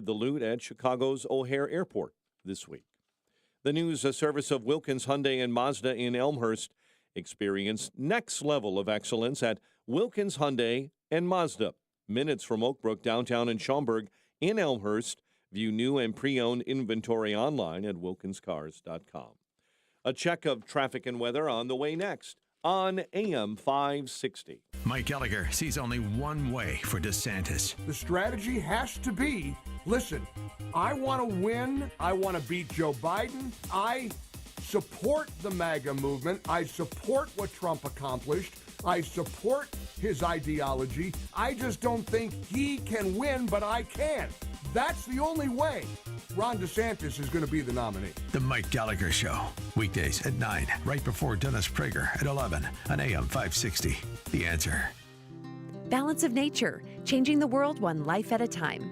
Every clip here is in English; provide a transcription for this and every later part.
the loot at Chicago's O'Hare Airport this week. The news service of Wilkins Hyundai and Mazda in Elmhurst experienced next level of excellence at Wilkins Hyundai and Mazda. Minutes from Oak Brook, downtown, and Schaumburg in Elmhurst. View new and pre-owned inventory online at wilkinscars.com. A check of traffic and weather on the way next on AM 560. Mike Gallagher sees only one way for DeSantis. The strategy has to be, listen, I want to win. I want to beat Joe Biden. I support the MAGA movement. I support what Trump accomplished. I support his ideology. I just don't think he can win, but I can. That's the only way Ron DeSantis is going to be the nominee. The Mike Gallagher Show, weekdays at 9, right before Dennis Prager at 11 on AM 560. The Answer. Balance of Nature, changing the world one life at a time.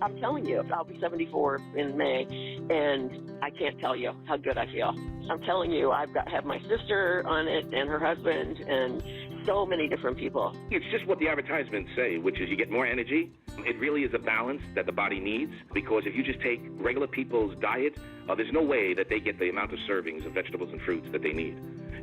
I'm telling you, I'll be 74 in May, and I can't tell you how good I feel. I'm telling you, have my sister on it and her husband and so many different people. It's just what the advertisements say, which is you get more energy. It really is a balance that the body needs, because if you just take regular people's diet, there's no way that they get the amount of servings of vegetables and fruits that they need.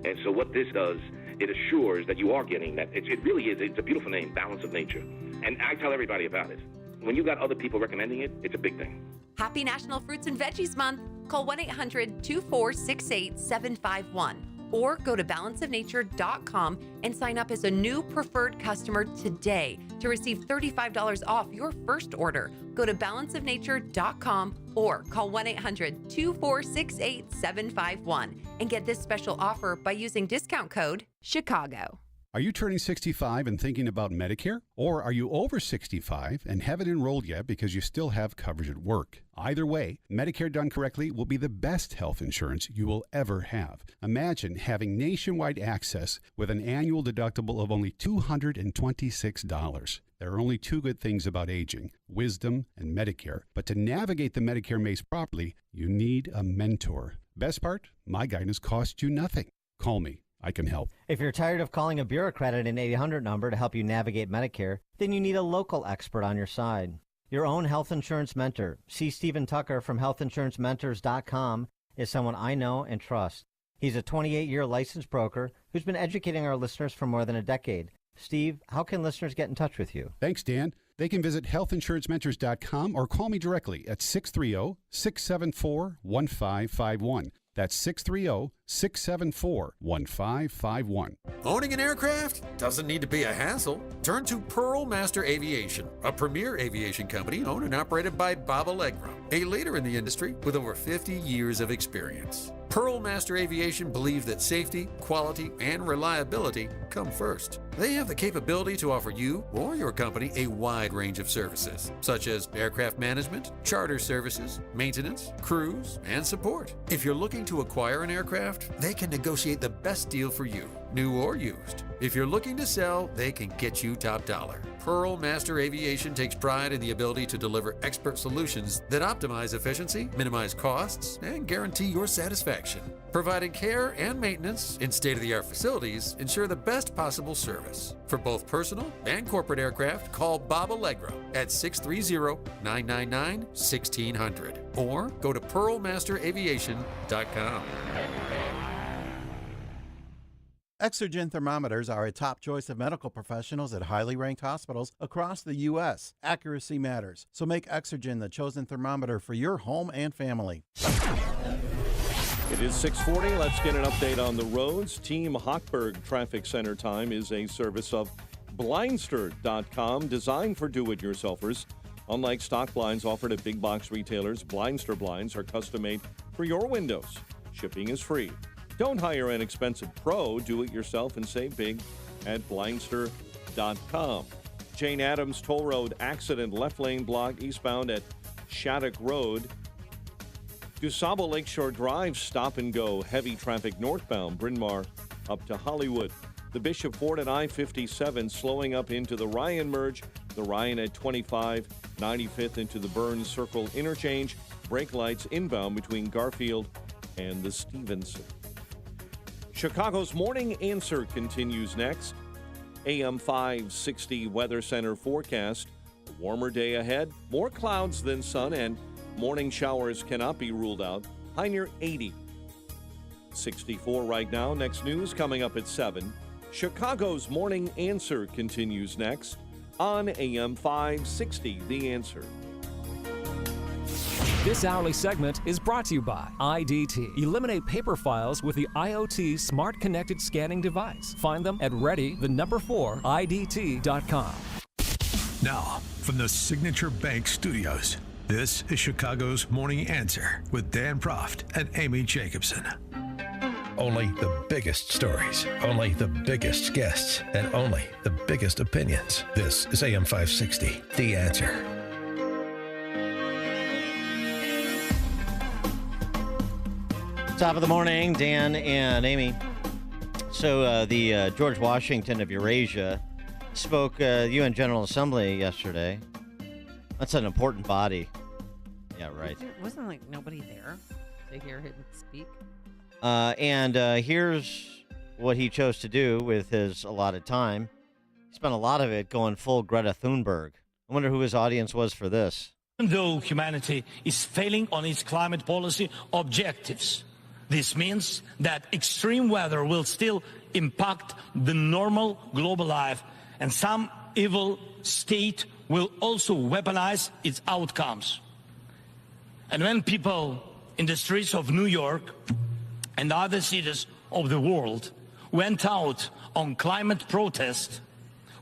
And so what this does, it assures that you are getting that. It really is. It's a beautiful name, Balance of Nature. And I tell everybody about it. When you got other people recommending it, it's a big thing. Happy National Fruits and Veggies Month. Call 1-800-246-8751 or go to balanceofnature.com and sign up as a new preferred customer today to receive $35 off your first order. Go to balanceofnature.com or call 1-800-246-8751 and get this special offer by using discount code CHICAGO. Are you turning 65 and thinking about Medicare? Or are you over 65 and haven't enrolled yet because you still have coverage at work? Either way, Medicare done correctly will be the best health insurance you will ever have. Imagine having nationwide access with an annual deductible of only $226. There are only two good things about aging, wisdom and Medicare. But to navigate the Medicare maze properly, you need a mentor. Best part, my guidance costs you nothing. Call me. I can help. If you're tired of calling a bureaucrat at an 800 number to help you navigate Medicare, then you need a local expert on your side. Your own health insurance mentor, C. Stephen Tucker from healthinsurancementors.com, is someone I know and trust. He's a 28-year licensed broker who's been educating our listeners for more than a decade. Steve, how can listeners get in touch with you? Thanks, Dan. They can visit healthinsurancementors.com or call me directly at 630-674-1551. That's 630-674-1551. Owning an aircraft doesn't need to be a hassle. Turn to Pearl Master Aviation, a premier aviation company owned and operated by Bob Allegro, a leader in the industry with over 50 years of experience. Pearl Master Aviation believes that safety, quality, and reliability come first. They have the capability to offer you or your company a wide range of services, such as aircraft management, charter services, maintenance, crews, and support. If you're looking to acquire an aircraft, they can negotiate the best deal for you, new or used. If you're looking to sell, they can get you top dollar. Pearl Master Aviation takes pride in the ability to deliver expert solutions that optimize efficiency, minimize costs, and guarantee your satisfaction. Providing care and maintenance in state-of-the-art facilities ensure the best possible service. For both personal and corporate aircraft, call Bob Allegro at 630-999-1600 or go to pearlmasteraviation.com. Exergen thermometers are a top choice of medical professionals at highly ranked hospitals across the U.S. Accuracy matters, so make Exergen the chosen thermometer for your home and family. It is 6:40. Let's get an update on the roads. Team Hochberg Traffic Center time is a service of Blindster.com, designed for do-it-yourselfers. Unlike stock blinds offered at big box retailers, Blindster blinds are custom-made for your windows. Shipping is free. Don't hire an expensive pro. Do it yourself and save big at Blindster.com. Jane Addams Toll Road accident, left lane blocked eastbound at Shattuck Road. DuSable Lakeshore Drive, stop and go. Heavy traffic northbound, Bryn Mawr up to Hollywood. The Bishop Ford at I-57 slowing up into the Ryan merge. The Ryan at 25, 95th into the Burns Circle interchange. Brake lights inbound between Garfield and the Stevenson. Chicago's Morning Answer continues next. AM 560 Weather Center forecast. Warmer day ahead, more clouds than sun, and morning showers cannot be ruled out. High near 80. 64 right now. Next news coming up at 7. Chicago's Morning Answer continues next on AM 560, The Answer. This hourly segment is brought to you by IDT. Eliminate paper files with the IoT Smart Connected Scanning Device. Find them at ready4IDT.com. Now, from the Signature Bank Studios, this is Chicago's Morning Answer with Dan Proft and Amy Jacobson. Only the biggest stories, only the biggest guests, and only the biggest opinions. This is AM 560, The Answer. Top of the morning, Dan and Amy. So the George Washington of Eurasia spoke at the UN General Assembly yesterday. That's an important body. Yeah, right. There wasn't like nobody there to hear him speak. And here's what he chose to do with his allotted time. He spent a lot of it going full Greta Thunberg. I wonder who his audience was for this. Even though humanity is failing on its climate policy objectives, this means that extreme weather will still impact the normal global life, and some evil state will also weaponize its outcomes. And when people in the streets of New York and other cities of the world went out on climate protest,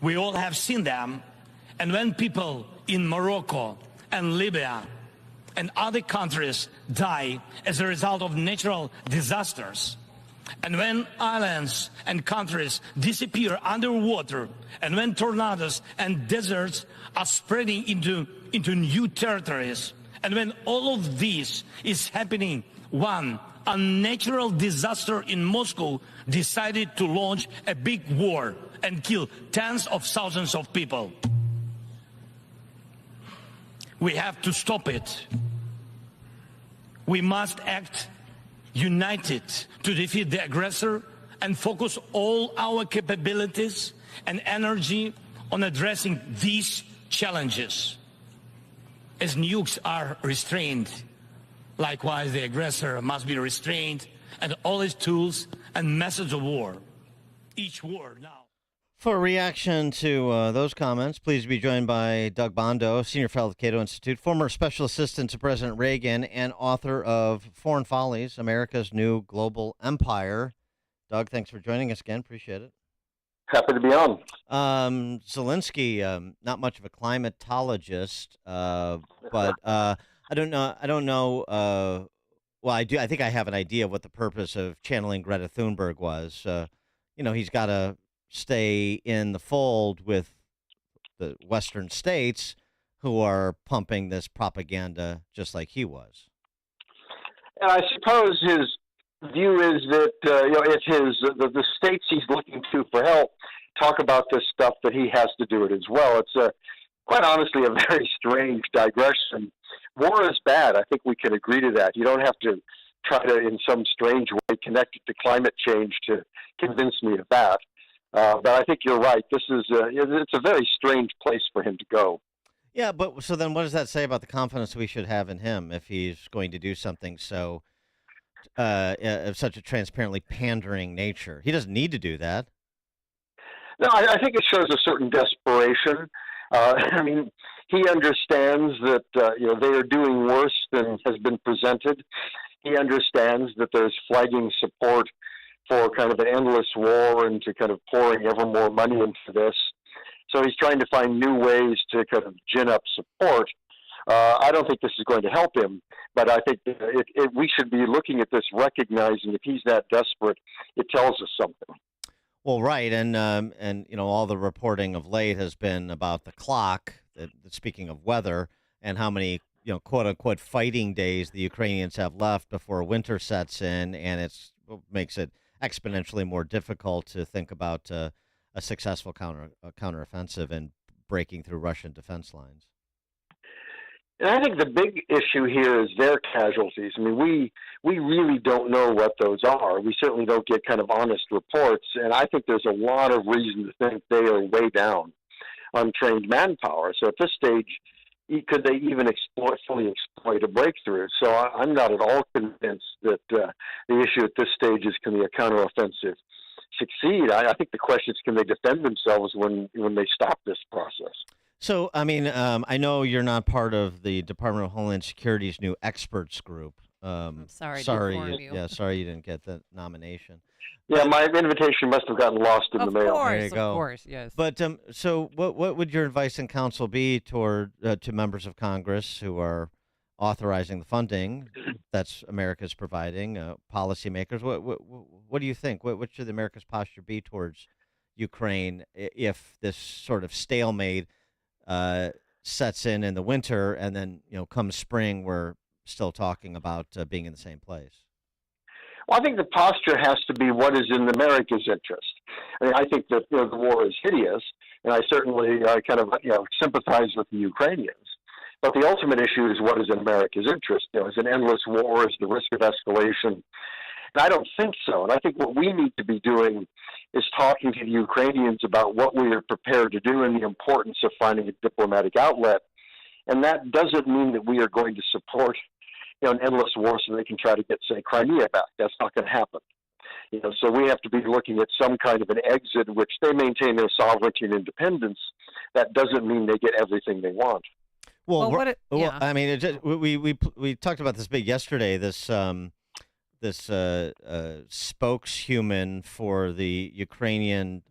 we all have seen them. And when people in Morocco and Libya and other countries die as a result of natural disasters, and when islands and countries disappear underwater, and when tornadoes and deserts are spreading into new territories, and when all of this is happening, one unnatural disaster in Moscow decided to launch a big war and kill tens of thousands of people. We have to stop it. We must act united to defeat the aggressor and focus all our capabilities and energy on addressing these challenges. As nukes are restrained, likewise the aggressor must be restrained, and all his tools and methods of war. Each war now. For a reaction to those comments, please be joined by Doug Bondo, Senior Fellow at the Cato Institute, former Special Assistant to President Reagan, and author of Foreign Follies, America's New Global Empire. Doug, thanks for joining us again. Appreciate it. Happy to be on. Zelensky, not much of a climatologist, but I don't know. Well, I do. I think I have an idea of what the purpose of channeling Greta Thunberg was. He's got to stay in the fold with the Western states who are pumping this propaganda just like he was. And I suppose his view is that if the states he's looking to for help talk about this stuff, that he has to do it as well. It's quite honestly a very strange digression. War is bad. I think we can agree to that. You don't have to try to, in some strange way, connect it to climate change to convince me of that. But I think you're right. This is it's a very strange place for him to go. Yeah, but so then what does that say about the confidence we should have in him if he's going to do something so of such a transparently pandering nature? He doesn't need to do that. No, I think it shows a certain desperation. I mean, he understands that they are doing worse than has been presented. He understands that there's flagging support for kind of an endless war and to kind of pouring ever more money into this. So he's trying to find new ways to kind of gin up support. I don't think this is going to help him, but I think we should be looking at this, recognizing if he's that desperate, it tells us something. Well, right, and all the reporting of late has been about the clock. Speaking of weather, and how many quote unquote fighting days the Ukrainians have left before winter sets in, and it makes it exponentially more difficult to think about a successful counteroffensive and breaking through Russian defense lines. And I think the big issue here is their casualties. I mean, we really don't know what those are. We certainly don't get kind of honest reports, and I think there's a lot of reason to think they are way down. untrained manpower. So at this stage, could they even fully exploit a breakthrough? So I'm not at all convinced that the issue at this stage is, can the counteroffensive succeed? I think the question is, can they defend themselves when they stop this process? So, I mean, I know you're not part of the Department of Homeland Security's new experts group. Sorry you didn't get the nomination. Yeah, my invitation must have gotten lost in the mail. There you go. Of course, yes. But so, what would your advice and counsel be toward to members of Congress who are authorizing the funding that's America's providing, policymakers? What do you think? What should America's posture be towards Ukraine if this sort of stalemate sets in the winter, and then come spring we're still talking about being in the same place? Well, I think the posture has to be what is in America's interest. I mean, I think that the war is hideous, and I certainly kind of sympathize with the Ukrainians. But the ultimate issue is what is in America's interest. Is an endless war, is the risk of escalation. And I don't think so. And I think what we need to be doing is talking to the Ukrainians about what we are prepared to do and the importance of finding a diplomatic outlet. And that doesn't mean that we are going to support an endless war so they can try to get, say, Crimea back. That's not going to happen. So we have to be looking at some kind of an exit in which they maintain their sovereignty and independence. That doesn't mean they get everything they want. I mean, we talked about this big yesterday. This spokeshuman for the Ukrainian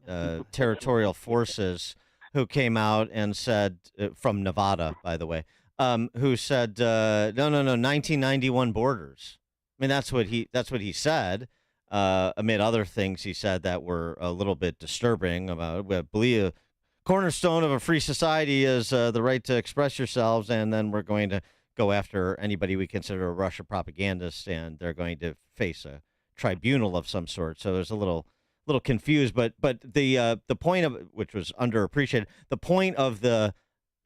territorial forces, who came out and said, from Nevada, by the way, who said, no, 1991 borders. I mean, that's what he said. Amid other things, he said that were a little bit disturbing. About, I believe, a cornerstone of a free society is the right to express yourselves, and then we're going to go after anybody we consider a Russia propagandist, and they're going to face a tribunal of some sort. So there's a little confused, but the point of, which was underappreciated, the point of the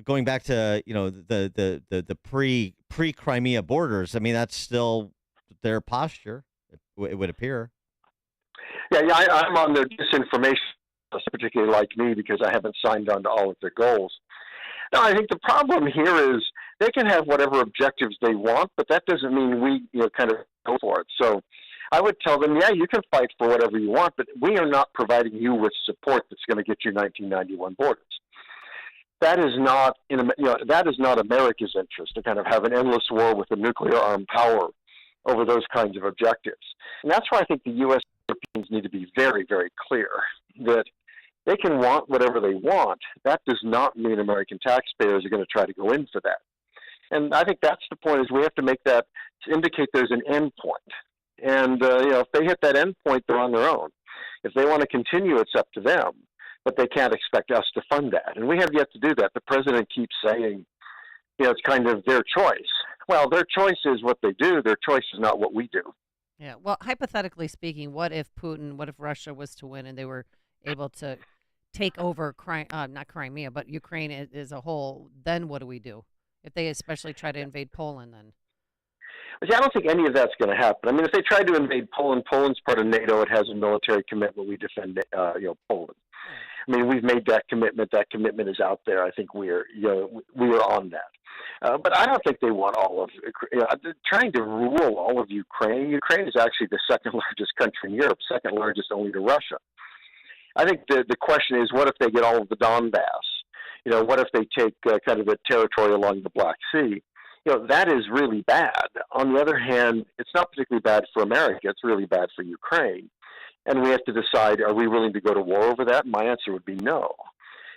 going back to the pre Crimea borders. I mean, that's still their posture. It would appear. Yeah, I'm on their disinformation, particularly like me, because I haven't signed on to all of their goals. No, I think the problem here is they can have whatever objectives they want, but that doesn't mean we kind of go for it. So I would tell them, yeah, you can fight for whatever you want, but we are not providing you with support that's going to get you 1991 borders. That is not that is not America's interest, to kind of have an endless war with a nuclear armed power over those kinds of objectives. And that's why I think the U.S. and Europeans need to be very, very clear that they can want whatever they want. That does not mean American taxpayers are going to try to go in for that. And I think that's the point, is we have to make that, to indicate there's an end point. And, if they hit that end point, they're on their own. If they want to continue, it's up to them. But they can't expect us to fund that. And we have yet to do that. The president keeps saying, it's kind of their choice. Well, their choice is what they do. Their choice is not what we do. Yeah. Well, hypothetically speaking, what if Russia was to win and they were able to take over, not Crimea, but Ukraine as a whole? Then what do we do? If they especially try to invade Poland, then? See, I don't think any of that's going to happen. I mean, if they tried to invade Poland, Poland's part of NATO. It has a military commitment. We defend, Poland. I mean, we've made that commitment. That commitment is out there. I think we are on that. But I don't think they want all of trying to rule all of Ukraine. Ukraine is actually the second largest country in Europe, second largest only to Russia. I think the question is, what if they get all of the Donbass? What if they take kind of a territory along the Black Sea? That is really bad. On the other hand, it's not particularly bad for America. It's really bad for Ukraine. And we have to decide, are we willing to go to war over that? My answer would be no.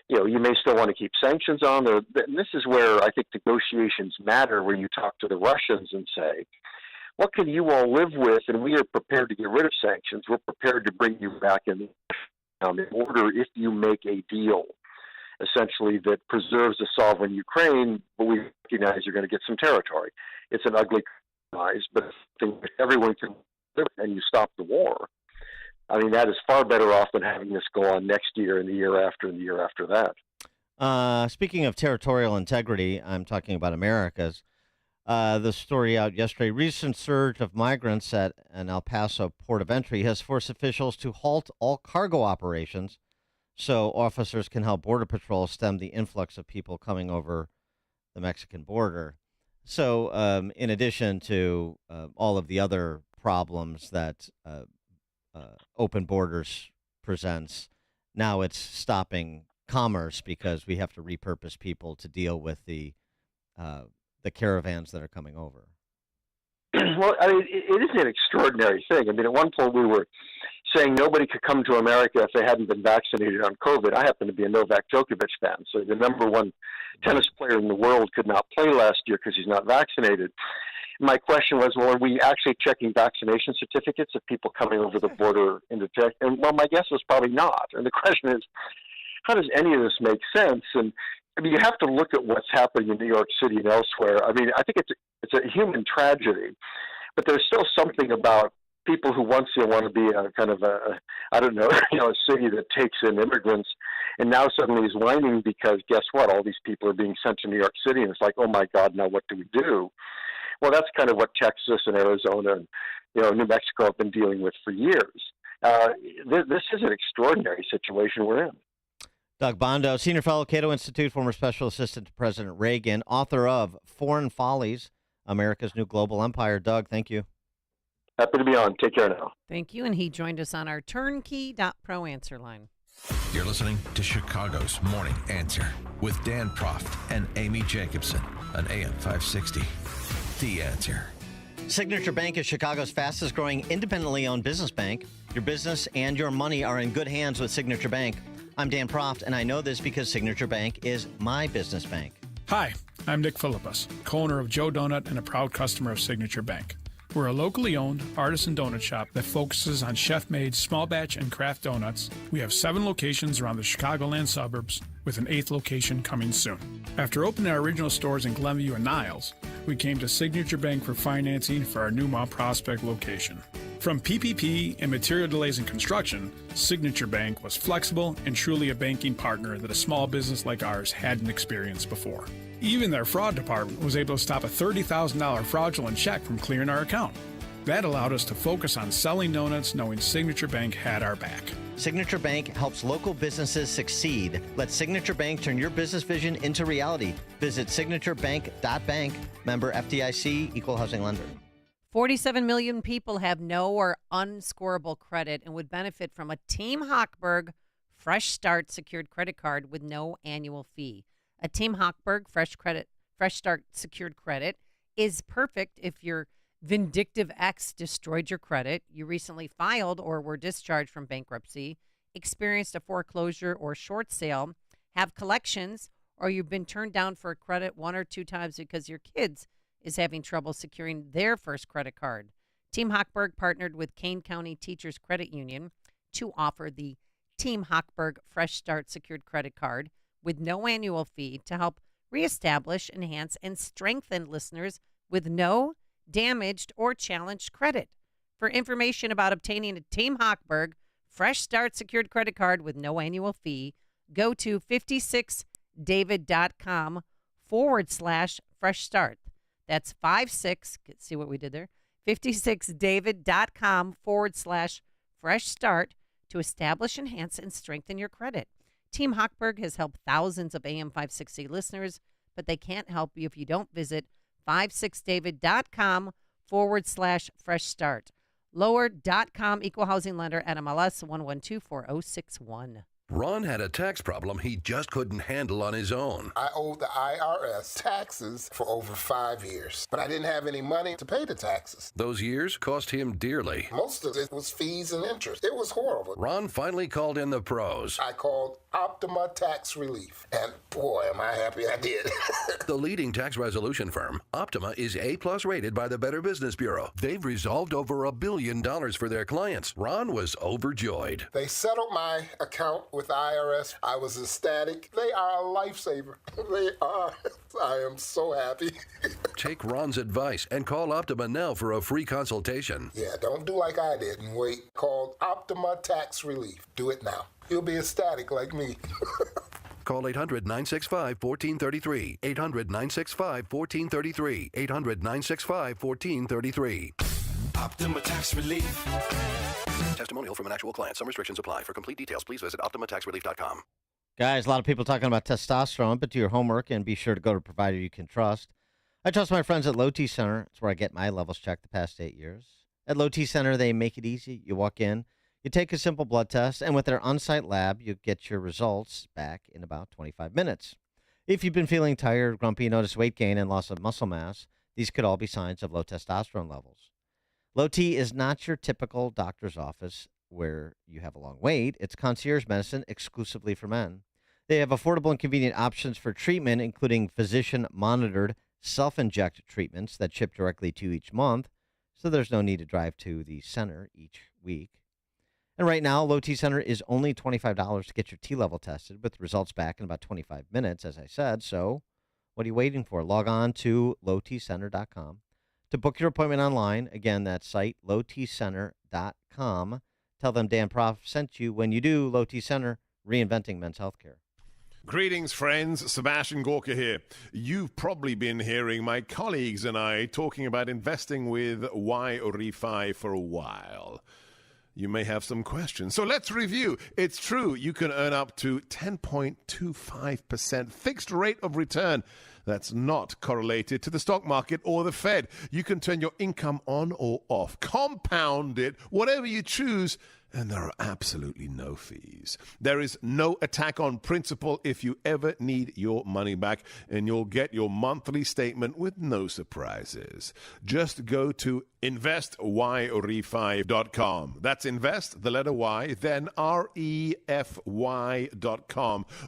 You may still want to keep sanctions on there. And this is where I think negotiations matter, where you talk to the Russians and say, what can you all live with? And we are prepared to get rid of sanctions. We're prepared to bring you back in order if you make a deal, essentially, that preserves a sovereign Ukraine, but we recognize you're going to get some territory. It's an ugly compromise, but if everyone can live and you stop the war, I mean, that is far better off than having this go on next year and the year after and the year after that. Speaking of territorial integrity, I'm talking about America's. The story out yesterday, recent surge of migrants at an El Paso port of entry has forced officials to halt all cargo operations so officers can help Border Patrol stem the influx of people coming over the Mexican border. So in addition to all of the other problems that open borders presents, now it's stopping commerce because we have to repurpose people to deal with the caravans that are coming over. Well, I mean, it is an extraordinary thing. I mean, at one point we were saying nobody could come to America if they hadn't been vaccinated on COVID. I happen to be a Novak Djokovic fan, so the number one tennis player in the world could not play last year because he's not vaccinated. My question was, well, are we actually checking vaccination certificates of people coming over the border into Texas? And, well, my guess was probably not. And the question is, how does any of this make sense? And I mean, you have to look at what's happening in New York City and elsewhere. I mean, I think it's a human tragedy, but there's still something about people who once want to be a kind of a city that takes in immigrants, and now suddenly is whining because guess what? All these people are being sent to New York City, and it's like, oh my God, now what do we do? Well, that's kind of what Texas and Arizona and New Mexico have been dealing with for years. This is an extraordinary situation we're in. Doug Bondo, Senior Fellow, Cato Institute, former Special Assistant to President Reagan, author of Foreign Follies, America's New Global Empire. Doug, thank you. Happy to be on. Take care now. Thank you. And he joined us on our turnkey.pro answer line. You're listening to Chicago's Morning Answer with Dan Proft and Amy Jacobson on AM 560. The Answer. Signature Bank is Chicago's fastest growing independently owned business bank. Your business and your money are in good hands with Signature Bank. I'm Dan Proft, and I know this because Signature Bank is my business bank. Hi, I'm Nick Philippus, co-owner of Joe Donut and a proud customer of Signature Bank. We're a locally owned artisan donut shop that focuses on chef-made small batch and craft donuts. We have 7 locations around the Chicagoland suburbs, with an 8th location coming soon. After opening our original stores in Glenview and Niles, we came to Signature Bank for financing for our new Mount Prospect location. From PPP and material delays in construction, Signature Bank was flexible and truly a banking partner that a small business like ours hadn't experienced before. Even their fraud department was able to stop a $30,000 fraudulent check from clearing our account. That allowed us to focus on selling donuts, knowing Signature Bank had our back. Signature Bank helps local businesses succeed. Let Signature Bank turn your business vision into reality. Visit signaturebank.bank. Member FDIC, Equal Housing Lender. 47 million people have no or unscorable credit and would benefit from a Team Hochberg Fresh Start secured credit card with no annual fee. A Team Hochberg Fresh Start secured credit is perfect if your vindictive ex destroyed your credit, you recently filed or were discharged from bankruptcy, experienced a foreclosure or short sale, have collections, or you've been turned down for a credit 1 or 2 times because your kids is having trouble securing their first credit card. Team Hochberg partnered with Kane County Teachers Credit Union to offer the Team Hochberg Fresh Start secured credit card with no annual fee to help reestablish, enhance, and strengthen listeners with no damaged or challenged credit. For information about obtaining a Team Hochberg Fresh Start secured credit card with no annual fee, go to 56david.com/Fresh Start. That's 56, see what we did there? 56david.com/Fresh Start to establish, enhance, and strengthen your credit. Team Hochberg has helped thousands of AM 560 listeners, but they can't help you if you don't visit 56david.com/Fresh Start. Lower.com Equal Housing Lender, NMLS 1124061. Ron had a tax problem he just couldn't handle on his own. I owed the IRS taxes for over 5 years, but I didn't have any money to pay the taxes. Those years cost him dearly. Most of it was fees and interest. It was horrible. Ron finally called in the pros. I called Optima Tax Relief, and boy, am I happy I did. The leading tax resolution firm, Optima, is A+ rated by the Better Business Bureau. They've resolved over $1 billion for their clients. Ron was overjoyed. They settled my account with the IRS. I was ecstatic. They are a lifesaver. They are. I am so happy. Take Ron's advice and call Optima now for a free consultation. Yeah, don't do like I did and wait. Call Optima Tax Relief. Do it now. You'll be ecstatic like me. Call 800-965-1433. 800-965-1433. 800-965-1433. Optima Tax Relief. Testimonial from an actual client. Some restrictions apply. For complete details, please visit OptimaTaxRelief.com. Guys, a lot of people talking about testosterone, but do your homework and be sure to go to a provider you can trust. I trust my friends at Low T Center. It's where I get my levels checked the past 8 years. At Low T Center, they make it easy. You walk in, you take a simple blood test, and with their on-site lab, you get your results back in about 25 minutes. If you've been feeling tired, grumpy, notice weight gain, and loss of muscle mass, these could all be signs of low testosterone levels. Low T is not your typical doctor's office where you have a long wait. It's concierge medicine exclusively for men. They have affordable and convenient options for treatment, including physician-monitored self-inject treatments that ship directly to you each month, so there's no need to drive to the center each week. And right now, Low T Center is only $25 to get your T-level tested, with results back in about 25 minutes, as I said. So what are you waiting for? Log on to lowtcenter.com to book your appointment online. Again, that site, lowtcenter.com. Tell them Dan Prof sent you. When you do, Low T Center, reinventing men's healthcare. Greetings, friends. Sebastian Gorka here. You've probably been hearing my colleagues and I talking about investing with YRefi for a while. You may have some questions. So let's review. It's true. You can earn up to 10.25% fixed rate of return. That's not correlated to the stock market or the Fed. You can turn your income on or off, compound it, whatever you choose, and there are absolutely no fees. There is no attack on principal if you ever need your money back, and you'll get your monthly statement with no surprises. Just go to investyrefi.com. That's invest, the letter Y, then REFY.com,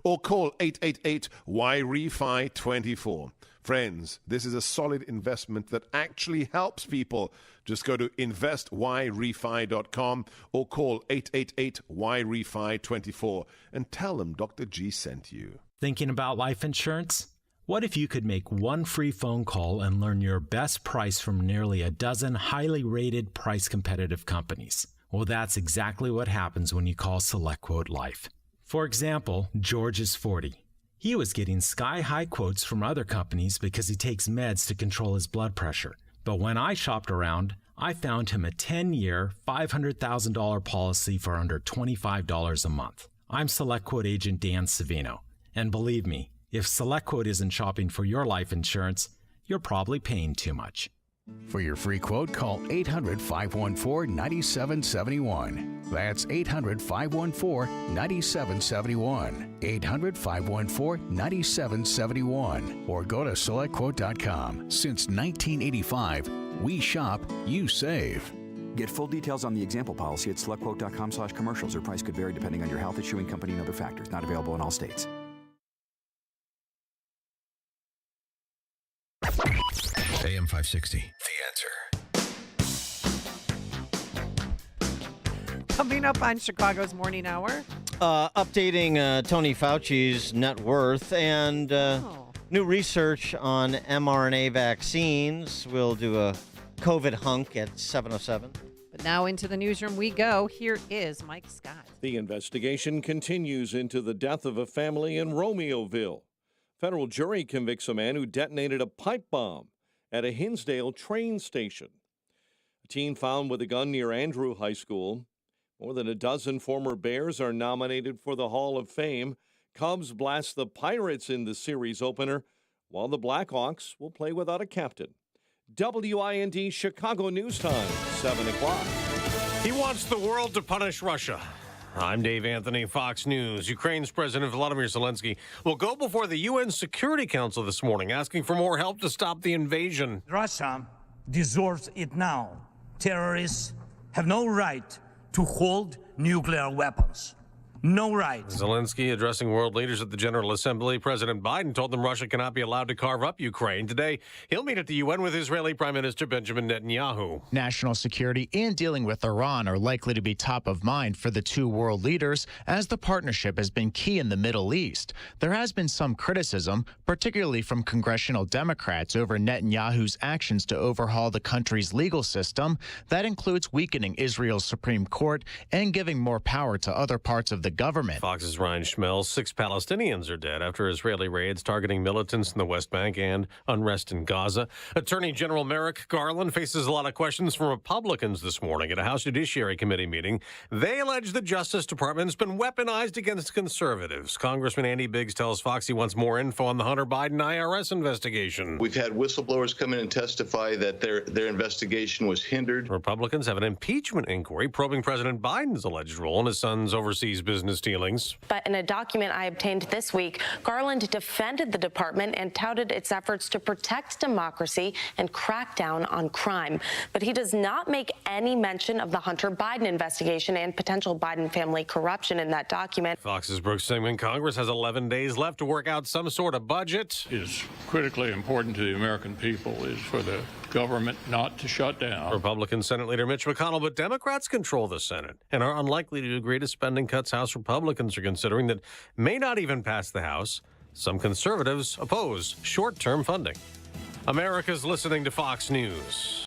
or call 888-YREFI24. Friends, this is a solid investment that actually helps people. Just go to investyrefi.com or call 888-YREFI24 and tell them Dr. G sent you. Thinking about life insurance? What if you could make one free phone call and learn your best price from nearly a dozen highly rated, price-competitive companies? Well, that's exactly what happens when you call SelectQuote Life. For example, George is 40. He was getting sky-high quotes from other companies because he takes meds to control his blood pressure. But when I shopped around, I found him a 10-year, $500,000 policy for under $25 a month. I'm SelectQuote agent Dan Savino. And believe me, if SelectQuote isn't shopping for your life insurance, you're probably paying too much. For your free quote, call 800-514-9771. That's 800-514-9771. 800-514-9771. Or go to SelectQuote.com. Since 1985, we shop, you save. Get full details on the example policy at SelectQuote.com/commercials. Or price could vary depending on your health, issuing company, and other factors. Not available in all states. AM 560, The Answer. Coming up on Chicago's Morning Hour. Updating Tony Fauci's net worth and new research on mRNA vaccines. We'll do a COVID hunk at 7:07. But now into the newsroom we go. Here is Mike Scott. The investigation continues into the death of a family in Romeoville. Federal jury convicts a man who detonated a pipe bomb at a Hinsdale train station. A teen found with a gun near Andrew High School. More than a dozen former Bears are nominated for the Hall of Fame. Cubs blast the Pirates in the series opener, while the Blackhawks will play without a captain. WIND Chicago News Time, 7 o'clock. He wants the world to punish Russia. I'm Dave Anthony, Fox News. Ukraine's President Volodymyr Zelensky will go before the UN Security Council this morning, asking for more help to stop the invasion. Russia deserves it now. Terrorists have no right to hold nuclear weapons. No right. Zelensky addressing world leaders at the General Assembly. President Biden told them Russia cannot be allowed to carve up Ukraine. Today, he'll meet at the UN with Israeli Prime Minister Benjamin Netanyahu. National security and dealing with Iran are likely to be top of mind for the two world leaders, as the partnership has been key in the Middle East. There has been some criticism, particularly from congressional Democrats, over Netanyahu's actions to overhaul the country's legal system. That includes weakening Israel's Supreme Court and giving more power to other parts of the government. Fox's Ryan Schmelz. 6 Palestinians are dead after Israeli raids targeting militants in the West Bank and unrest in Gaza. Attorney General Merrick Garland faces a lot of questions from Republicans this morning at a House Judiciary Committee meeting. They allege the Justice Department has been weaponized against conservatives. Congressman Andy Biggs tells Fox he wants more info on the Hunter Biden IRS investigation. We've had whistleblowers come in and testify that their investigation was hindered. Republicans have an impeachment inquiry probing President Biden's alleged role in his son's overseas business dealings. But in a document I obtained this week, Garland defended the department and touted its efforts to protect democracy and crack down on crime. But he does not make any mention of the Hunter Biden investigation and potential Biden family corruption in that document. Fox's Brooks Sigmund. Congress has 11 days left to work out some sort of budget. Is critically important to the American people is for the government not to shut down. Republican Senate Leader Mitch McConnell, but Democrats control the Senate and are unlikely to agree to spending cuts House Republicans are considering that may not even pass the House. Some conservatives oppose short-term funding. America's listening to Fox News.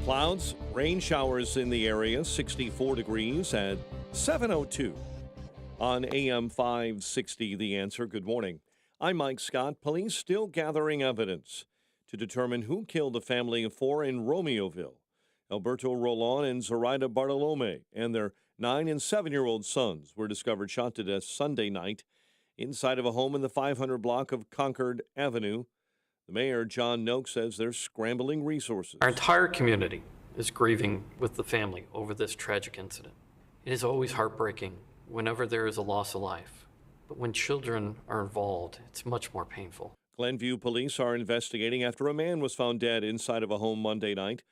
Clouds, rain showers in the area, 64 degrees at 7:02. On AM 560, The Answer. Good morning. I'm Mike Scott. Police still gathering evidence to determine who killed a family of 4 in Romeoville. Alberto Rolon and Zoraida Bartolome and their 9 and 7-year-old sons were discovered shot to death Sunday night inside of a home in the 500 block of Concord Avenue. The mayor, John Noakes, says they're scrambling resources. Our entire community is grieving with the family over this tragic incident. It is always heartbreaking whenever there is a loss of life, but when children are involved, it's much more painful. Glenview police are investigating after a man was found dead inside of a home Monday night.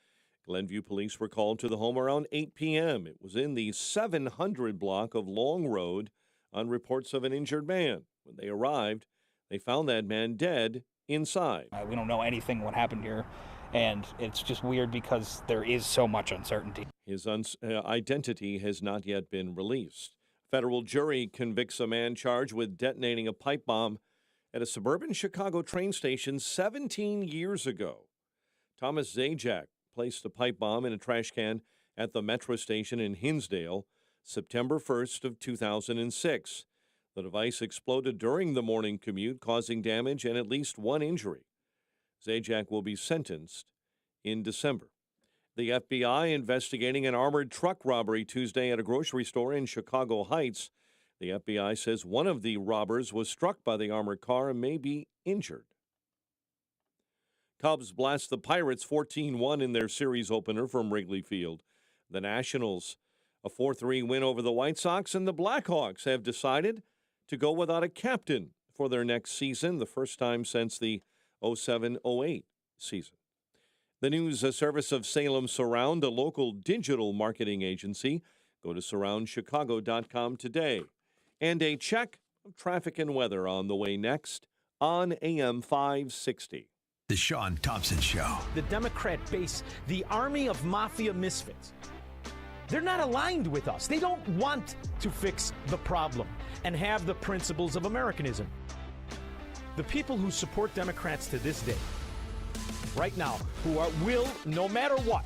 Glenview police were called to the home around 8 p.m. It was in the 700 block of Long Road on reports of an injured man. When they arrived, they found that man dead inside. We don't know anything what happened here, and it's just weird because there is so much uncertainty. His identity has not yet been released. Federal jury convicts a man charged with detonating a pipe bomb at a suburban Chicago train station 17 years ago. Thomas Zajac placed a pipe bomb in a trash can at the metro station in Hinsdale September 1st of 2006. The device exploded during the morning commute, causing damage and at least 1 injury. Zajac will be sentenced in December. The FBI investigating an armored truck robbery Tuesday at a grocery store in Chicago Heights. The FBI says one of the robbers was struck by the armored car and may be injured. Cubs blast the Pirates 14-1 in their series opener from Wrigley Field. The Nationals, a 4-3 win over the White Sox, and the Blackhawks have decided to go without a captain for their next season, the first time since the 07-08 season. The news service of Salem Surround, a local digital marketing agency. Go to surroundchicago.com today. And a check of traffic and weather on the way next on AM 560. The Sean Thompson Show. The Democrat base, the army of mafia misfits. They're not aligned with us. They don't want to fix the problem and have the principles of Americanism. The people who support Democrats to this day, right now, will, no matter what,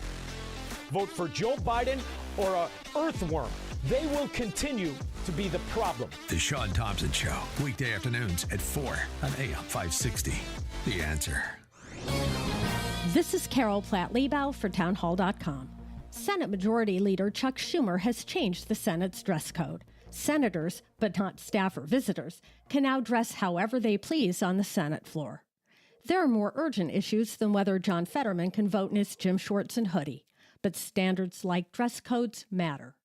vote for Joe Biden or a earthworm. They will continue to be the problem. The Sean Thompson Show, weekday afternoons at 4 on AM 560. The Answer. This is Carol Platt-Liebau for townhall.com. Senate Majority Leader Chuck Schumer has changed the Senate's dress code. Senators, but not staff or visitors, can now dress however they please on the Senate floor. There are more urgent issues than whether John Fetterman can vote in his gym shorts and hoodie, but standards like dress codes matter.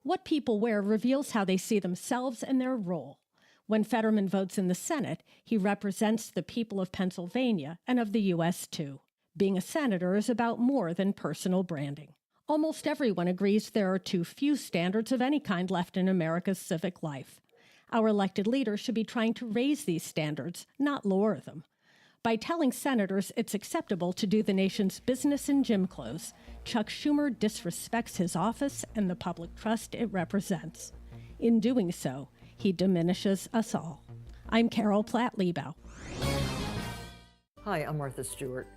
What people wear reveals how they see themselves and their role. When Fetterman votes in the Senate, he represents the people of Pennsylvania and of the U.S. too. Being a senator is about more than personal branding. Almost everyone agrees there are too few standards of any kind left in America's civic life. Our elected leaders should be trying to raise these standards, not lower them. By telling senators it's acceptable to do the nation's business in gym clothes, Chuck Schumer disrespects his office and the public trust it represents. In doing so, he diminishes us all. I'm Carol Platt-Liebau. Hi, I'm Martha Stewart.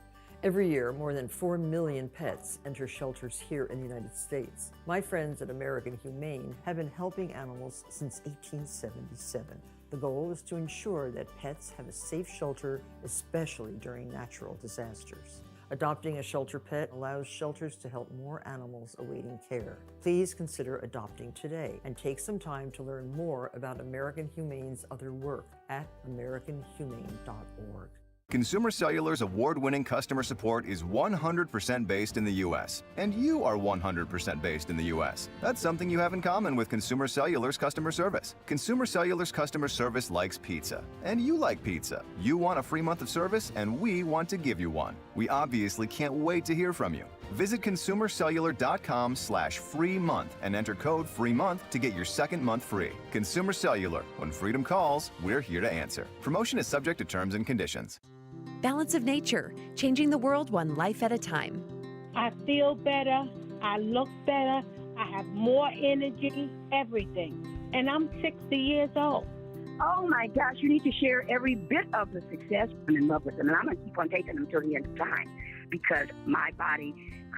Every year, more than 4 million pets enter shelters here in the United States. My friends at American Humane have been helping animals since 1877. The goal is to ensure that pets have a safe shelter, especially during natural disasters. Adopting a shelter pet allows shelters to help more animals awaiting care. Please consider adopting today and take some time to learn more about American Humane's other work at americanhumane.org. Consumer Cellular's award-winning customer support is 100% based in the U.S., and you are 100% based in the U.S. That's something you have in common with Consumer Cellular's customer service. Consumer Cellular's customer service likes pizza, and you like pizza. You want a free month of service, and we want to give you one. We obviously can't wait to hear from you. Visit consumercellular.com/free month and enter code free month to get your second month free. Consumer Cellular. When freedom calls, we're here to answer. Promotion is subject to terms and conditions. Balance of Nature, changing the world one life at a time. I feel better, I look better, I have more energy, everything. And I'm 60 years old. Oh my gosh, you need to share every bit of the success. I'm in love with them, and I'm going to keep on taking them till the end of time because my body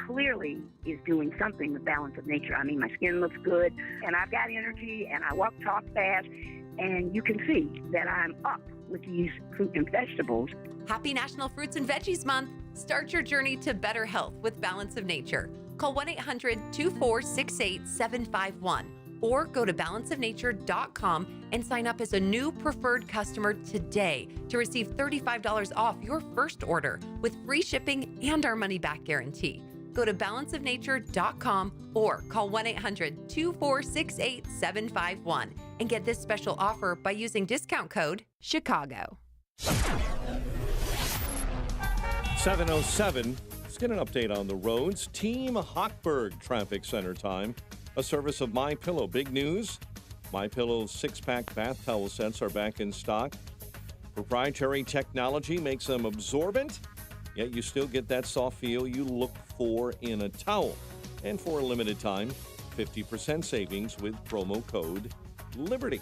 clearly is doing something with Balance of Nature. I mean, my skin looks good, and I've got energy, and I walk, talk fast, and you can see that I'm up with these fruit and vegetables. Happy National Fruits and Veggies Month. Start your journey to better health with Balance of Nature. Call 1-800-246-8751 or go to balanceofnature.com and sign up as a new preferred customer today to receive $35 off your first order with free shipping and our money-back guarantee. Go to balanceofnature.com or call 1-800-246-8751 and get this special offer by using discount code CHICAGO. 7:07. Let's get an update on the roads. Team Hochberg Traffic Center time. A service of MyPillow. Big news. MyPillow's 6-pack bath towel sets are back in stock. Proprietary technology makes them absorbent, yet you still get that soft feel you look for in a towel. And for a limited time, 50% savings with promo code LIBERTY.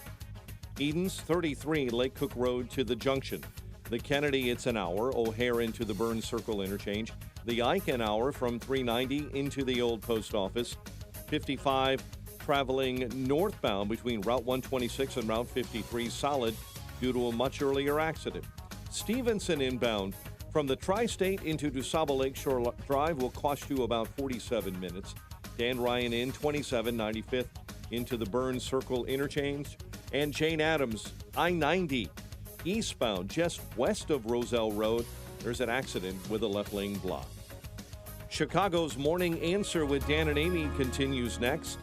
Eden's 33 Lake Cook Road to the Junction. The Kennedy, it's an hour. O'Hare into the Burns Circle interchange. The Ike, an hour from 390 into the old post office. 55 traveling northbound between Route 126 and Route 53 solid due to a much earlier accident. Stevenson inbound from the Tri-State into DuSable Lakeshore Drive will cost you about 47 minutes. Dan Ryan in 27 95th into the Burns Circle interchange. And Jane Addams, I-90 eastbound just west of Roselle Road. There's an accident with a left lane block. Chicago's Morning Answer with Dan and Amy continues next.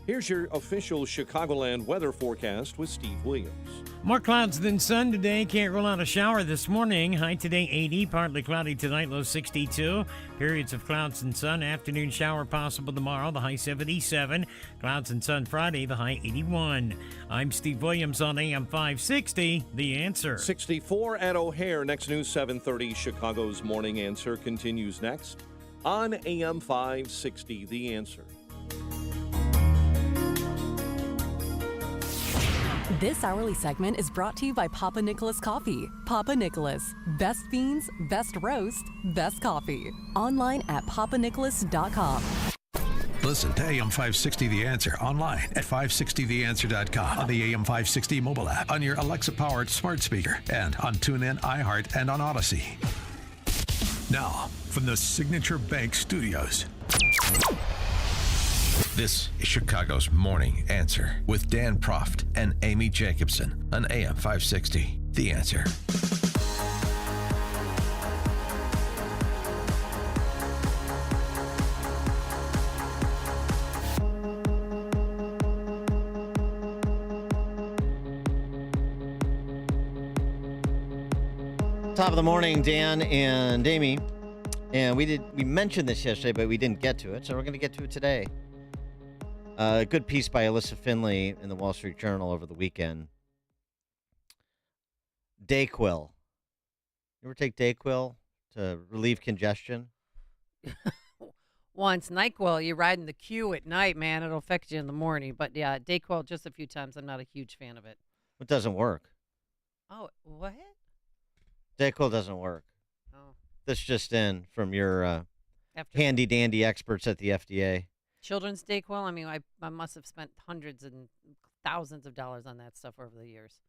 Here's your official Chicagoland weather forecast with Steve Williams. More clouds than sun today. Can't rule out a shower this morning. High today 80, partly cloudy tonight, low 62. Periods of clouds and sun. Afternoon shower possible tomorrow, the high 77. Clouds and sun Friday, the high 81. I'm Steve Williams on AM 560, The Answer. 64 at O'Hare. Next news 7:30. Chicago's Morning Answer continues next on AM 560, The Answer. This hourly segment is brought to you by Papa Nicholas Coffee. Papa Nicholas, best beans, best roast, best coffee. Online at papanicholas.com. Listen to AM 560 The Answer online at 560theanswer.com, on the AM 560 mobile app, on your Alexa-powered smart speaker, and on TuneIn, iHeart, and on Odyssey. Now, from the Signature Bank Studios, this is Chicago's Morning Answer with Dan Proft and Amy Jacobson on AM 560. The Answer. Top of the morning, Dan and Amy. And we mentioned this yesterday, but we didn't get to it, so we're going to get to it today. A good piece by Alyssa Finley in the Wall Street Journal over the weekend. Dayquil. You ever take Dayquil to relieve congestion? Once. NyQuil, you ride in the queue at night, man. It'll affect you in the morning. But yeah, Dayquil just a few times. I'm not a huge fan of it. It doesn't work. Oh, what? Dayquil doesn't work. Oh. That's just in from your After handy-dandy experts at the FDA. Children's Dayquil, I mean, I must have spent hundreds and thousands of dollars on that stuff over the years.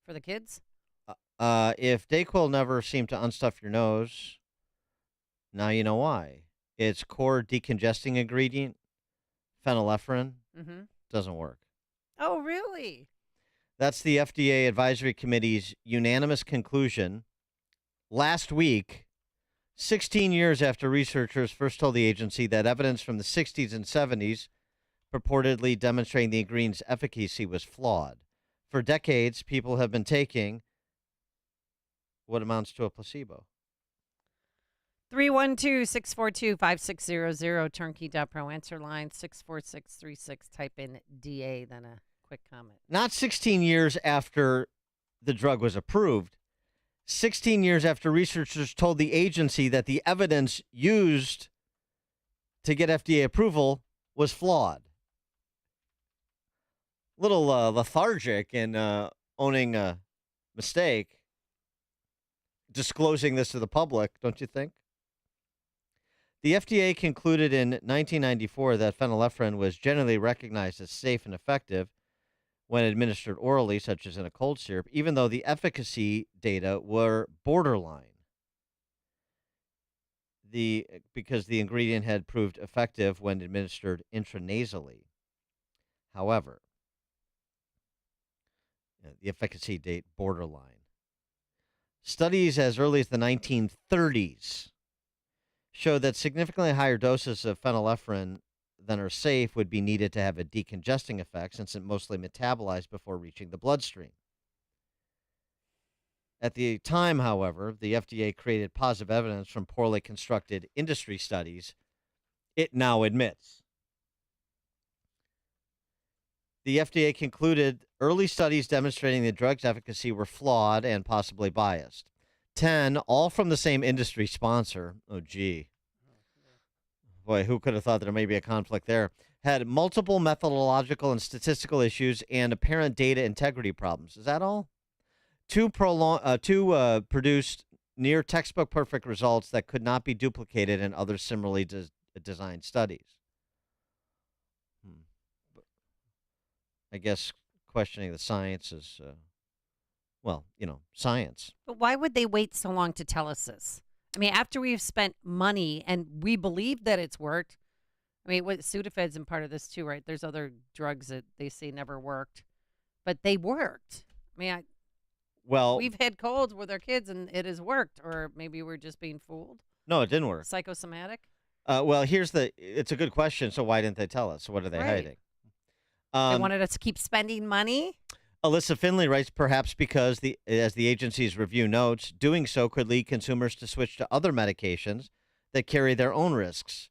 For the kids? If Dayquil never seemed to unstuff your nose, now you know why. Its core decongesting ingredient, phenylephrine, doesn't work. Oh, really? That's the FDA Advisory Committee's unanimous conclusion last week, 16 years after researchers first told the agency that evidence from the 60s and 70s purportedly demonstrating the ingredient's efficacy was flawed. For decades, people have been taking what amounts to a placebo. 312-642-5600, turnkey.pro, answer line 64636. Type in DA, then a quick comment. Not 16 years after the drug was approved, 16 years after researchers told the agency that the evidence used to get FDA approval was flawed. Little lethargic in owning a mistake, disclosing this to the public, don't you think? The FDA concluded in 1994 that phenylephrine was generally recognized as safe and effective when administered orally, such as in a cold syrup, even though the efficacy data were borderline. Because the ingredient had proved effective when administered intranasally. However, the efficacy date borderline. Studies as early as the 1930s showed that significantly higher doses of phenylephrine than are safe would be needed to have a decongesting effect, since it mostly metabolized before reaching the bloodstream. At the time, however, the FDA created positive evidence from poorly constructed industry studies it now admits. The FDA concluded early studies demonstrating the drug's efficacy were flawed and possibly biased. 10, all from the same industry sponsor. Oh, gee. Boy, who could have thought there may be a conflict there? Had multiple methodological and statistical issues and apparent data integrity problems. Is that all? Two produced near textbook perfect results that could not be duplicated in other similarly designed studies. I guess questioning the science is, science. But why would they wait so long to tell us this? I mean, after we've spent money and we believe that it's worked. I mean, Sudafed's in part of this too, right? There's other drugs that they say never worked, but they worked. I mean, we've had colds with our kids and it has worked, or maybe we're just being fooled. No, it didn't work. Psychosomatic? It's a good question. So why didn't they tell us? What are they hiding? They wanted us to keep spending money? Alyssa Finley writes, perhaps because, as the agency's review notes, doing so could lead consumers to switch to other medications that carry their own risks,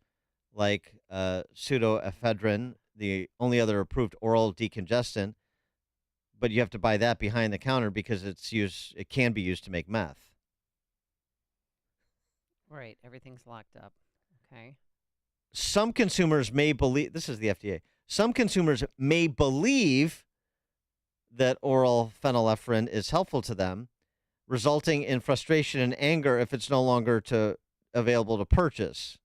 like pseudoephedrine, the only other approved oral decongestant, but you have to buy that behind the counter because it can be used to make meth. Right, everything's locked up. Okay. Some consumers may believe, this is the FDA, some consumers may believe that oral phenylephrine is helpful to them, resulting in frustration and anger if it's no longer available to purchase.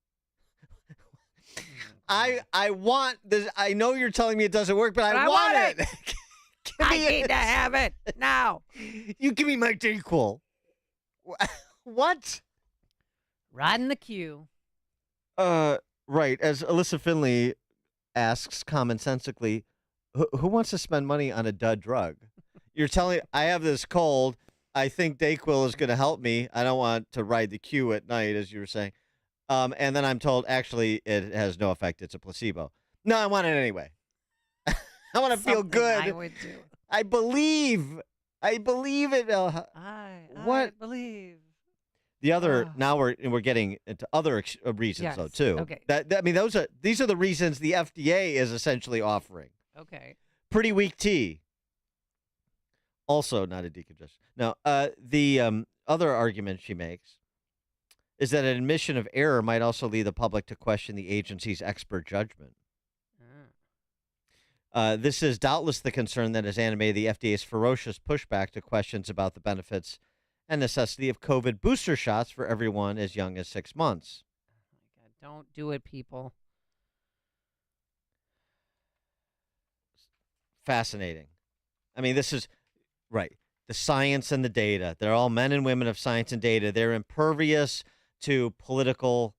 I want this. I know you're telling me it doesn't work, but I want it. I need to have it now. You give me my Dayquil. What? Riding the queue. Right. As Alyssa Finley asks commonsensically, who wants to spend money on a dud drug? You're telling I have this cold. I think Dayquil is going to help me. I don't want to ride the queue at night, as you were saying. And then I'm told, actually, it has no effect. It's a placebo. No, I want it anyway. I want to feel good. I would do. I believe it. I What? believe. The other now we're getting into other reasons though too. Okay. These are the reasons the FDA is essentially offering. Okay. Pretty weak tea. Also not a decongestant. Now, the other argument she makes is that an admission of error might also lead the public to question the agency's expert judgment. This is doubtless the concern that has animated the FDA's ferocious pushback to questions about the benefits and necessity of COVID booster shots for everyone as young as 6 months. Don't do it, people. Fascinating. I mean, this is right. The science and the data. They're all men and women of science and data. They're impervious to political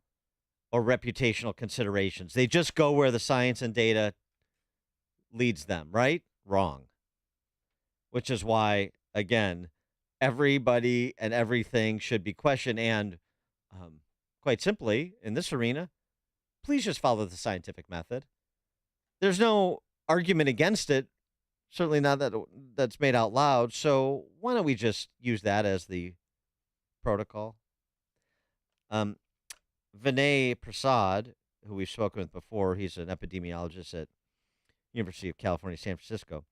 or reputational considerations. They just go where the science and data leads them, right? Wrong. Which is why, again, everybody and everything should be questioned. And quite simply, in this arena, please just follow the scientific method. There's no argument against it, certainly not that's made out loud. So why don't we just use that as the protocol? Vinay Prasad, who we've spoken with before, he's an epidemiologist at University of California, San Francisco,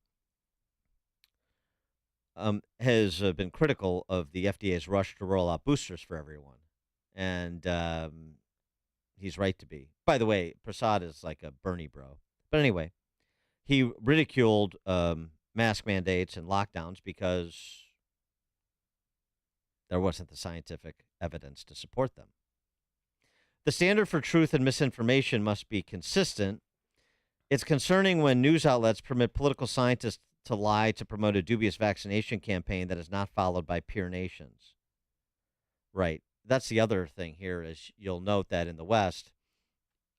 has been critical of the FDA's rush to roll out boosters for everyone. And he's right to be. By the way, Prasad is like a Bernie bro. But anyway, he ridiculed mask mandates and lockdowns because there wasn't the scientific evidence to support them. The standard for truth and misinformation must be consistent. It's concerning when news outlets permit political scientists to lie to promote a dubious vaccination campaign that is not followed by peer nations. Right. That's the other thing here is you'll note that in the West,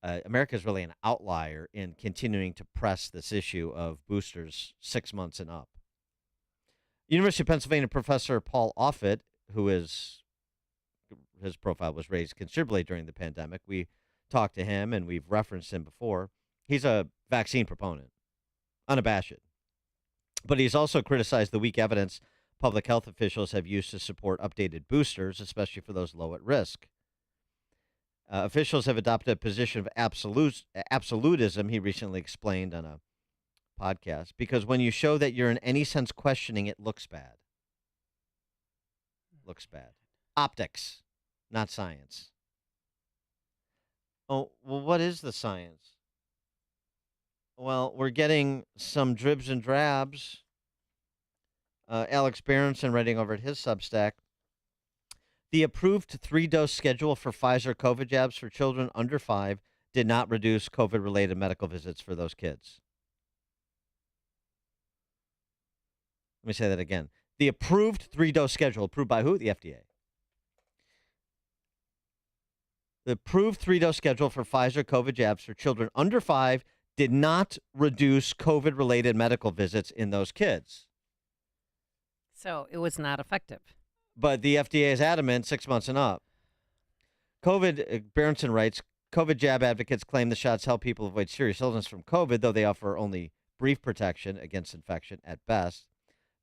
America is really an outlier in continuing to press this issue of boosters 6 months and up. University of Pennsylvania professor Paul Offit, who is his profile was raised considerably during the pandemic. We talked to him and we've referenced him before. He's a vaccine proponent, unabashed. But he's also criticized the weak evidence public health officials have used to support updated boosters, especially for those low at risk. Officials have adopted a position of absolutism, he recently explained on a podcast, because when you show that you're in any sense questioning, it looks bad. Looks bad. Optics, not science. Oh, well, what is the science? Well, we're getting some dribs and drabs. Alex Berenson writing over at his Substack. The approved 3-dose schedule for Pfizer COVID jabs for children under 5 did not reduce COVID-related medical visits for those kids. Let me say that again. The approved 3-dose schedule, approved by who? The FDA. The approved 3-dose schedule for Pfizer COVID jabs for children under 5 did not reduce COVID-related medical visits in those kids. So it was not effective. But the FDA is adamant 6 months and up. Berenson writes, COVID jab advocates claim the shots help people avoid serious illness from COVID, though they offer only brief protection against infection at best.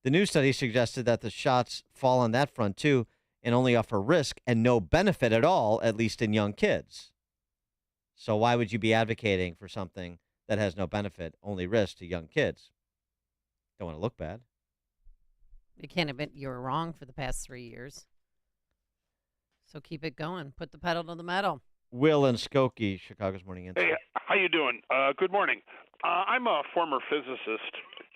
The new study suggested that the shots fall on that front, too, and only offer risk and no benefit at all, at least in young kids. So why would you be advocating for something that has no benefit, only risk to young kids? Don't want to look bad. You can't admit you were wrong for the past 3 years. So keep it going. Put the pedal to the metal. Will and Skokie, Chicago's Morning Answer. Hey, how you doing? Good morning. I'm a former physicist,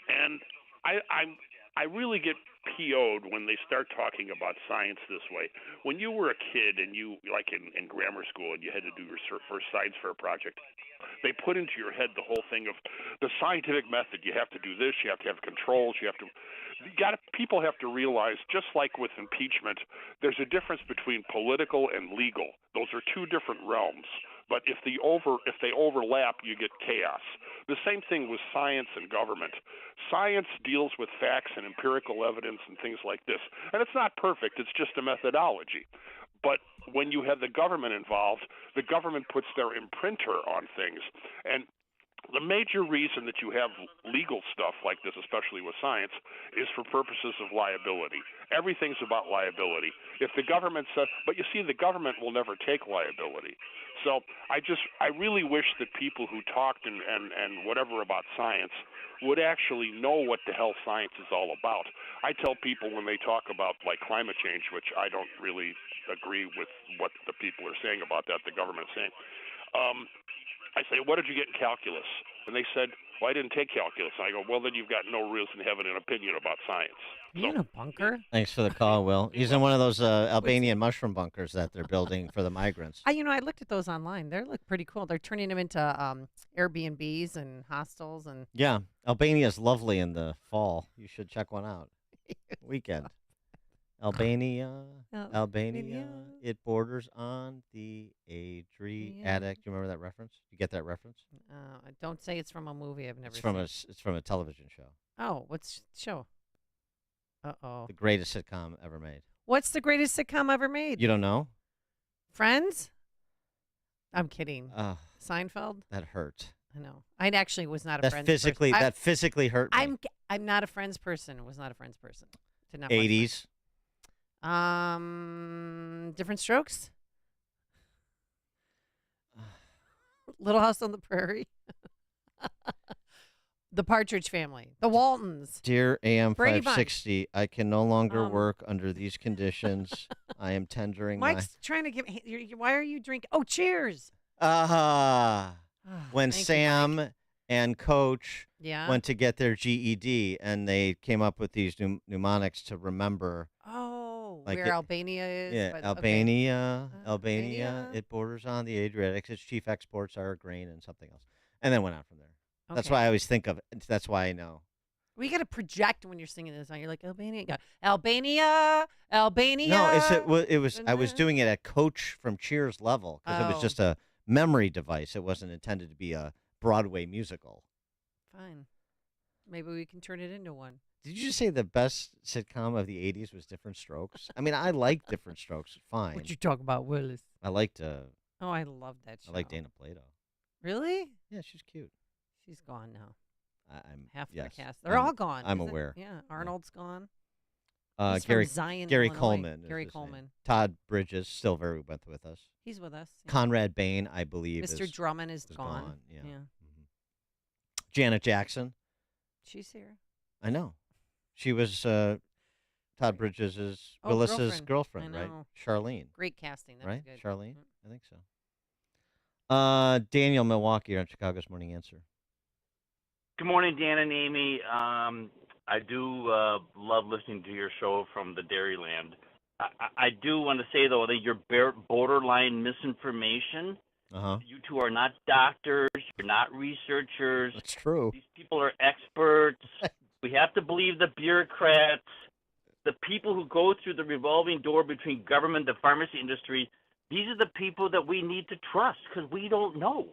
and I really get PO'd when they start talking about science this way. When you were a kid and you, like in grammar school, and you had to do your first science fair project, they put into your head the whole thing of the scientific method. You have to do this. You have to have controls. People have to realize, just like with impeachment, there's a difference between political and legal. Those are two different realms. But if they overlap, you get chaos. The same thing with science and government. Science deals with facts and empirical evidence and things like this. And it's not perfect. It's just a methodology. But when you have the government involved, the government puts their imprinter on things. And the major reason that you have legal stuff like this, especially with science, is for purposes of liability. Everything's about liability. If the government says, but you see, the government will never take liability. So I really wish that people who talked and whatever about science would actually know what the hell science is all about. I tell people when they talk about like climate change, which I don't really agree with what the people are saying about that, the government is saying. I say, what did you get in calculus? And they said, well, I didn't take calculus. I go, well, then you've got no reason having an opinion about science. Are you in a bunker? Thanks for the call, Will. He's in one of those Albanian mushroom bunkers that they're building for the migrants. I looked at those online. They look pretty cool. They're turning them into Airbnbs and hostels and. Yeah, Albania's lovely in the fall. You should check one out. Weekend. Albania. It borders on the Adriatic. Do you remember that reference? You get that reference? Don't say it's from a movie I've never It's from seen. it's from a television show. Oh, what's the show? Uh-oh. The greatest sitcom ever made. What's the greatest sitcom ever made? You don't know? Friends? I'm kidding. Seinfeld? That hurt. I know. I actually was not a Friends person. That physically hurt me. I'm not a Friends person. Was not a Friends person. Did not 80s. Different Strokes? Little House on the Prairie? The Partridge Family, The Waltons. Dear AM Brady Bunch. 560, I can no longer work under these conditions. I am tendering Mike's trying to give. Why are you drinking? Oh, cheers. When Thank you, Sam and Coach Yeah. went to get their GED, and they came up with these mnemonics to remember. Oh, Like where it- Albania is. Yeah, but- okay. Albania. Albania. It borders on the Adriatic. Its chief exports are grain and something else. And then went on from there. That's Okay. why I always think of it. That's why I know. Well, you got to project when you're singing this song. You're like Albania, you go, Albania. No, it was. I was doing it at Coach from Cheers level because it was Oh. just a memory device. It wasn't intended to be a Broadway musical. Fine. Maybe we can turn it into one. Did you just say the best sitcom of the '80s was Different Strokes? I mean, I like Different Strokes. Fine. What you talk about, Willis? I liked. Oh, I love that show. I like Dana Plato. Really? Yeah, she's cute. She's gone now. I'm Half yes, the cast. They're I'm- all gone. I'm isn't- aware. Yeah, Arnold's gone. He's from Gary Zion, Gary Illinois. Coleman. is Gary his name. Coleman. Todd Bridges still very much with us. He's with us. yeah. Conrad Bain, I believe. Mr. Drummond is gone. Yeah. Yeah. Janet Jackson. She's here. I know. She was Todd Bridges' Oh, Willis's girlfriend. girlfriend, I right? know. Charlene. Great casting. That was right? good. Charlene? Mm. I think so. Daniel, Milwaukee, on Chicago's Morning Answer. Good morning, Dan and Amy. I do love listening to your show from the Dairyland. I do want to say, though, that you're borderline misinformation. Uh-huh. You two are not doctors. You're not researchers. That's true. These people are experts. We have to believe the bureaucrats, the people who go through the revolving door between government and the pharmacy industry. These are the people that we need to trust because we don't know.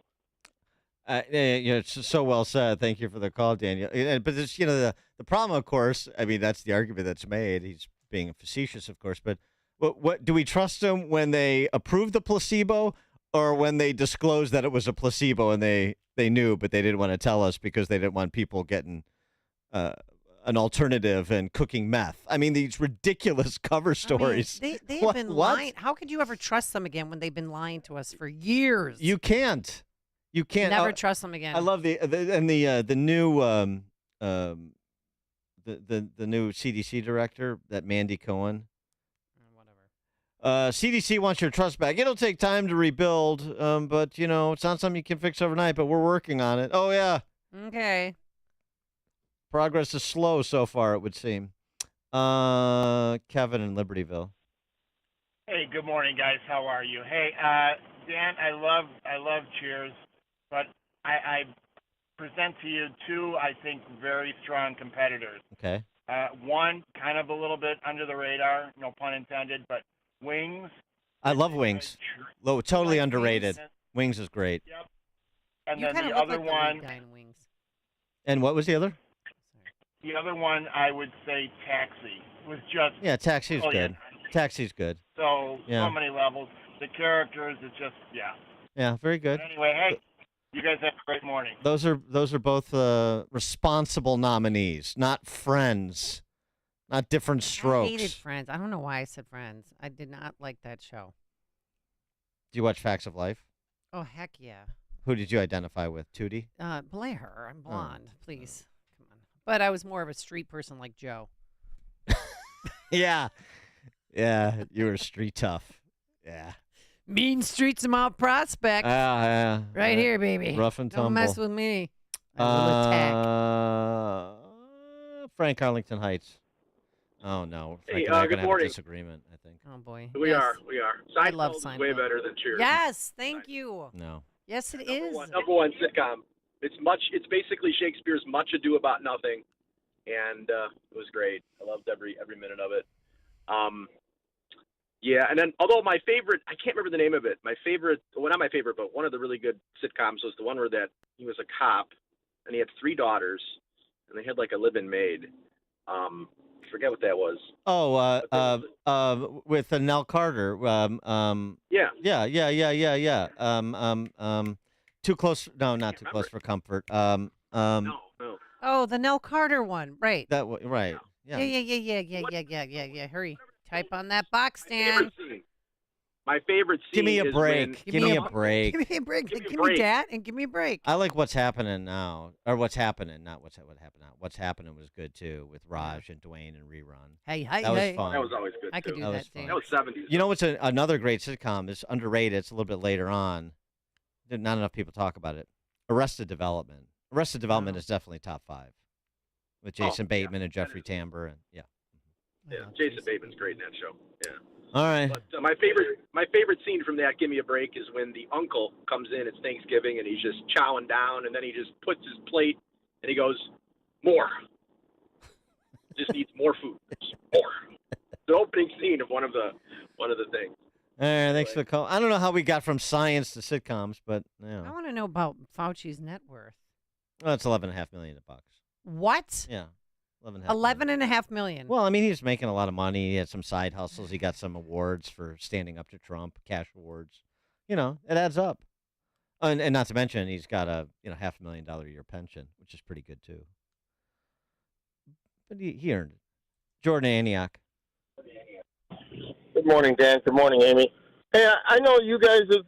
It's so well said. Thank you for the call, Daniel. But it's, the problem, of course, I mean, that's the argument that's made. He's being facetious, of course. But what do we trust them when they approve the placebo or when they disclose that it was a placebo and they knew, but they didn't want to tell us because they didn't want people getting an alternative and cooking meth? I mean, these ridiculous cover stories. I mean, they have been lying. How could you ever trust them again when they've been lying to us for years? You can't. You can't Never trust them again. I love the new the new CDC director, that Mandy Cohen. CDC wants your trust back. It'll take time to rebuild, but it's not something you can fix overnight. But we're working on it. Oh yeah. Okay. Progress is slow so far, it would seem. Kevin in Libertyville. Hey, good morning, guys. How are you? Hey, Dan, I love Cheers, but I present to you two, I think, very strong competitors. Okay. One, kind of a little bit under the radar, no pun intended, but Wings. I love Wings. Low, totally underrated. Wings. Wings is great. Yep. And You then kinda the look other like the one, lead guy in Wings. And what was the other? I would say Taxi was just Yeah, Taxi's brilliant. good. Taxi's good. So Yeah. many levels. The characters, it's just Yeah, very good. Anyway, hey, you guys have a great morning. Those are both responsible nominees, not Friends, not Different Strokes. I hated Friends. I don't know why I said Friends. I did not like that show. Do you watch Facts of Life? Oh, heck yeah. Who did you identify with? Tootie? Blair. I'm blonde. Please. Come on. But I was more of a street person like Joe. Yeah. Yeah, you were street tough. Yeah. Mean streets of Mount Prospect. Yeah. Right here, baby. Rough and tumble. Don't mess with me. I will attack. Frank Arlington Heights. Oh no, Frank Hey, and I are good gonna have a morning. disagreement, I think. Oh boy. We Yes. are. I love Seinfeld is Seinfeld. way better than Cheers. Yes, thank you. No. Yes, it is. Number one sitcom. It's basically Shakespeare's Much Ado About Nothing, and it was great. I loved every minute of it. Yeah, and then although my favorite, I can't remember the name of it. My favorite, well, not my favorite, but one of the really good sitcoms was the one where that he was a cop and he had 3 daughters and they had like a live-in maid. I forget what that was. Oh, with Nell Carter. Yeah. Yeah. Too close. No, not too close for comfort. No. Oh, the Nell Carter one. Right. Right. Yeah. Yeah. Hurry. Type on that box, Dan. My favorite scene. Give me a is break. when- Give me a break. Give me a break. Give me a Give break. me that and give me a break. I like what's happening now, or what's happening, not what happened now. What's happening was good too, with Raj and Dwayne and Rerun. Hey. That was fun. That was always good. I could too. do that thing. That was 70s. You know what's another great sitcom? It's underrated. It's a little bit later on. Not enough people talk about it. Arrested Development. Arrested Development is definitely top 5, with Jason Bateman and Jeffrey Tambor, and yeah. Jason Bateman's great in that show. Yeah. All right. But my favorite scene from that Give Me a Break is when the uncle comes in. It's Thanksgiving and he's just chowing down, and then he just puts his plate and he goes, "More." Just needs more food. Just more. The opening scene of one of the things. All right, thanks for the call. I don't know how we got from science to sitcoms, but yeah. I want to know about Fauci's net worth. Well, it's $11.5 million. What? Yeah. $11.5 million. Well, I mean, he was making a lot of money. He had some side hustles. He got some awards for standing up to Trump, cash awards. You know, it adds up. And not to mention, he's got a $500,000 a year pension, which is pretty good too. But he earned it. Jordan Antioch. Good morning, Dan. Good morning, Amy. Hey, I know you guys have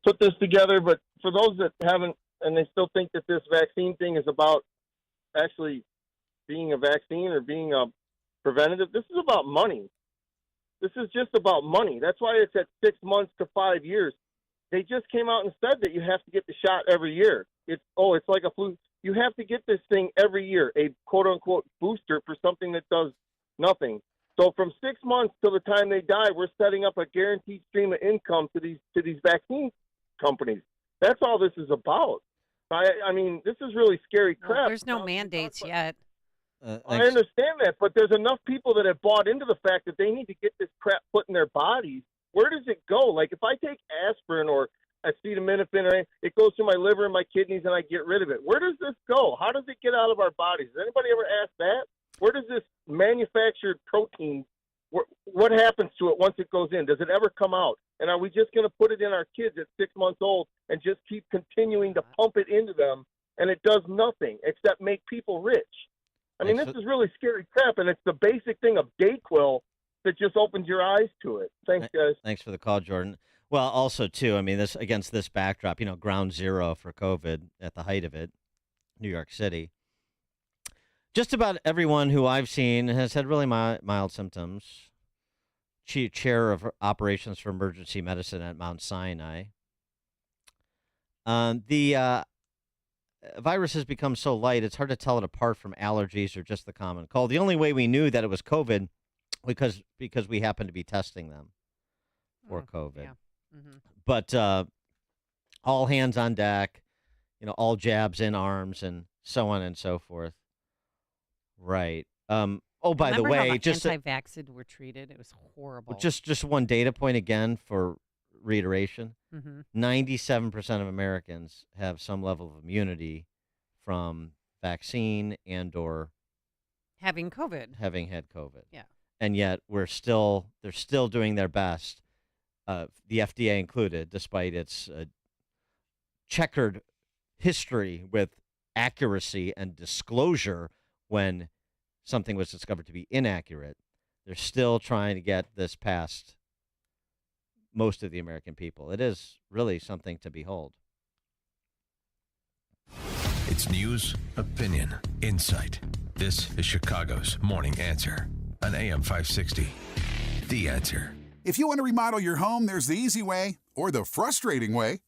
put this together, but for those that haven't and they still think that this vaccine thing is about actually being a vaccine or being a preventative, this is about money. This is just about money. That's why it's at 6 months to 5 years. They just came out and said that you have to get the shot every year. It's like a flu. You have to get this thing every year, a quote-unquote booster for something that does nothing. So from 6 months till the time they die, we're setting up a guaranteed stream of income to these vaccine companies. That's all this is about. I mean, this is really scary crap. There's no mandates yet. I understand that, but there's enough people that have bought into the fact that they need to get this crap put in their bodies. Where does it go? Like, if I take aspirin or acetaminophen, or it goes through my liver and my kidneys and I get rid of it. Where does this go? How does it get out of our bodies? Has anybody ever asked that? Where does this manufactured protein, what happens to it once it goes in? Does it ever come out? And are we just going to put it in our kids at 6 months old and just keep continuing to pump it into them, and it does nothing except make people rich? I mean, this is really scary crap, and it's the basic thing of Dayquil that just opens your eyes to it. Thanks, guys. Thanks for the call, Jordan. Well, also, too, I mean, this against this backdrop, ground zero for COVID at the height of it, New York City. Just about everyone who I've seen has had really mild symptoms. Chair of operations for emergency medicine at Mount Sinai. The virus has become so light, it's hard to tell it apart from allergies or just the common cold. The only way we knew that it was COVID because we happened to be testing them for COVID. Yeah. Mm-hmm. But all hands on deck, all jabs in arms and so on and so forth. Right. Oh, by the Remember way, how just anti-vaxxed were treated. It was horrible. Just one data point again for reiteration. 97% of Americans have some level of immunity from vaccine and or having COVID. Having had COVID. Yeah. And yet they're still doing their best, the FDA included, despite its checkered history with accuracy and disclosure when something was discovered to be inaccurate. They're still trying to get this past most of the American people. It is really something to behold. It's news, opinion, insight. This is Chicago's Morning Answer on AM 560. The Answer. If you want to remodel your home, there's the easy way or the frustrating way.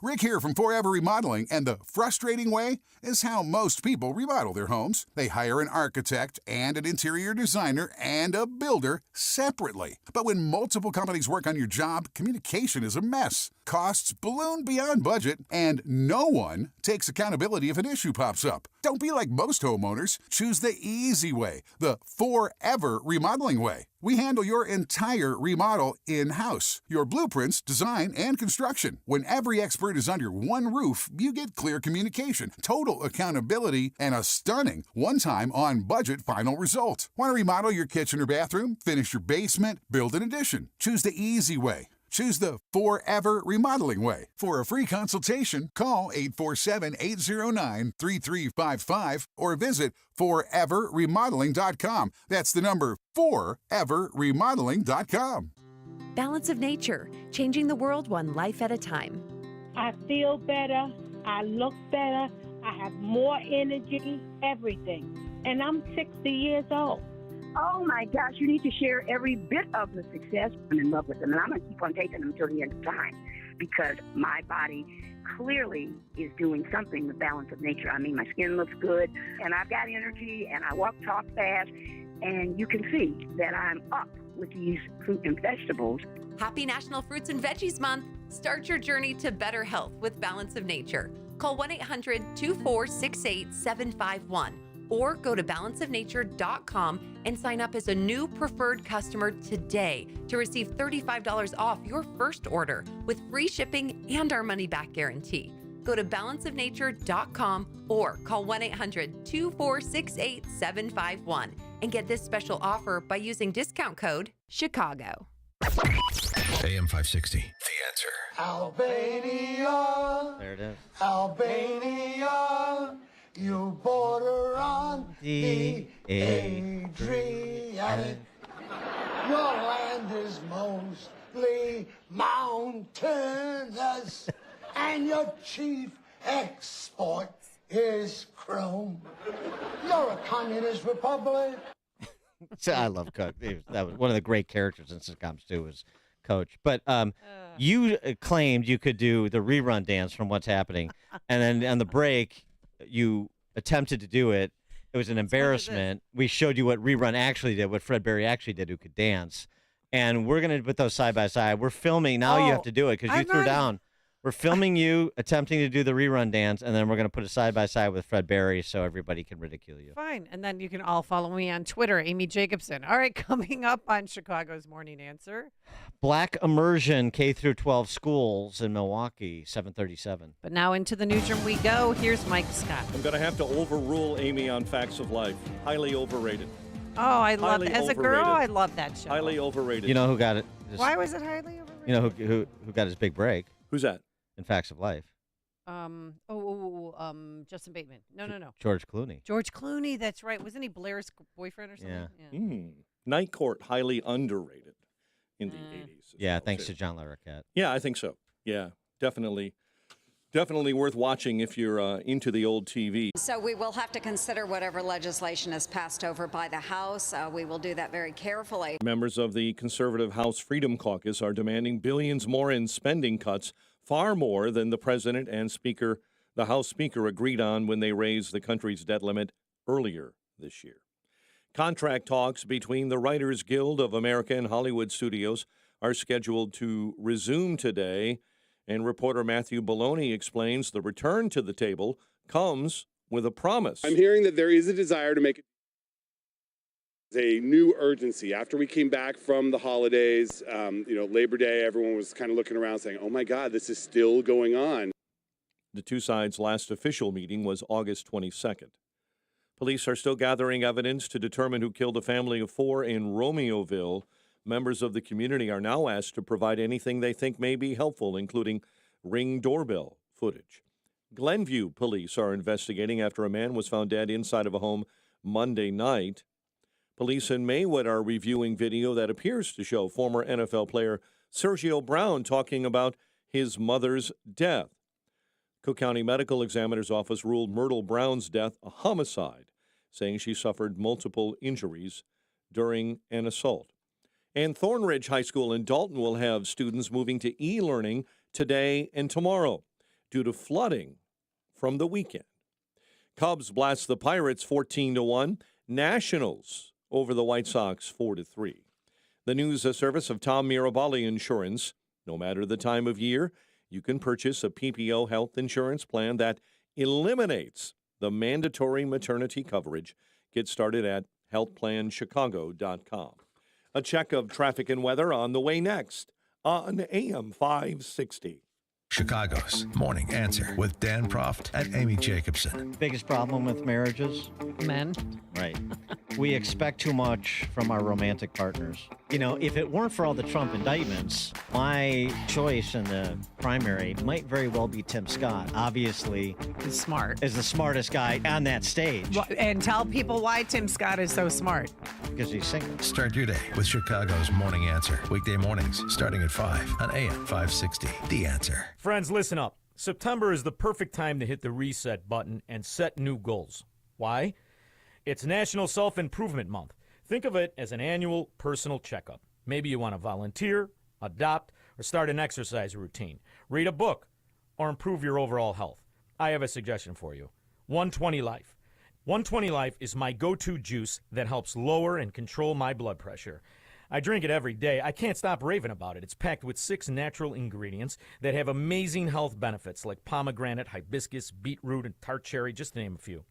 Rick here from Forever Remodeling, and the frustrating way is how most people remodel their homes. They hire an architect and an interior designer and a builder separately. But when multiple companies work on your job, communication is a mess. Costs balloon beyond budget, and no one takes accountability if an issue pops up. Don't be like most homeowners. Choose the easy way, the Forever Remodeling way. We handle your entire remodel in-house, your blueprints, design, and construction. When every expert is under one roof, you get clear communication, total accountability, and a stunning one-time on-budget final result. Want to remodel your kitchen or bathroom, finish your basement, build an addition? Choose the easy way. Choose the Forever Remodeling way. For a free consultation, call 847-809-3355 or visit foreverremodeling.com. That's the number foreverremodeling.com. Balance of Nature, changing the world one life at a time. I feel better. I look better. I have more energy, everything. And I'm 60 years old. Oh my gosh, you need to share every bit of the success. I'm in love with them, and I'm going to keep on taking them until the end of time because my body clearly is doing something, the balance of nature. I mean, my skin looks good, and I've got energy, and I walk, talk fast, and you can see that I'm up with these fruit and vegetables. Happy National Fruits and Veggies Month. Start your journey to better health with Balance of Nature. Call 1-800-246-8751. or go to balanceofnature.com and sign up as a new preferred customer today to receive $35 off your first order with free shipping and our money-back guarantee. Go to balanceofnature.com or call 1-800-246-8751 and get this special offer by using discount code CHICAGO. AM 560, The Answer. Albania. There it is. Albania. You border on the Adriatic. Your land is mostly mountainous, and your chief export is chrome. You're a communist republic. I love Coach. That was one of the great characters in sitcoms too. Was Coach. But you claimed you could do the rerun dance from What's Happening, and then on the break, you attempted to do it. It was an embarrassment. We showed you what rerun actually did, what Fred Berry actually did, who could dance. And we're going to put those side by side. We're filming. Now you have to do it because you threw down. We're filming you attempting to do the rerun dance, and then we're going to put it side by side with Fred Berry so everybody can ridicule you. Fine. And then you can all follow me on Twitter, Amy Jacobson. All right, coming up on Chicago's Morning Answer. Black immersion K-12 schools in Milwaukee, 737. But now into the newsroom we go. Here's Mike Scott. I'm going to have to overrule Amy on Facts of Life. Highly overrated. Oh, I love it. As a girl, overrated. I love that show. Highly overrated. You know who got it? Why was it highly overrated? You know who got his big break? Who's that? In Facts of Life. Justin Bateman. No. George Clooney. George Clooney, that's right. Wasn't he Blair's boyfriend or something? Yeah. Night Court, highly underrated in the 80s. Yeah, thanks to John Larroquette. Yeah, I think so. Yeah, definitely worth watching if you're into the old TV. So we will have to consider whatever legislation is passed over by the House. We will do that very carefully. Members of the conservative House Freedom Caucus are demanding billions more in spending cuts, far more than the president and the House Speaker agreed on when they raised the country's debt limit earlier this year. Contract talks between the Writers Guild of America and Hollywood studios are scheduled to resume today, and reporter Matthew Bologna explains the return to the table comes with a promise. I'm hearing that there is a desire to make a new urgency. After we came back from the holidays, Labor Day, everyone was kind of looking around saying, oh my God, this is still going on. The two sides' last official meeting was August 22nd. Police are still gathering evidence to determine who killed a family of 4 in Romeoville. Members of the community are now asked to provide anything they think may be helpful, including Ring doorbell footage. Glenview police are investigating after a man was found dead inside of a home Monday night. Police in Maywood are reviewing video that appears to show former NFL player Sergio Brown talking about his mother's death. Cook County Medical Examiner's Office ruled Myrtle Brown's death a homicide, saying she suffered multiple injuries during an assault. And Thornridge High School in Dalton will have students moving to e-learning today and tomorrow. due to flooding from the weekend. Cubs blast the Pirates 14-1. Nationals over the White Sox 4-3. The news, a service of Tom Mirabali Insurance. No matter the time of year, you can purchase a PPO health insurance plan that eliminates the mandatory maternity coverage. Get started at healthplanchicago.com. A check of traffic and weather on the way next on AM 560. Chicago's Morning Answer with Dan Proft and Amy Jacobson. Biggest problem with marriages? Men. Right. We expect too much from our romantic partners. You know, if it weren't for all the Trump indictments, my choice in the primary might very well be Tim Scott. Obviously, he's smart. Is the smartest guy on that stage. Well, and tell people why Tim Scott is so smart. Because he's single. Start your day with Chicago's Morning Answer. Weekday mornings starting at 5 on AM 560. The Answer. Friends, listen up. September is the perfect time to hit the reset button and set new goals. Why? It's National Self-Improvement Month. Think of it as an annual personal checkup. Maybe you want to volunteer, adopt, or start an exercise routine, read a book, or improve your overall health. I have a suggestion for you. 120 Life. 120 Life is my go-to juice that helps lower and control my blood pressure. I drink it every day. I can't stop raving about it. It's packed with 6 natural ingredients that have amazing health benefits like pomegranate, hibiscus, beetroot, and tart cherry, just to name a few.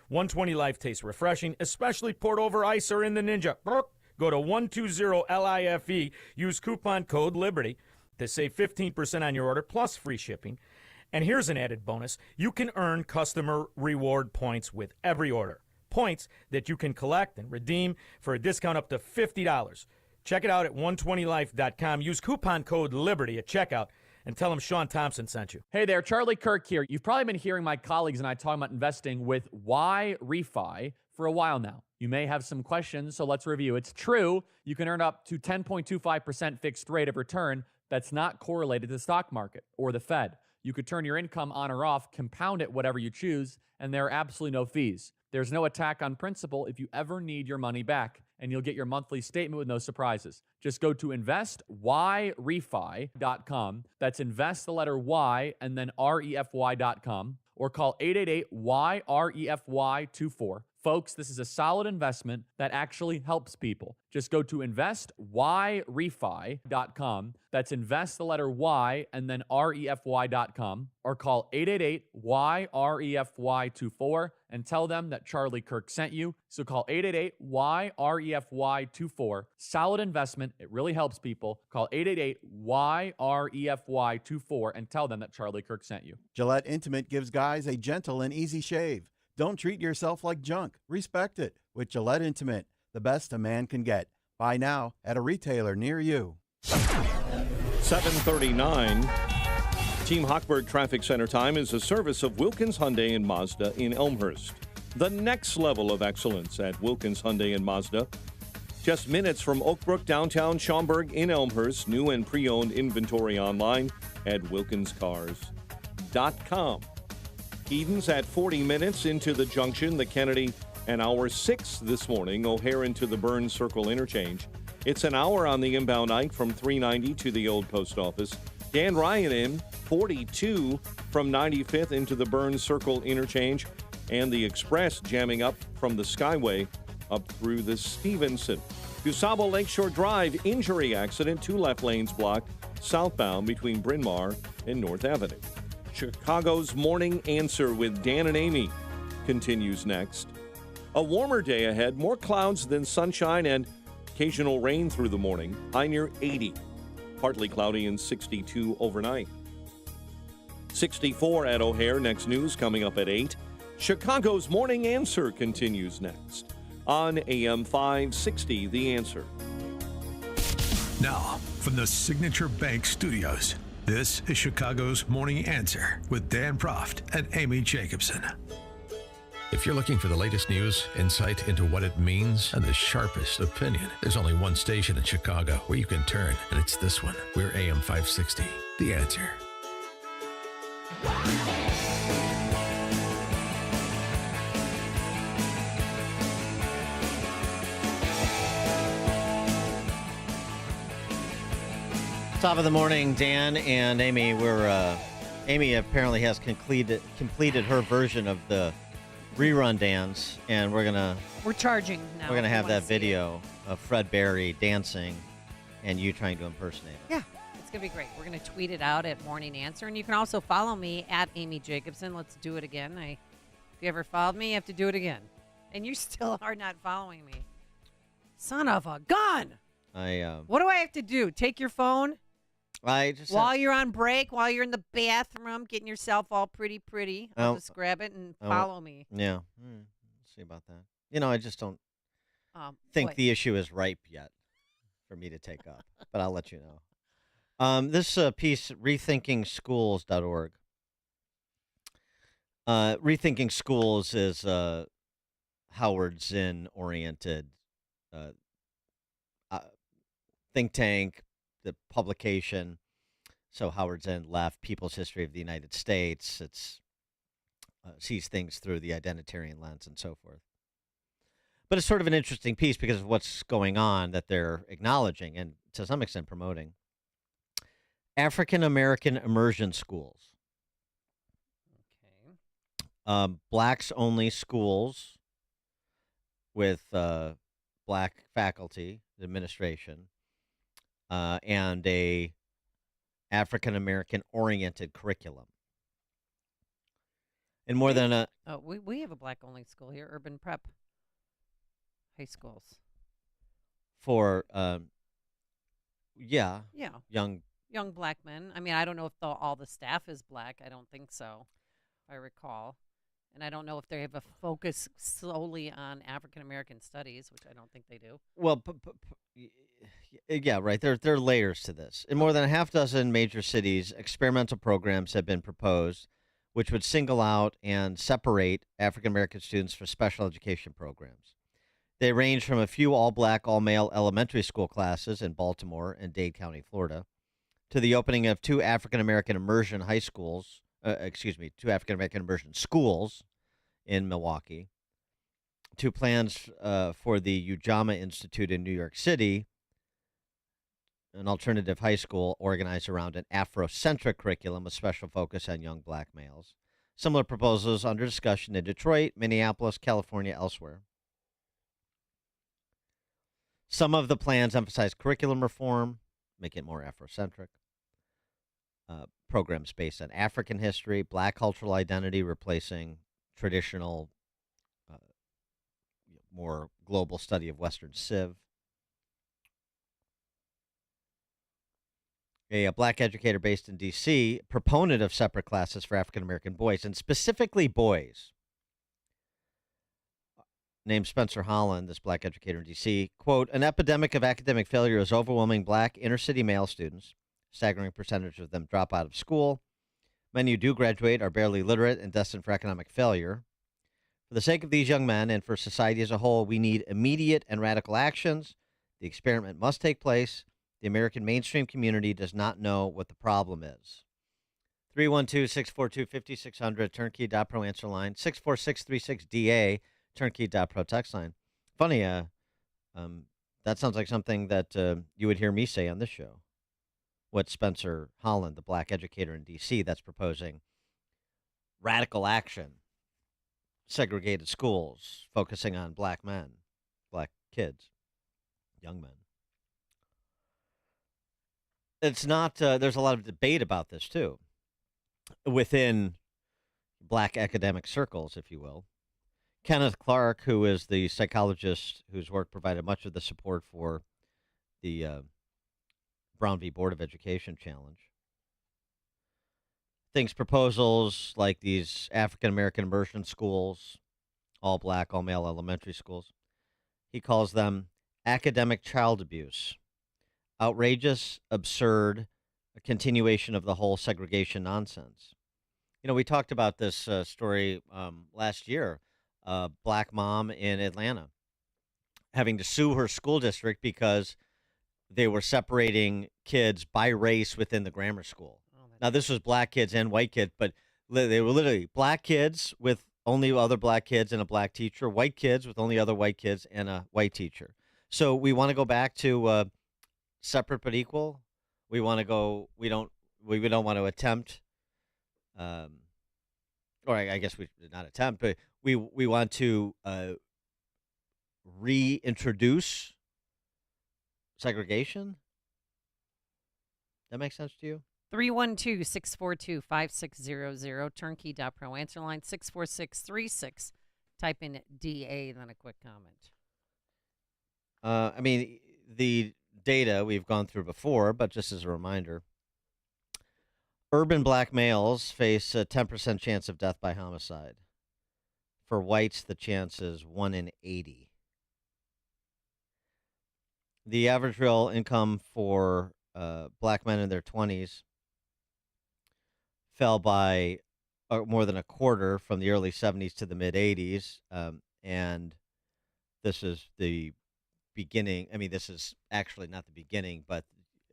120 Life tastes refreshing, especially poured over ice or in the Ninja. Go to 120LIFE, use coupon code LIBERTY to save 15% on your order plus free shipping. And here's an added bonus. You can earn customer reward points with every order. Points that you can collect and redeem for a discount up to $50. Check it out at 120life.com. Use coupon code LIBERTY at checkout and tell them Sean Thompson sent you. Hey there, Charlie Kirk here. You've probably been hearing my colleagues and I talking about investing with YRefy for a while now. You may have some questions, so let's review. It's true, you can earn up to 10.25% fixed rate of return that's not correlated to the stock market or the Fed. You could turn your income on or off, compound it whatever you choose, and there are absolutely no fees. There's no attack on principal if you ever need your money back, and you'll get your monthly statement with no surprises. Just go to investyrefy.com. That's invest the letter Y and then refy.com, or call 888-YREFY24. Folks, this is a solid investment that actually helps people. Just go to investyrefy.com. That's invest the letter Y and then refy.com, or call 888-YREFY24 and tell them that Charlie Kirk sent you. So call 888-YREFY24. Solid investment. It really helps people. Call 888-YREFY24 and tell them that Charlie Kirk sent you. Gillette Intimate gives guys a gentle and easy shave. Don't treat yourself like junk. Respect it with Gillette Intimate, the best a man can get. Buy now at a retailer near you. 7:39. Team Hochberg Traffic Center time is a service of Wilkins Hyundai and Mazda in Elmhurst. The next level of excellence at Wilkins Hyundai and Mazda. Just minutes from Oakbrook, downtown Schaumburg in Elmhurst. New and pre-owned inventory online at wilkinscars.com. Eden's at 40 minutes into the junction, the Kennedy, and hour 6 this morning, O'Hare into the Burns Circle interchange. It's an hour on the inbound Ike from 390 to the old post office. Dan Ryan in 42 from 95th into the Burns Circle interchange, and the Express jamming up from the Skyway up through the Stevenson. DuSable Lakeshore Drive, injury accident, 2 left lanes blocked southbound between Bryn Mawr and North Avenue. Chicago's Morning Answer with Dan and Amy continues next. A warmer day ahead, more clouds than sunshine and occasional rain through the morning. High near 80. Partly cloudy and 62 overnight. 64 at O'Hare. Next news coming up at 8. Chicago's Morning Answer continues next on AM 560, The Answer. Now, from the Signature Bank Studios, this is Chicago's Morning Answer with Dan Proft and Amy Jacobson. If you're looking for the latest news, insight into what it means, and the sharpest opinion, there's only one station in Chicago where you can turn, and it's this one. We're AM 560, The Answer. Top of the morning, Dan and Amy. We're Amy apparently has completed her version of the rerun dance, and we're charging now. We're gonna if you have wanna that see video of Fred Berry dancing, and you trying to impersonate him. it. Yeah, it's gonna be great. We're gonna tweet it out at Morning Answer, and you can also follow me at Amy Jacobson. Let's do it again. If you ever followed me, you have to do it again, and you still are not following me. Son of a gun! What do I have to do? Take your phone? While you're on break, while you're in the bathroom, getting yourself all pretty, I'll just grab it and follow me. Yeah. Let's see about that. I just don't think boy. the issue is ripe yet for me to take up, but I'll let you know. This piece, rethinkingschools.org. Rethinking Schools is Howard Zinn-oriented think tank, the publication. So Howard Zinn left People's History of the United States. It's sees things through the identitarian lens and so forth. But it's sort of an interesting piece because of what's going on that they're acknowledging and to some extent promoting. African American immersion schools. Okay. Blacks only schools with black faculty, administration, and a African American oriented curriculum. And more than a we have a black only school here, Urban Prep High Schools. For young black men. I mean, I don't know if all the staff is black. I don't think so, if I recall. And I don't know if they have a focus solely on African American studies, which I don't think they do. Well, yeah, right. There are layers to this. In more than a half dozen major cities, experimental programs have been proposed, which would single out and separate African American students for special education programs. They range from a few all-black, all-male elementary school classes in Baltimore and Dade County, Florida, to the opening of two African American immersion high schools. Two African American immersion schools in Milwaukee, to plans for the Ujamaa Institute in New York City, an alternative high school organized around an Afrocentric curriculum with special focus on young black males. Similar proposals under discussion in Detroit, Minneapolis, California, elsewhere. Some of the plans emphasize curriculum reform, make it more Afrocentric. Programs based on African history, black cultural identity, replacing traditional, more global study of Western Civ. A black educator based in D.C., proponent of separate classes for African American boys, and specifically boys, named Spencer Holland, this black educator in D.C., quote, an epidemic of academic failure is overwhelming black inner-city male students. Staggering percentage of them drop out of school. Many who do graduate are barely literate and destined for economic failure. For the sake of these young men and for society as a whole, we need immediate and radical actions. The experiment must take place. The American mainstream community does not know what the problem is. 312-642-5600, turnkey.pro answer line, 64636DA, turnkey.pro text line. Funny, that sounds like something that you would hear me say on this show. What Spencer Holland, the black educator in D.C., that's proposing radical action, segregated schools, focusing on black men, black kids, young men. It's not, there's a lot of debate about this, too, within black academic circles, if you will. Kenneth Clark, who is the psychologist whose work provided much of the support for the Brown v. Board of Education challenge, thinks proposals like these African American immersion schools, all black, all male elementary schools, he calls them academic child abuse, outrageous, absurd, a continuation of the whole segregation nonsense. You know, we talked about this story last year, black mom in Atlanta having to sue her school district because they were separating kids by race within the grammar school. Now, this was black kids and white kids, but they were literally black kids with only other black kids and a black teacher, white kids with only other white kids and a white teacher. So we want to go back to separate but equal. We want to go. We don't want to attempt or I guess we did not attempt, but we want to reintroduce segregation. That makes sense to you? 312-642-5600, turnkey.pro, answer line 64636. Type in DA, then a quick comment. I mean, the data we've gone through before, but just as a reminder, urban black males face a 10% chance of death by homicide. For whites, the chance is 1 in 80. The average real income for black men in their 20s fell by more than a quarter from the early 70s to the mid 80s. And this is the beginning. I mean, this is actually not the beginning, but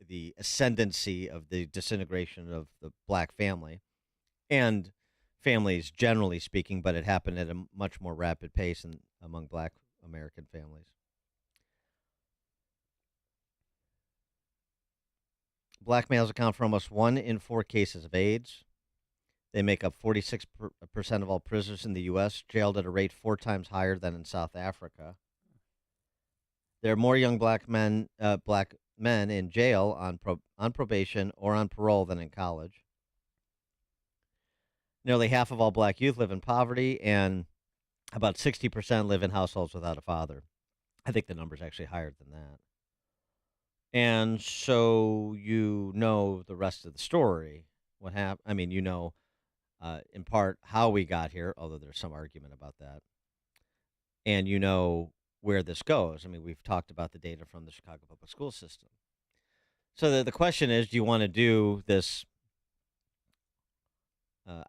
the ascendancy of the disintegration of the black family and families generally speaking, but it happened at a much more rapid pace among black American families. Black males account for almost 1 in 4 cases of AIDS. They make up 46% of all prisoners in the U.S., jailed at a rate 4 times higher than in South Africa. There are more young black men in jail on probation or on parole than in college. Nearly half of all black youth live in poverty, and about 60% live in households without a father. I think the number's actually higher than that. And so you know the rest of the story. What happened? I mean, you know, in part how we got here, although there's some argument about that. And you know where this goes. I mean, we've talked about the data from the Chicago public school system. So the question is, do you want to do this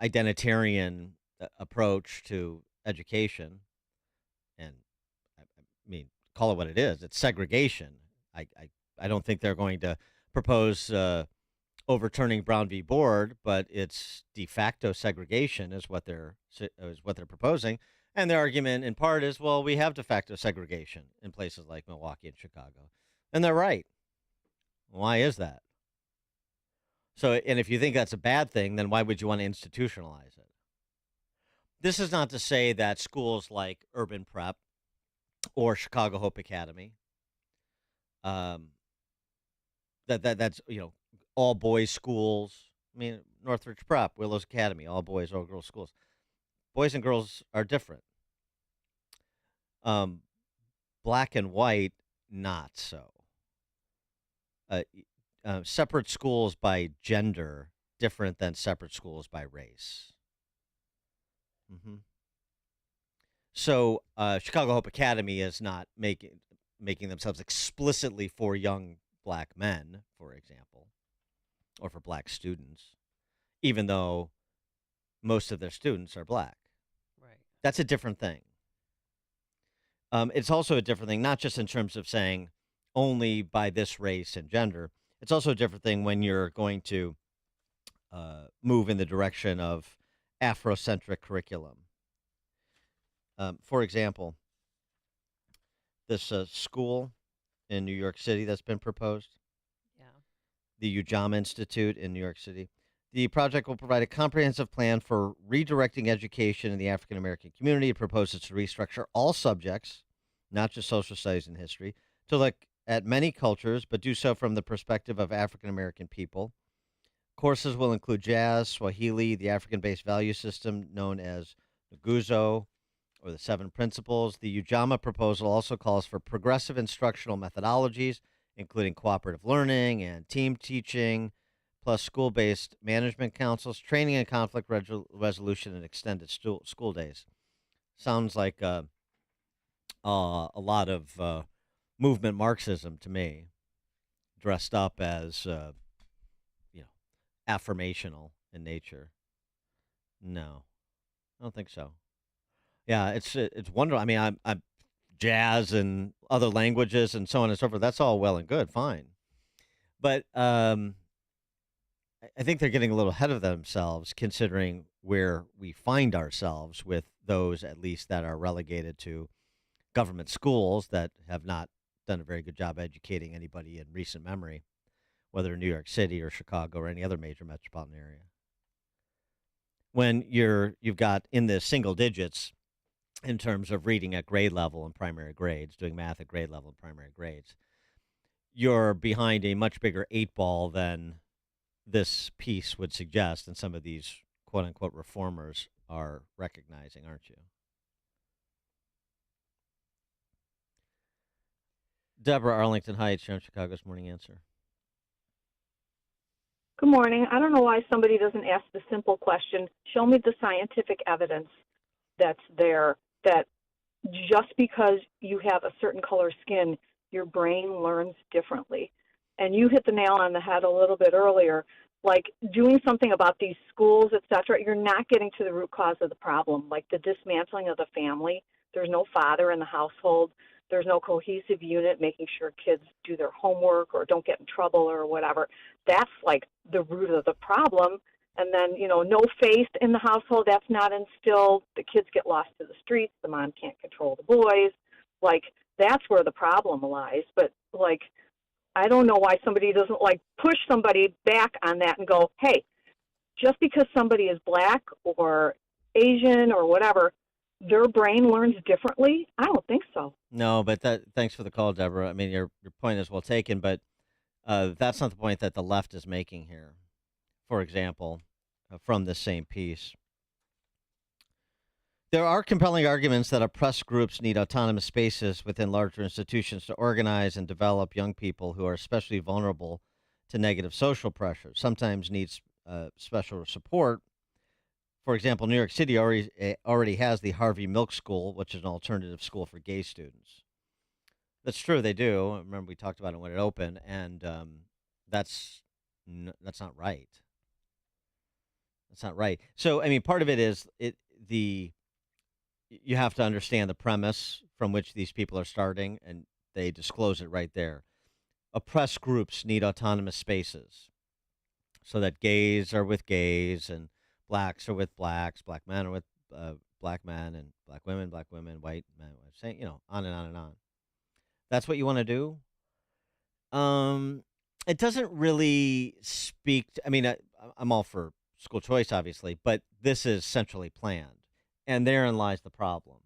identitarian approach to education? And I mean, call it what it is. It's segregation. I don't think they're going to propose overturning Brown v. Board, but it's de facto segregation is what they're proposing. And their argument in part is, well, we have de facto segregation in places like Milwaukee and Chicago. And they're right. Why is that? So, and if you think that's a bad thing, then why would you want to institutionalize it? This is not to say that schools like Urban Prep or Chicago Hope Academy, that's, you know, all boys schools. I mean, Northridge Prep, Willows Academy, all boys, all girls schools. Boys and girls are different. Black and white, not so. Separate schools by gender, different than separate schools by race. Mm-hmm. So Chicago Hope Academy is not making themselves explicitly for young black men, for example, or for black students, even though most of their students are black. Right. That's a different thing. It's also a different thing, not just in terms of saying only by this race and gender. It's also a different thing when you're going to move in the direction of Afrocentric curriculum. For example, this school in New York City that's been proposed, the Ujamaa Institute in New York City. The project will provide a comprehensive plan for redirecting education in the African American community. It proposes to restructure all subjects, not just social studies and history, to look at many cultures, but do so from the perspective of African American people. Courses will include jazz, Swahili, the African-based value system known as Nguzo, or the 7 Principles. The Ujamaa proposal also calls for progressive instructional methodologies, including cooperative learning and team teaching, plus school-based management councils, training and conflict resolution, and extended school days. Sounds like a lot of movement Marxism to me, dressed up as, affirmational in nature. No, I don't think so. Yeah, it's wonderful. I mean, I'm jazz and other languages and so on and so forth. That's all well and good, fine. But I think they're getting a little ahead of themselves, considering where we find ourselves with those, at least, that are relegated to government schools that have not done a very good job educating anybody in recent memory, whether in New York City or Chicago or any other major metropolitan area. when you've got in the single digits in terms of reading at grade level in primary grades, doing math at grade level in primary grades, you're behind a much bigger 8 ball than this piece would suggest, and some of these quote unquote reformers are recognizing, aren't you? Deborah, Arlington Heights, you're on Chicago's Morning Answer. Good morning. I don't know why somebody doesn't ask the simple question, show me the scientific evidence that's there that just because you have a certain color skin, your brain learns differently. And you hit the nail on the head a little bit earlier, like doing something about these schools, et cetera, you're not getting to the root cause of the problem, like the dismantling of the family. There's no father in the household. There's no cohesive unit making sure kids do their homework or don't get in trouble or whatever. That's like the root of the problem. And then, no faith in the household, that's not instilled. The kids get lost to the streets. The mom can't control the boys. Like, that's where the problem lies. But, like, I don't know why somebody doesn't, push somebody back on that and go, hey, just because somebody is black or Asian or whatever, their brain learns differently? I don't think so. No, but thanks for the call, Deborah. I mean, your point is well taken, but that's not the point that the left is making here. For example, from this same piece, there are compelling arguments that oppressed groups need autonomous spaces within larger institutions to organize and develop young people who are especially vulnerable to negative social pressures, sometimes needs special support. For example, New York City already has the Harvey Milk School, which is an alternative school for gay students. That's true, they do. Remember, we talked about it when it opened, and that's not right. That's not right. So, I mean, part of it is you have to understand the premise from which these people are starting, and they disclose it right there. Oppressed groups need autonomous spaces so that gays are with gays and blacks are with blacks, black men are with black men, and black women, white men, saying, on and on and on. That's what you want to do? It doesn't really speak to, I mean, I'm all for school choice, obviously, but this is centrally planned. And therein lies the problem.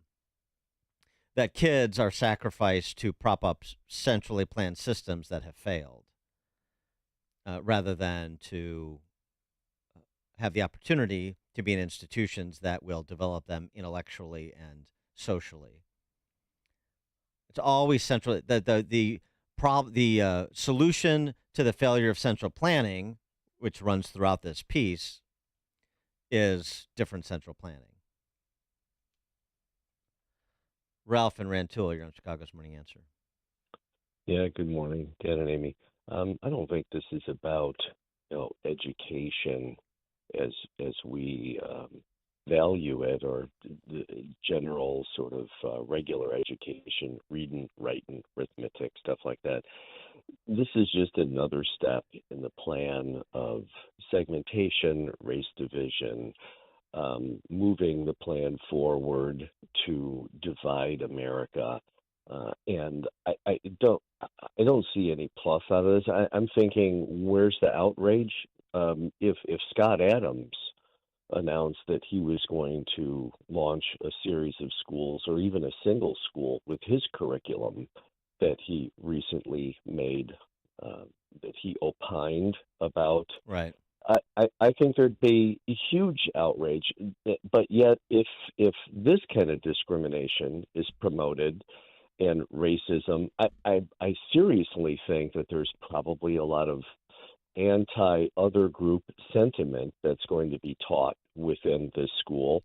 That kids are sacrificed to prop up centrally planned systems that have failed, rather than to have the opportunity to be in institutions that will develop them intellectually and socially. It's always central. The solution to the failure of central planning, which runs throughout this piece, is different central planning. Ralph and Rantoul, you're on Chicago's Morning Answer. Yeah, good morning, Dan and Amy. I don't think this is about education as we value it, or the general sort of regular education, reading, writing, arithmetic, stuff like that. This is just another step in the plan of segmentation, race division, moving the plan forward to divide America. And I don't see any plus out of this. I'm thinking, where's the outrage? If Scott Adams announced that he was going to launch a series of schools, or even a single school with his curriculum that he recently made, that he opined about, right? I think there'd be a huge outrage. But yet, if this kind of discrimination is promoted and racism, I seriously think that there's probably a lot of anti-other group sentiment that's going to be taught within this school.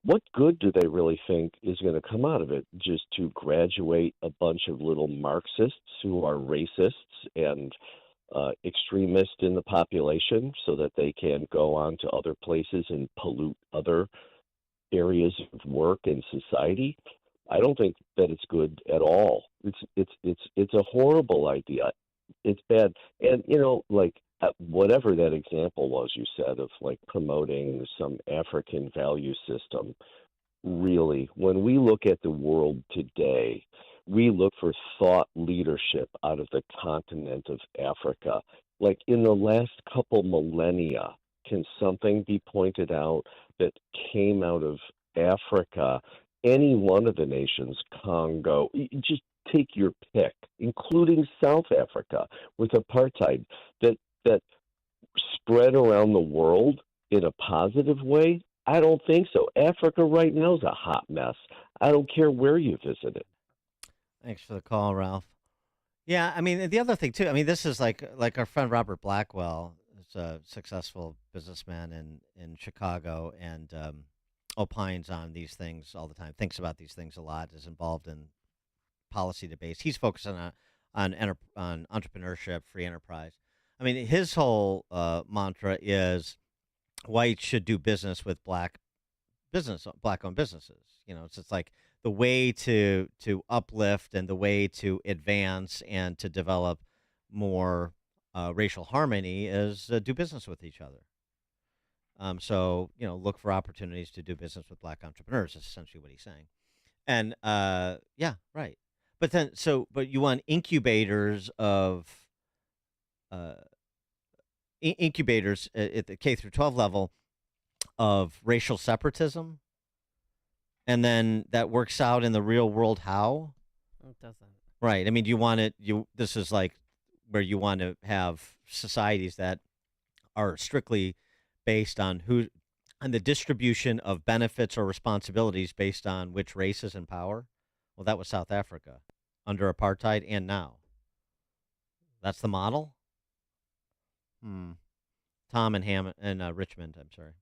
What good do they really think is going to come out of it? Just to graduate a bunch of little Marxists who are racists and extremists in the population, so that they can go on to other places and pollute other areas of work and society? I don't think that it's good at all. It's a horrible idea. It's bad. And, whatever that example was you said of promoting some African value system, really, when we look at the world today, we look for thought leadership out of the continent of Africa. In the last couple millennia, can something be pointed out that came out of Africa, any one of the nations, Congo, just take your pick, including South Africa with apartheid, that spread around the world in a positive way? I don't think so. Africa right now is a hot mess. I don't care where you visit it. Thanks for the call, Ralph. Yeah, I mean, the other thing, too, I mean, this is like our friend Robert Blackwell is a successful businessman in Chicago and opines on these things all the time, thinks about these things a lot, is involved in policy debates. He's focused on entrepreneurship, free enterprise. I mean, his whole mantra is whites should do business with black-owned businesses. You know, it's like the way to uplift and the way to advance and to develop more racial harmony is do business with each other. So, you know, look for opportunities to do business with black entrepreneurs is essentially what he's saying. And yeah, right. But then, but you want incubators of incubators at the K through 12 level of racial separatism, and then that works out in the real world. How? It doesn't. Right. I mean, you want it. This is like where you want to have societies that are strictly based on the distribution of benefits or responsibilities based on which race is in power. Well, that was South Africa under apartheid, and now that's the model. Tom and Richmond. I'm sorry.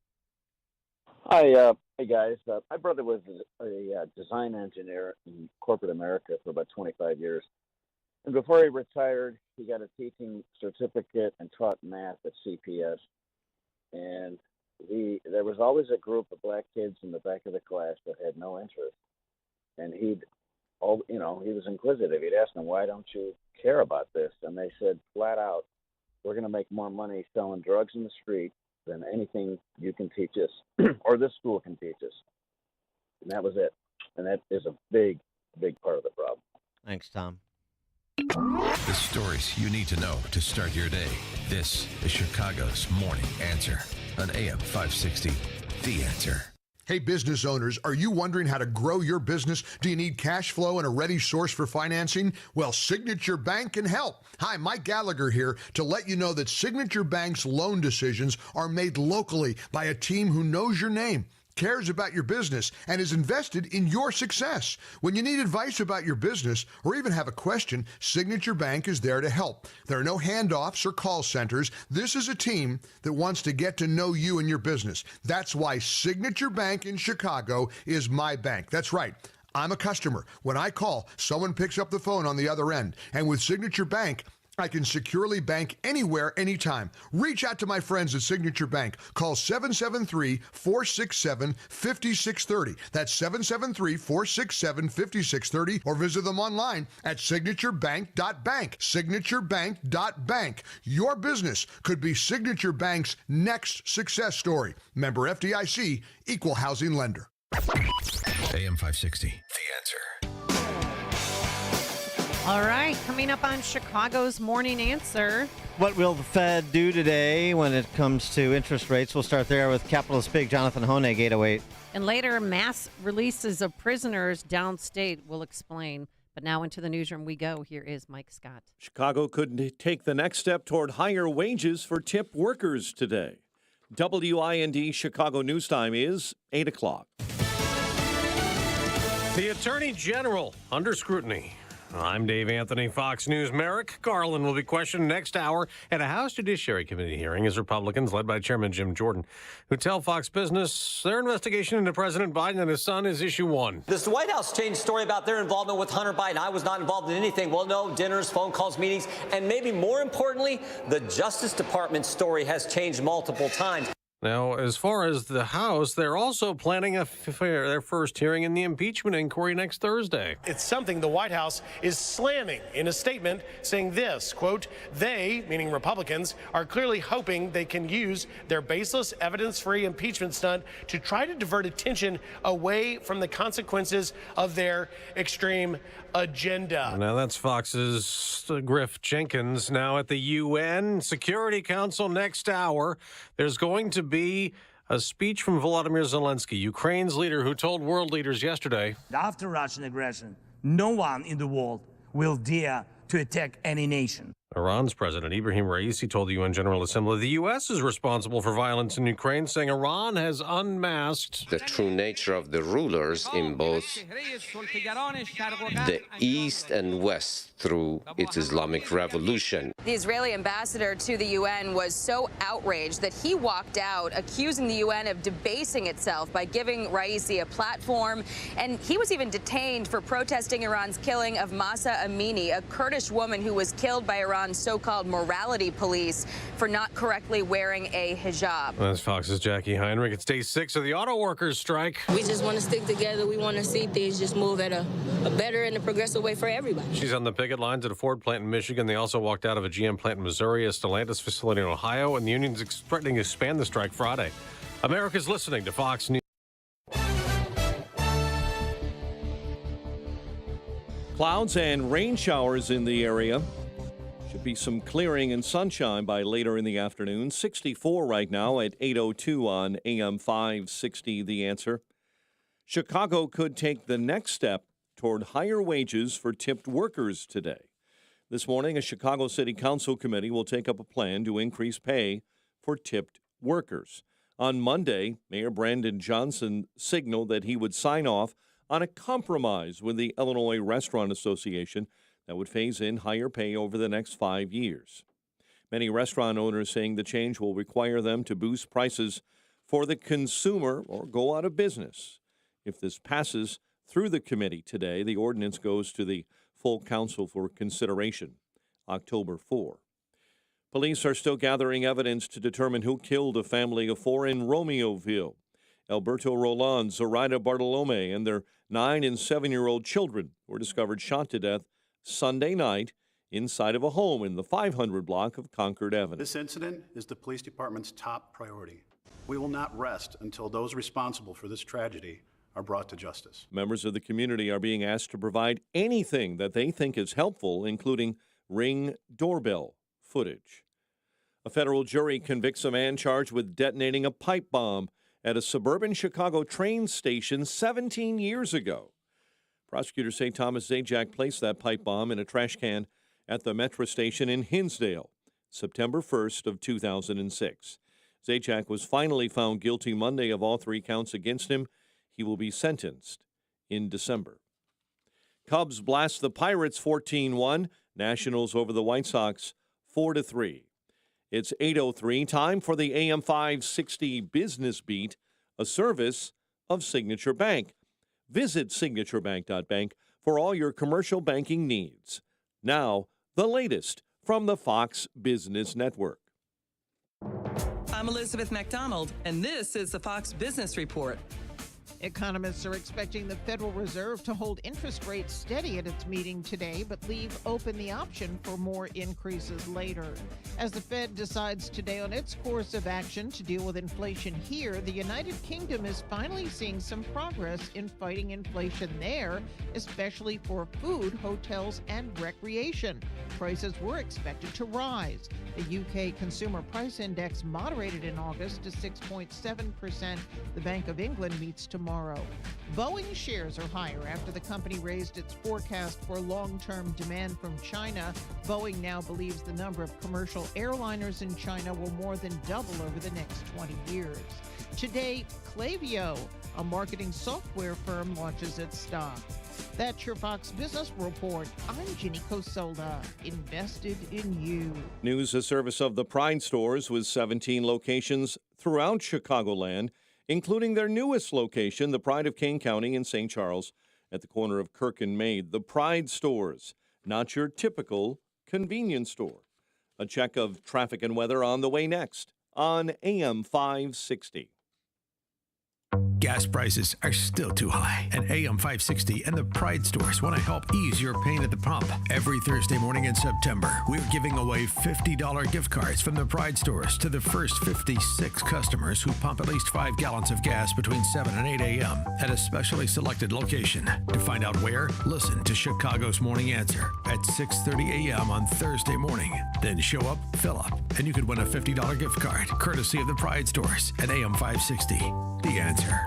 Hi, hey guys. My brother was a design engineer in corporate America for about 25 years. And before he retired, he got a teaching certificate and taught math at CPS. And there was always a group of black kids in the back of the class that had no interest. And he was inquisitive. He'd ask them, why don't you care about this? And they said flat out, we're going to make more money selling drugs in the street than anything you can teach us or this school can teach us. And that was it. And that is a big, big part of the problem. Thanks, Tom. The stories you need to know to start your day. This is Chicago's Morning Answer on AM 560. The Answer. Hey, business owners, are you wondering how to grow your business? Do you need cash flow and a ready source for financing? Well, Signature Bank can help. Hi, Mike Gallagher here to let you know that Signature Bank's loan decisions are made locally by a team who knows your name, cares about your business, and is invested in your success. When you need advice about your business or even have a question, Signature Bank is there to help. There are no handoffs or call centers. This is a team that wants to get to know you and your business. That's why Signature Bank in Chicago is my bank. That's right. I'm a customer. When I call, someone picks up the phone on the other end. And with Signature Bank, I can securely bank anywhere, anytime. Reach out to my friends at Signature Bank. Call 773-467-5630. That's 773-467-5630. Or visit them online at signaturebank.bank. Signaturebank.bank. Your business could be Signature Bank's next success story. Member FDIC, Equal Housing Lender. AM 560. The Answer. All right, coming up on Chicago's Morning Answer. What will the Fed do today when it comes to interest rates? We'll start there with capitalist big Jonathan Hoenig, 808. And later, mass releases of prisoners downstate. We'll explain. But now into the newsroom we go. Here is Mike Scott. Chicago could take the next step toward higher wages for tip workers today. WIND Chicago News Time is 8 o'clock. The Attorney General under scrutiny. I'm Dave Anthony, Fox News. Merrick Garland will be questioned next hour at a House Judiciary Committee hearing as Republicans, led by Chairman Jim Jordan, who tell Fox Business their investigation into President Biden and his son is issue one. Does the White House change story about their involvement with Hunter Biden? I was not involved in anything. Well, no, dinners, phone calls, meetings, and maybe more importantly, the Justice Department story has changed multiple times. Now, as far as the House, they're also planning their first hearing in the impeachment inquiry next Thursday. It's something the White House is slamming in a statement, saying this, quote, they, meaning Republicans, are clearly hoping they can use their baseless, evidence-free impeachment stunt to try to divert attention away from the consequences of their extreme agenda. Now, that's Fox's Griff Jenkins. Now at the UN Security Council next hour, there's going to be a speech from Volodymyr Zelensky, Ukraine's leader, who told world leaders yesterday, after Russian aggression, no one in the world will dare to attack any nation. Iran's President Ibrahim Raisi told the UN General Assembly the U.S. is responsible for violence in Ukraine, saying Iran has unmasked the true nature of the rulers in both the East and West through its Islamic revolution. The Israeli ambassador to the UN was so outraged that he walked out, accusing the UN of debasing itself by giving Raisi a platform. And he was even detained for protesting Iran's killing of Mahsa Amini, a Kurdish woman who was killed by Iran's so-called morality police for not correctly wearing a hijab. That's Fox's Jackie Heinrich. It's day 6 of the auto workers' strike. We just want to stick together. We want to see things just move at a better and a progressive way for everybody. She's on the picket lines at a Ford plant in Michigan. They also walked out of a GM plant in Missouri, a Stellantis facility in Ohio, and the union's threatening to expand the strike Friday. America's listening to Fox News. Clouds and rain showers in the area. Should be some clearing and sunshine by later in the afternoon. 64 right now at 8:02 on AM 560. The Answer. Chicago could take the next step toward higher wages for tipped workers today. This morning, a Chicago City Council committee will take up a plan to increase pay for tipped workers. On Monday, Mayor Brandon Johnson signaled that he would sign off on a compromise with the Illinois Restaurant Association that would phase in higher pay over the next 5 years. Many restaurant owners saying the change will require them to boost prices for the consumer or go out of business. If this passes through the committee today, the ordinance goes to the full council for consideration, October 4. Police are still gathering evidence to determine who killed a family of 4 in Romeoville. Alberto Roland, Zoraida Bartolome, and their 9 and 7-year-old children were discovered shot to death Sunday night inside of a home in the 500 block of Concord Avenue. This incident is the police department's top priority. We will not rest until those responsible for this tragedy are brought to justice. Members of the community are being asked to provide anything that they think is helpful, including Ring doorbell footage. A federal jury convicts a man charged with detonating a pipe bomb at a suburban Chicago train station 17 years ago. Prosecutors say Thomas Zajac placed that pipe bomb in a trash can at the Metro station in Hinsdale, September 1st of 2006. Zajac was finally found guilty Monday of all 3 counts against him. He will be sentenced in December. Cubs blast the Pirates 14-1. Nationals over the White Sox 4-3. It's 8:03. Time for the AM 560 Business Beat, a service of Signature Bank. Visit signaturebank.bank for all your commercial banking needs. Now, the latest from the Fox Business Network. I'm Elizabeth McDonald, and this is the Fox Business Report. Economists are expecting the Federal Reserve to hold interest rates steady at its meeting today, but leave open the option for more increases later. As the Fed decides today on its course of action to deal with inflation here, the United Kingdom is finally seeing some progress in fighting inflation there, especially for food, hotels, and recreation. Prices were expected to rise. The UK Consumer Price Index moderated in August to 6.7%. The Bank of England meets tomorrow. Boeing shares are higher after the company raised its forecast for long-term demand from China. Boeing now believes the number of commercial airliners in China will more than double over the next 20 years. Today, Klaviyo, a marketing software firm, launches its stock. That's your Fox Business Report. I'm Ginny Cosola, invested in you. News, a service of the Pride stores with 17 locations throughout Chicagoland, including their newest location, the Pride of Kane County in St. Charles, at the corner of Kirk and Maid. The Pride stores, not your typical convenience store. A check of traffic and weather on the way next on AM 560. Gas prices are still too high, and AM 560 and the Pride stores want to help ease your pain at the pump. Every Thursday morning in September, we're giving away $50 gift cards from the Pride stores to the first 56 customers who pump at least 5 gallons of gas between 7 and 8 a.m. at a specially selected location. To find out where, listen to Chicago's Morning Answer at 6:30 a.m. on Thursday morning. Then show up, fill up, and you could win a $50 gift card courtesy of the Pride stores at AM 560. The Answer.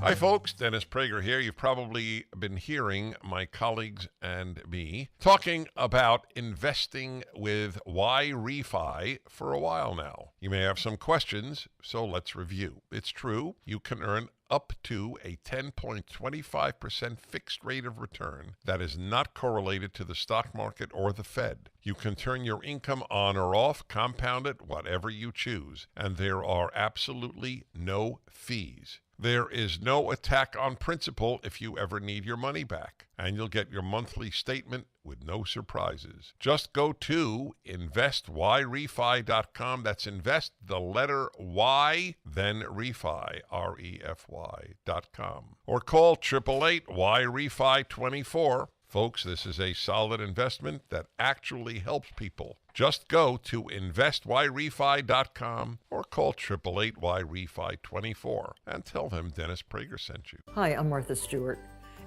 Hi, folks. Dennis Prager here. You've probably been hearing my colleagues and me talking about investing with YRefy for a while now. You may have some questions, so let's review. It's true. You can earn up to a 10.25% fixed rate of return that is not correlated to the stock market or the Fed. You can turn your income on or off, compound it, whatever you choose, and there are absolutely no fees. There is no attack on principal if you ever need your money back, and you'll get your monthly statement with no surprises. Just go to investyrefy.com. That's invest, the letter Y, then refi, REFY.com. Or call 888-YREFI24. Folks, this is a solid investment that actually helps people. Just go to investyrefy.com or call 888-YREFI24 and tell them Dennis Prager sent you. Hi, I'm Martha Stewart.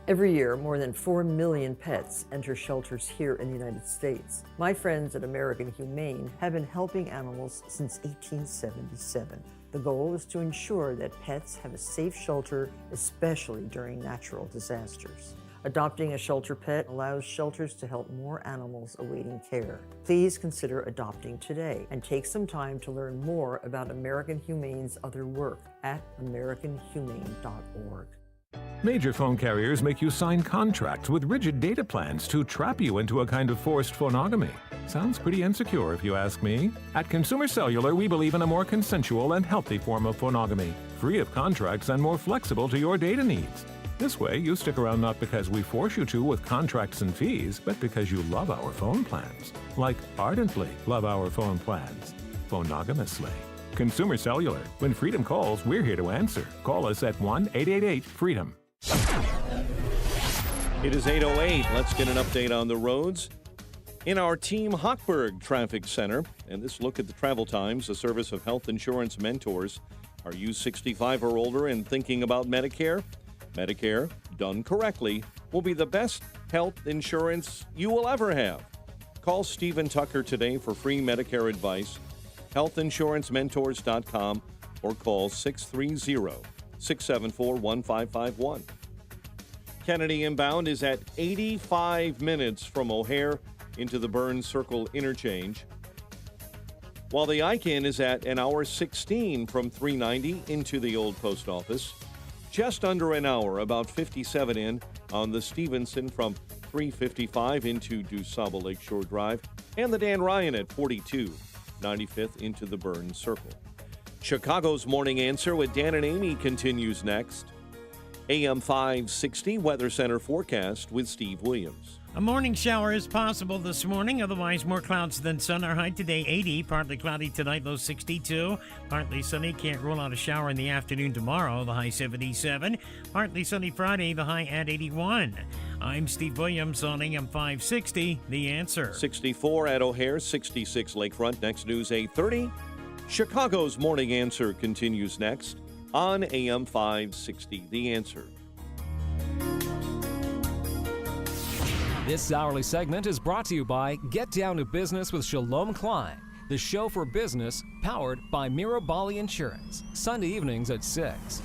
Every year, more than 4 million pets enter shelters here in the United States. My friends at American Humane have been helping animals since 1877. The goal is to ensure that pets have a safe shelter, especially during natural disasters. Adopting a shelter pet allows shelters to help more animals awaiting care. Please consider adopting today and take some time to learn more about American Humane's other work at americanhumane.org. Major phone carriers make you sign contracts with rigid data plans to trap you into a kind of forced phonogamy. Sounds pretty insecure if you ask me. At Consumer Cellular, we believe in a more consensual and healthy form of phonogamy, free of contracts and more flexible to your data needs. This way, you stick around not because we force you to with contracts and fees, but because you love our phone plans. Like ardently love our phone plans. Phonogamously. Consumer Cellular. When Freedom calls, we're here to answer. Call us at 1-888-FREEDOM. It is 8:08. Let's get an update on the roads in our Team Hochberg Traffic Center. And this look at the travel times, a service of Health Insurance Mentors. Are you 65 or older and thinking about Medicare? Medicare, done correctly, will be the best health insurance you will ever have. Call Stephen Tucker today for free Medicare advice, healthinsurancementors.com, or call 630-674-1551. Kennedy inbound is at 85 minutes from O'Hare into the Burns Circle interchange, while the ICANN is at an hour 16 from 390 into the old post office. Just under an hour, about 57 in on the Stevenson from 355 into DuSable Lakeshore Drive, and the Dan Ryan at 42, 95th into the Burns Circle. Chicago's Morning Answer with Dan and Amy continues next. AM 560 Weather Center forecast with Steve Williams. A morning shower is possible this morning, otherwise more clouds than sun. Our high today 80, partly cloudy tonight, low 62. Partly sunny, can't rule out a shower in the afternoon tomorrow, the high 77. Partly sunny Friday, the high at 81. I'm Steve Williams on AM 560, The Answer. 64 at O'Hare, 66 Lakefront. Next news 8:30. Chicago's Morning Answer continues next on AM 560, The Answer. This hourly segment is brought to you by Get Down to Business with Shalom Klein, the show for business powered by Mirabali Insurance. Sunday evenings at 6.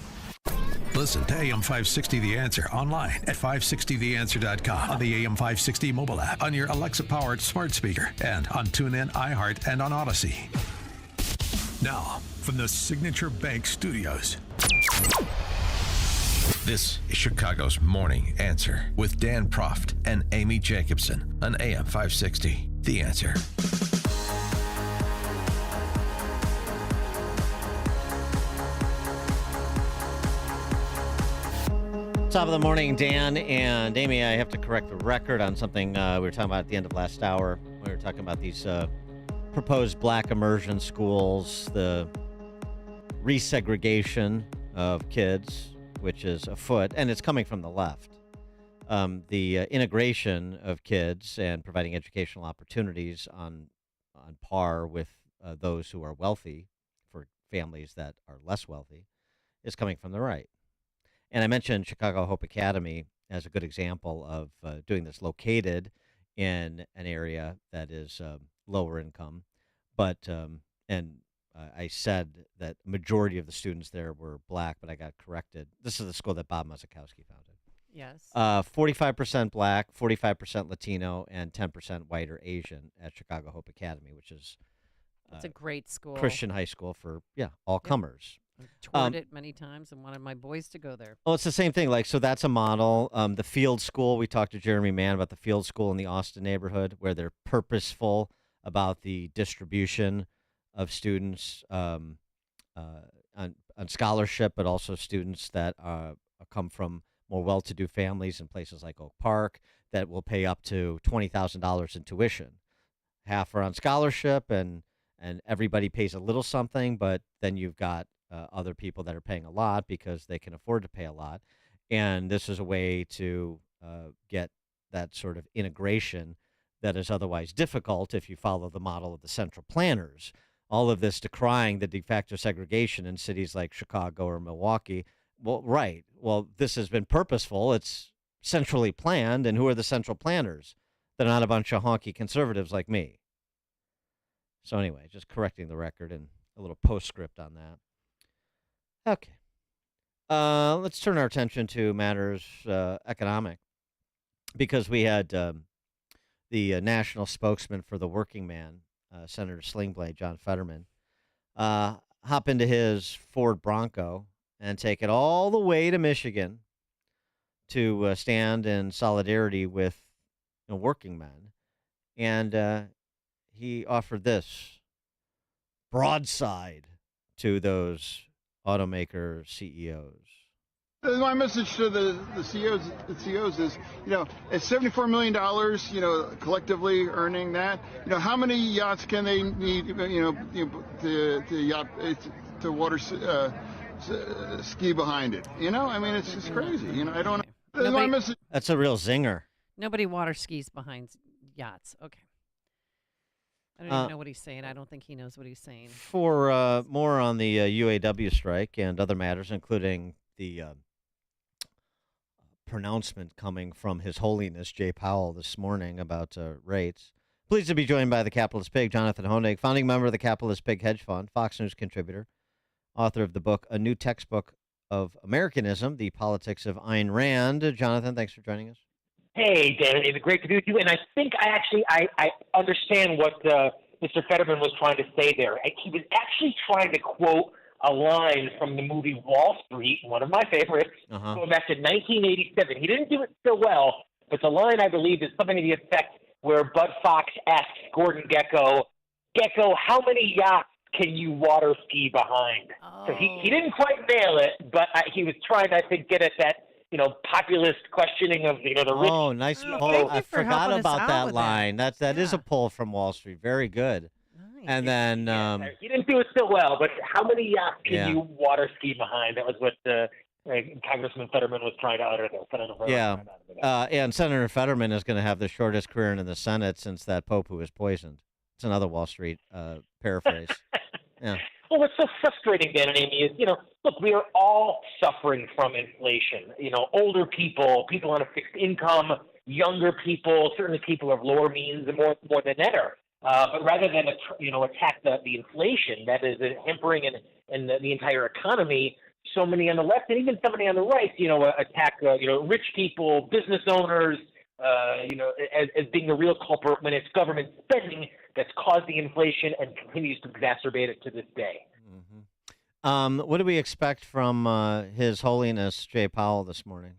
Listen to AM 560 The Answer online at 560theanswer.com, on the AM 560 mobile app, on your Alexa-powered smart speaker, and on TuneIn, iHeart, and on Odyssey. Now, from the Signature Bank Studios, this is Chicago's Morning Answer with Dan Proft and Amy Jacobson on AM 560. The Answer. Top of the morning, Dan and Amy. I have to correct the record on something we were talking about at the end of last hour. We were talking about these proposed black immersion schools, the resegregation of kids, which is afoot, and it's coming from the left. The integration of kids and providing educational opportunities on par with those who are wealthy for families that are less wealthy is coming from the right. And I mentioned Chicago Hope Academy as a good example of doing this, located in an area that is lower income. But, I said that majority of the students there were black, but I got corrected. This is the school that Bob Mazakowski founded. Yes. 45% black, 45% Latino, and 10% white or Asian at Chicago Hope Academy, which is It's a great school. Christian high school for, all comers. I've toured it many times and wanted my boys to go there. Well, it's the same thing. So that's a model. The Field School, we talked to Jeremy Mann about the Field School in the Austin neighborhood, where they're purposeful about the distribution of students on scholarship, but also students that come from more well-to-do families in places like Oak Park that will pay up to $20,000 in tuition. Half are on scholarship, and everybody pays a little something, but then you've got other people that are paying a lot because they can afford to pay a lot. And this is a way to get that sort of integration that is otherwise difficult if you follow the model of the central planners. All of this decrying the de facto segregation in cities like Chicago or Milwaukee. Well, right. Well, this has been purposeful. It's centrally planned. And who are the central planners? They're not a bunch of honky conservatives like me. So anyway, just correcting the record and a little postscript on that. Okay. Let's turn our attention to matters economic, because we had the national spokesman for the working man, Senator Slingblade, John Fetterman, hop into his Ford Bronco and take it all the way to Michigan to stand in solidarity with working men. And he offered this broadside to those automaker CEOs. My message to the CEOs is, at $74 million, collectively earning that, how many yachts can they need, to water ski behind it? It's just crazy. I don't know. My message. That's a real zinger. Nobody water skis behind yachts. Okay. I don't even know what he's saying. I don't think he knows what he's saying. For more on the UAW strike and other matters, including the pronouncement coming from His Holiness Jay Powell this morning about rates, pleased to be joined by the Capitalist Pig, Jonathan Hoenig, founding member of the Capitalist Pig Hedge Fund, Fox News contributor, author of the book, A New Textbook of Americanism, The Politics of Ayn Rand. Jonathan, thanks for joining us. Hey, Dan, it's great to be with you. And I think I understand what Mr. Fetterman was trying to say there. He was actually trying to quote a line from the movie Wall Street, one of my favorites, going back to 1987. He didn't do it so well, but the line, I believe, is something to the effect where Bud Fox asks Gordon Gekko, how many yachts can you water ski behind? Oh. So he didn't quite nail it, but he was trying to, I think, get at that, populist questioning of, the rich. Oh, nice pull. I forgot about that line. That is a pull from Wall Street. Very good. Nice. And then he didn't do it so well, but how many yachts can you water ski behind? That was what Congressman Fetterman was trying to utter there. And Senator Fetterman is going to have the shortest career in the Senate since that Pope who was poisoned. It's another Wall Street paraphrase. Yeah. Well, what's so frustrating, Dan and Amy, is, look, we are all suffering from inflation. Older people on a fixed income, younger people, certainly people of lower means and more than ever. But rather than, attack the inflation that is hampering and the entire economy, so many on the left and even somebody on the right, attack, rich people, business owners, as being the real culprit when it's government spending that's caused the inflation and continues to exacerbate it to this day. Mm-hmm. What do we expect from His Holiness Jay Powell this morning?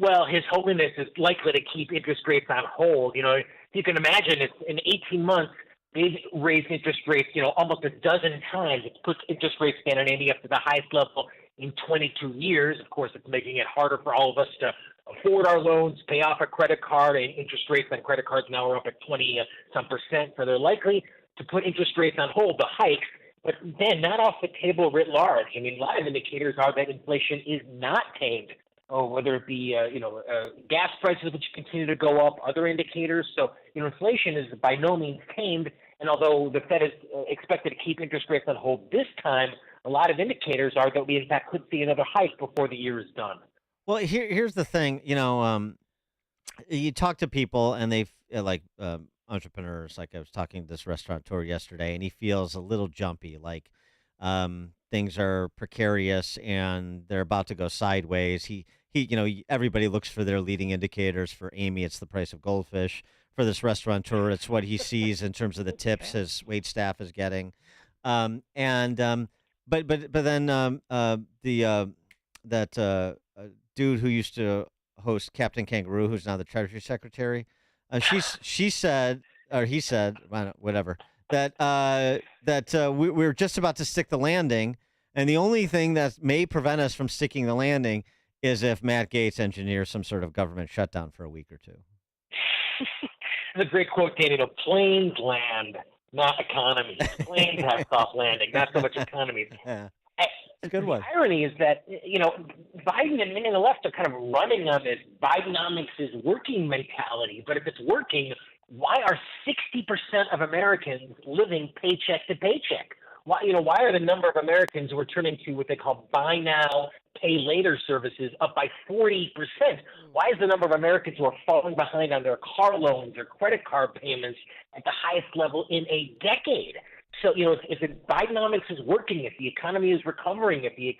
Well, His Holiness is likely to keep interest rates on hold. You can imagine it's in 18 months, they've raised interest rates, almost a dozen times. It's put interest rates, Dan and Amy, up to the highest level in 22 years. Of course, it's making it harder for all of us to afford our loans, pay off a credit card, and interest rates on credit cards now are up at 20-some%. So they're likely to put interest rates on hold, the hikes, but then not off the table writ large. I mean, a lot of indicators are that inflation is not tamed, whether it be, gas prices, which continue to go up, other indicators. So, inflation is by no means tamed. And although the Fed is expected to keep interest rates on hold this time, a lot of indicators are that we, in fact, could see another hike before the year is done. Well, here's the thing. You talk to people and they entrepreneurs. Like I was talking to this restaurateur yesterday, and he feels a little jumpy, like things are precarious and they're about to go sideways. Everybody looks for their leading indicators. For Amy, it's the price of goldfish. For this restaurateur, it's what he sees in terms of the tips his wait staff is getting. But then that dude who used to host Captain Kangaroo, who's now the Treasury Secretary, he said, whatever, that we're just about to stick the landing, and the only thing that may prevent us from sticking the landing is if Matt Gaetz engineers some sort of government shutdown for a week or two. That's a great quote, Danny. Planes land, not economies. Planes have soft landing, not so much economies. Yeah. A good one. The irony is that, Biden and many on the left are kind of running on this Bidenomics is working mentality. But if it's working, why are 60% of Americans living paycheck to paycheck? Why are the number of Americans who are turning to what they call buy now, pay later services up by 40%? Why is the number of Americans who are falling behind on their car loans or credit card payments at the highest level in a decade? So, if the Bidenomics is working, if the economy is recovering, if the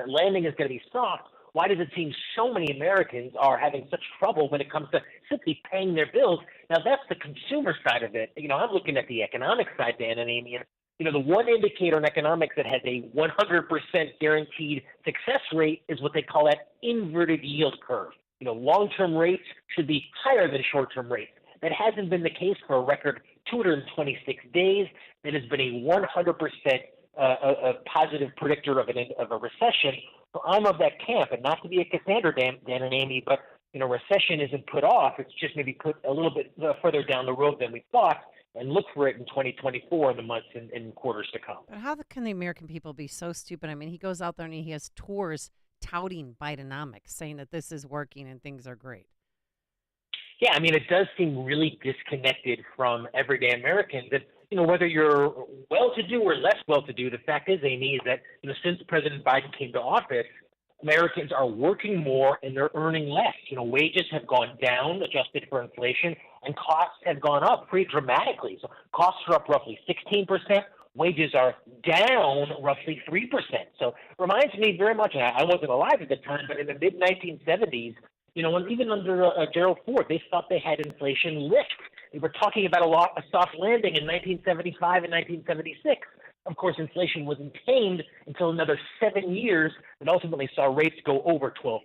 landing is going to be soft, why does it seem so many Americans are having such trouble when it comes to simply paying their bills? Now, that's the consumer side of it. I'm looking at the economic side, Dan and Amy. The one indicator in economics that has a 100% guaranteed success rate is what they call that inverted yield curve. Long-term rates should be higher than short-term rates. That hasn't been the case for a record 226 days. It has been a 100% a positive predictor of a recession. So I'm of that camp, and not to be a Cassandra, Dan and Amy, but recession isn't put off. It's just maybe put a little bit further down the road than we thought, and look for it in 2024 in the months and quarters to come. But how can the American people be so stupid? I mean, he goes out there and he has tours touting Bidenomics, saying that this is working and things are great. Yeah, I mean, it does seem really disconnected from everyday Americans. And, whether you're well-to-do or less well-to-do, the fact is, Amy, is that, since President Biden came to office, Americans are working more and they're earning less. Wages have gone down, adjusted for inflation, and costs have gone up pretty dramatically. So costs are up roughly 16%. Wages are down roughly 3%. So it reminds me very much, and I wasn't alive at the time, but in the mid-1970s, when even under Gerald Ford, they thought they had inflation lift. They were talking about a soft landing in 1975 and 1976. Of course, inflation wasn't tamed until another 7 years, and ultimately saw rates go over 12%.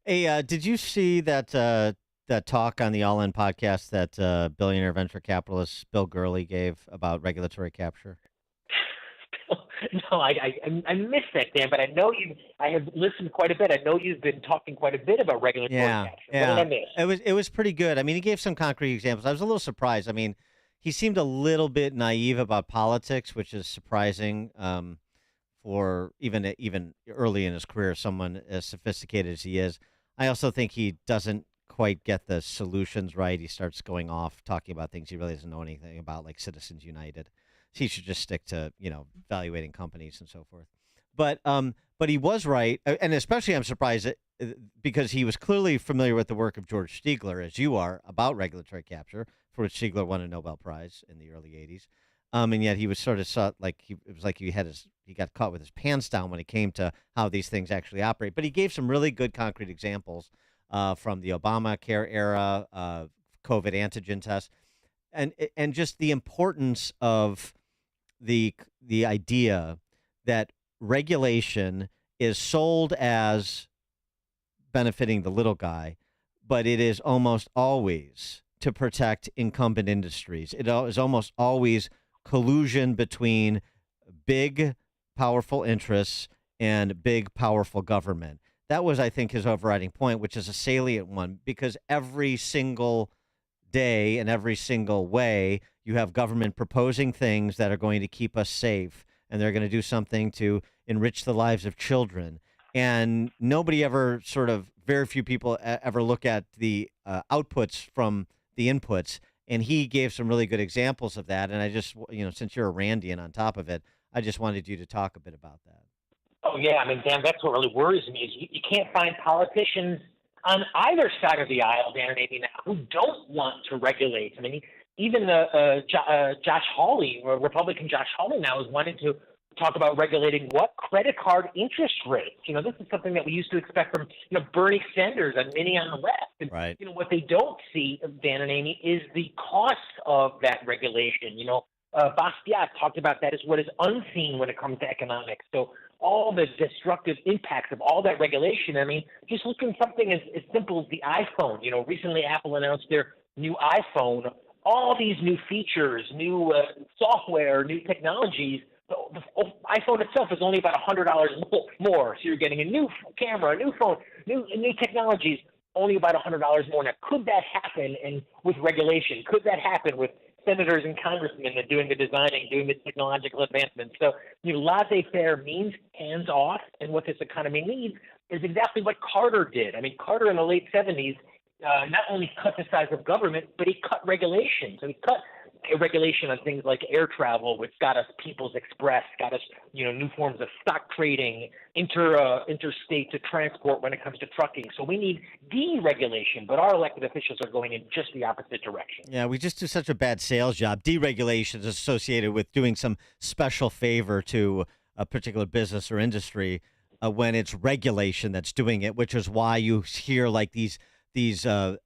Hey, did you see that talk on the All In podcast that billionaire venture capitalist Bill Gurley gave about regulatory capture? No, I missed that, Dan, but I have listened quite a bit. I know you've been talking quite a bit about regulatory capture. Yeah. What did I miss? It was pretty good. I mean, he gave some concrete examples. I was a little surprised. I mean, he seemed a little bit naive about politics, which is surprising for even early in his career, someone as sophisticated as he is. I also think he doesn't quite get the solutions right. He starts going off talking about things he really doesn't know anything about, like Citizens United. He should just stick to, valuating companies and so forth. But he was right, and especially I'm surprised because he was clearly familiar with the work of George Stigler, as you are, about regulatory capture, for which Stigler won a Nobel Prize in the early '80s. And yet he was sort of it was like he got caught with his pants down when it came to how these things actually operate. But he gave some really good concrete examples from the Obamacare era, COVID antigen tests, and just the importance of the idea that regulation is sold as benefiting the little guy, but it is almost always to protect incumbent industries. It is almost always collusion between big, powerful interests and big, powerful government. that was, I think, his overriding point, which is a salient one, because every single day and every single way you have government proposing things that are going to keep us safe, and they're going to do something to enrich the lives of children. And nobody ever very few people ever look at the outputs from the inputs. And he gave some really good examples of that. And I just, since you're a Randian on top of it, I just wanted you to talk a bit about that. Oh, yeah. I mean, Dan, that's what really worries me is you can't find politicians on either side of the aisle, Dan and Amy, now, who don't want to regulate. I mean, even Josh Hawley, or Republican Josh Hawley now, is wanting to talk about regulating what? Credit card interest rates. This is something that we used to expect from, Bernie Sanders and many on the left. And, right. What they don't see, Dan and Amy, is the cost of that regulation. Bastiat talked about that as what is unseen when it comes to economics. So all the destructive impacts of all that regulation, I mean, just look at something as simple as the iPhone. Recently Apple announced their new iPhone, all these new features, new software, new technologies. The iPhone itself is only about $100 more. So you're getting a new camera, a new phone, new technologies, only about $100 more. Now, could that happen with regulation? Could that happen with senators and congressmen that doing the designing, doing the technological advancements? So, laissez-faire means hands off, and what this economy needs is exactly what Carter did. I mean, Carter in the late 70s not only cut the size of government, but he cut regulation. So he cut regulation on things like air travel, which got us People's Express, got us, new forms of stock trading, interstate to transport when it comes to trucking. So we need deregulation, but our elected officials are going in just the opposite direction. Yeah, we just do such a bad sales job. Deregulation is associated with doing some special favor to a particular business or industry when it's regulation that's doing it, which is why you hear like these the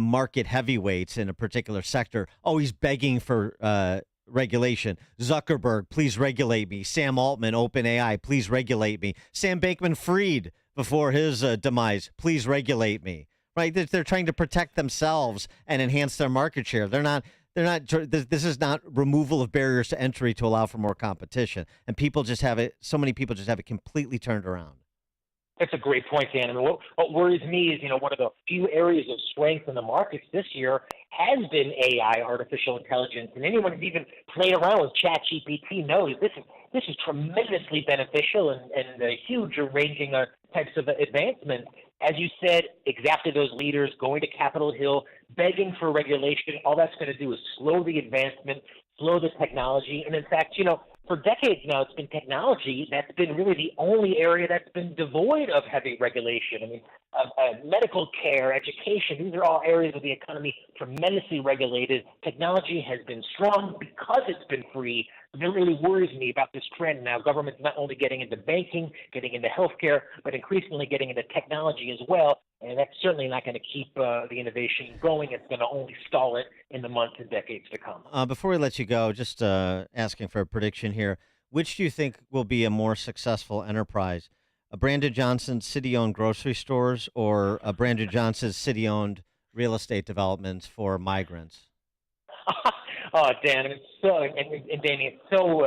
market heavyweights in a particular sector always begging for regulation. Zuckerberg, please regulate me. Sam Altman, OpenAI, please regulate me. Sam Bankman-Fried, before his demise, please regulate me. Right? They're trying to protect themselves and enhance their market share. They're not. This is not removal of barriers to entry to allow for more competition. And people just have it. So many people just have it completely turned around. That's a great point, Dan. I mean, what worries me is, one of the few areas of strength in the markets this year has been AI, artificial intelligence, and anyone who's even played around with ChatGPT knows this is tremendously beneficial and huge ranging types of advancements. As you said, exactly those leaders going to Capitol Hill, begging for regulation. All that's going to do is slow the advancement, slow the technology, and in fact, for decades now, it's been technology that's been really the only area that's been devoid of heavy regulation. I mean, medical care, education, these are all areas of the economy tremendously regulated. Technology has been strong because it's been free. It really worries me about this trend now. Government's not only getting into banking, getting into healthcare, but increasingly getting into technology as well. And that's certainly not going to keep the innovation going. It's going to only stall it in the months and decades to come. Before we let you go, just asking for a prediction here. Which do you think will be a more successful enterprise? Brandon Johnson's city-owned grocery stores or Brandon Johnson's city-owned real estate developments for migrants? Oh, Dan, it's so, and Danny, it's so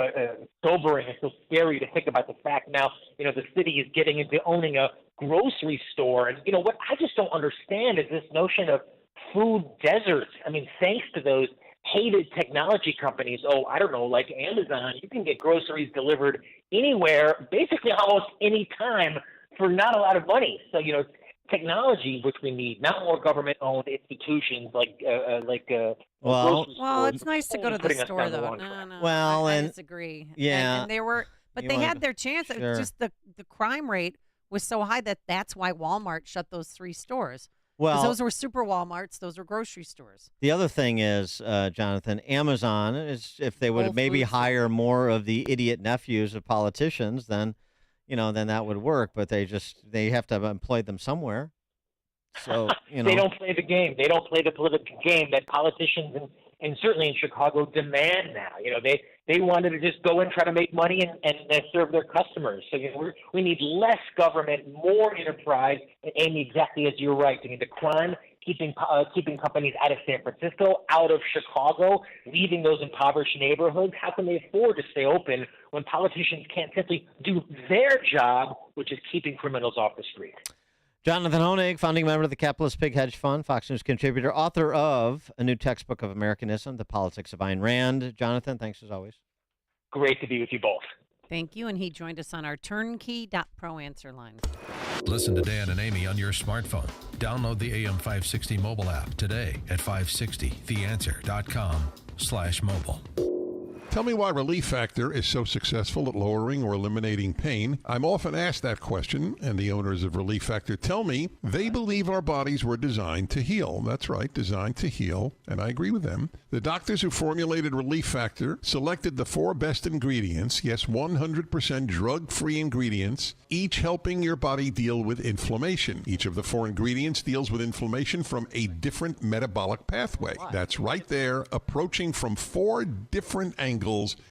sobering and so scary to think about the fact now, the city is getting into owning a grocery store. And, what I just don't understand is this notion of food deserts. I mean, thanks to those hated technology companies, I don't know, like Amazon, you can get groceries delivered anywhere, basically almost any time for not a lot of money. So, technology, which we need, not more government-owned institutions like well, it's nice to go to the store, though. No, well, I disagree. Yeah, and they were, but they had their chance. Sure. It's just the crime rate was so high that's why Walmart shut those 3 stores. Well, those were super Walmarts. Those were grocery stores. The other thing is, Jonathan, Amazon is if they would maybe hire more of the idiot nephews of politicians, then that would work. But they have to employ them somewhere. So they don't play the game. They don't play the political game that politicians and certainly in Chicago demand now. They wanted to just go and try to make money and serve their customers. So we need less government, more enterprise, and Amy, exactly as you're right, to get the crime keeping companies out of San Francisco, out of Chicago, leaving those impoverished neighborhoods? How can they afford to stay open when politicians can't simply do their job, which is keeping criminals off the street? Jonathan Hoenig, founding member of the Capitalist Pig Hedge Fund, Fox News contributor, author of a new textbook of Americanism, The Politics of Ayn Rand. Jonathan, thanks as always. Great to be with you both. Thank you, and he joined us on our Turnkey.pro answer line. Listen to Dan and Amy on your smartphone. Download the AM 560 mobile app today at 560theanswer.com/mobile. Tell me why Relief Factor is so successful at lowering or eliminating pain. I'm often asked that question, and the owners of Relief Factor tell me they believe our bodies were designed to heal. That's right, designed to heal, and I agree with them. The doctors who formulated Relief Factor selected the 4 best ingredients, yes, 100% drug-free ingredients, each helping your body deal with inflammation. Each of the 4 ingredients deals with inflammation from a different metabolic pathway. That's right there, approaching from 4 different angles.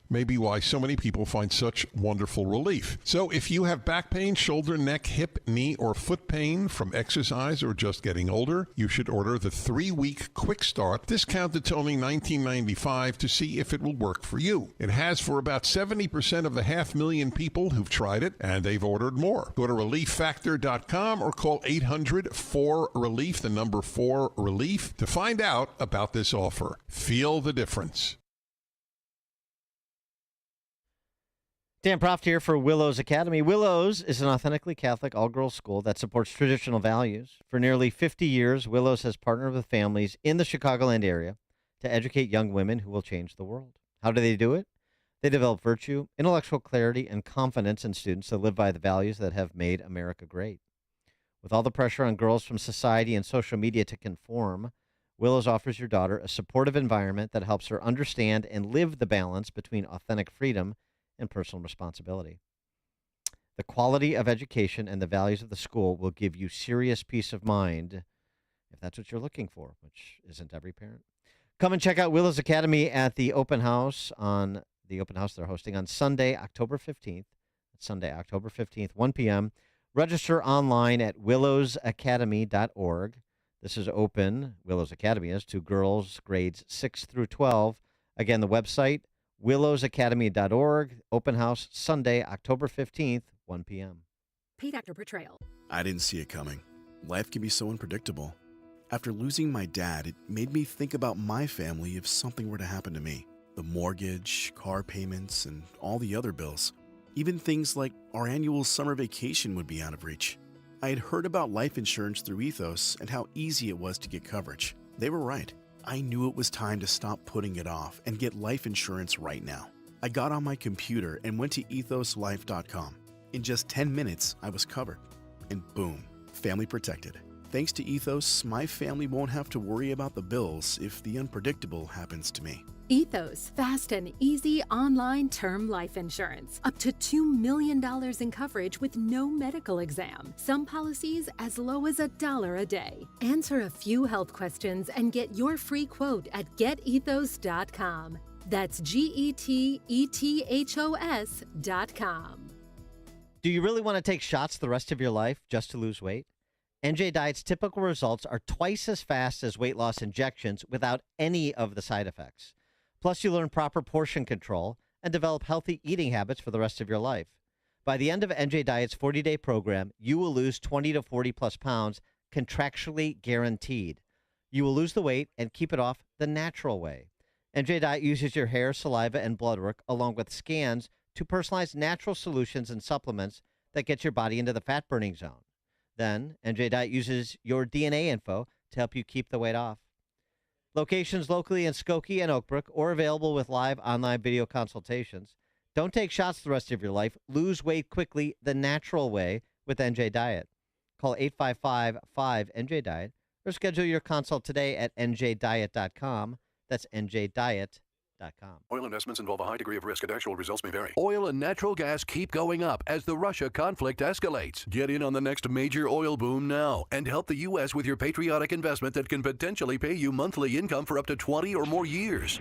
Maybe why so many people find such wonderful relief. So if you have back pain, shoulder, neck, hip, knee, or foot pain from exercise or just getting older, you should order the 3-week quick start, discounted to only $19.95, to see if it will work for you. It has for about 70% of the 500,000 people who've tried it, and they've ordered more. Go to ReliefFactor.com or call 800-4RELIEF, the number 4RELIEF, to find out about this offer. Feel the difference. Dan Proft here for Willows Academy. Willows is an authentically Catholic all-girls school that supports traditional values. For nearly 50 years, Willows has partnered with families in the Chicagoland area to educate young women who will change the world. How do they do it? They develop virtue, intellectual clarity, and confidence in students to live by the values that have made America great. With all the pressure on girls from society and social media to conform, Willows offers your daughter a supportive environment that helps her understand and live the balance between authentic freedom and personal responsibility. The quality of education and the values of the school will give you serious peace of mind if that's what you're looking for, which isn't every parent. Come and check out Willows Academy at the open house they're hosting on Sunday, October 15th. It's Sunday, October 15th, 1 p.m. Register online at willowsacademy.org. This is open, Willows Academy is, to girls grades 6 through 12. Again, the website, willowsacademy.org. Open house Sunday, October 15th, 1 p.m. Paid actor portrayal. I didn't see it coming. Life can be so unpredictable. After losing my dad, it made me think about my family if something were to happen to me. The mortgage, car payments, and all the other bills. Even things like our annual summer vacation would be out of reach. I had heard about life insurance through Ethos and how easy it was to get coverage. They were right. I knew it was time to stop putting it off and get life insurance right now. I got on my computer and went to ethoslife.com. In just 10 minutes, I was covered. And boom, family protected. Thanks to Ethos, my family won't have to worry about the bills if the unpredictable happens to me. Ethos, fast and easy online term life insurance. Up to $2 million in coverage with no medical exam. Some policies as low as $1 a day. Answer a few health questions and get your free quote at getethos.com. That's GETETHOS.com. Do you really want to take shots the rest of your life just to lose weight? NJ Diet's typical results are twice as fast as weight loss injections without any of the side effects. Plus, you learn proper portion control and develop healthy eating habits for the rest of your life. By the end of NJ Diet's 40-day program, you will lose 20 to 40 plus pounds, contractually guaranteed. You will lose the weight and keep it off the natural way. NJ Diet uses your hair, saliva, and blood work along with scans to personalize natural solutions and supplements that get your body into the fat-burning zone. Then, NJ Diet uses your DNA info to help you keep the weight off. Locations locally in Skokie and Oakbrook, or available with live online video consultations. Don't take shots the rest of your life. Lose weight quickly the natural way with NJ Diet. Call 855-5-NJ-DIET or schedule your consult today at njdiet.com. That's njdiet.com. Oil investments involve a high degree of risk and actual results may vary. Oil and natural gas keep going up as the Russia conflict escalates. Get in on the next major oil boom now and help the U.S. with your patriotic investment that can potentially pay you monthly income for up to 20 or more years.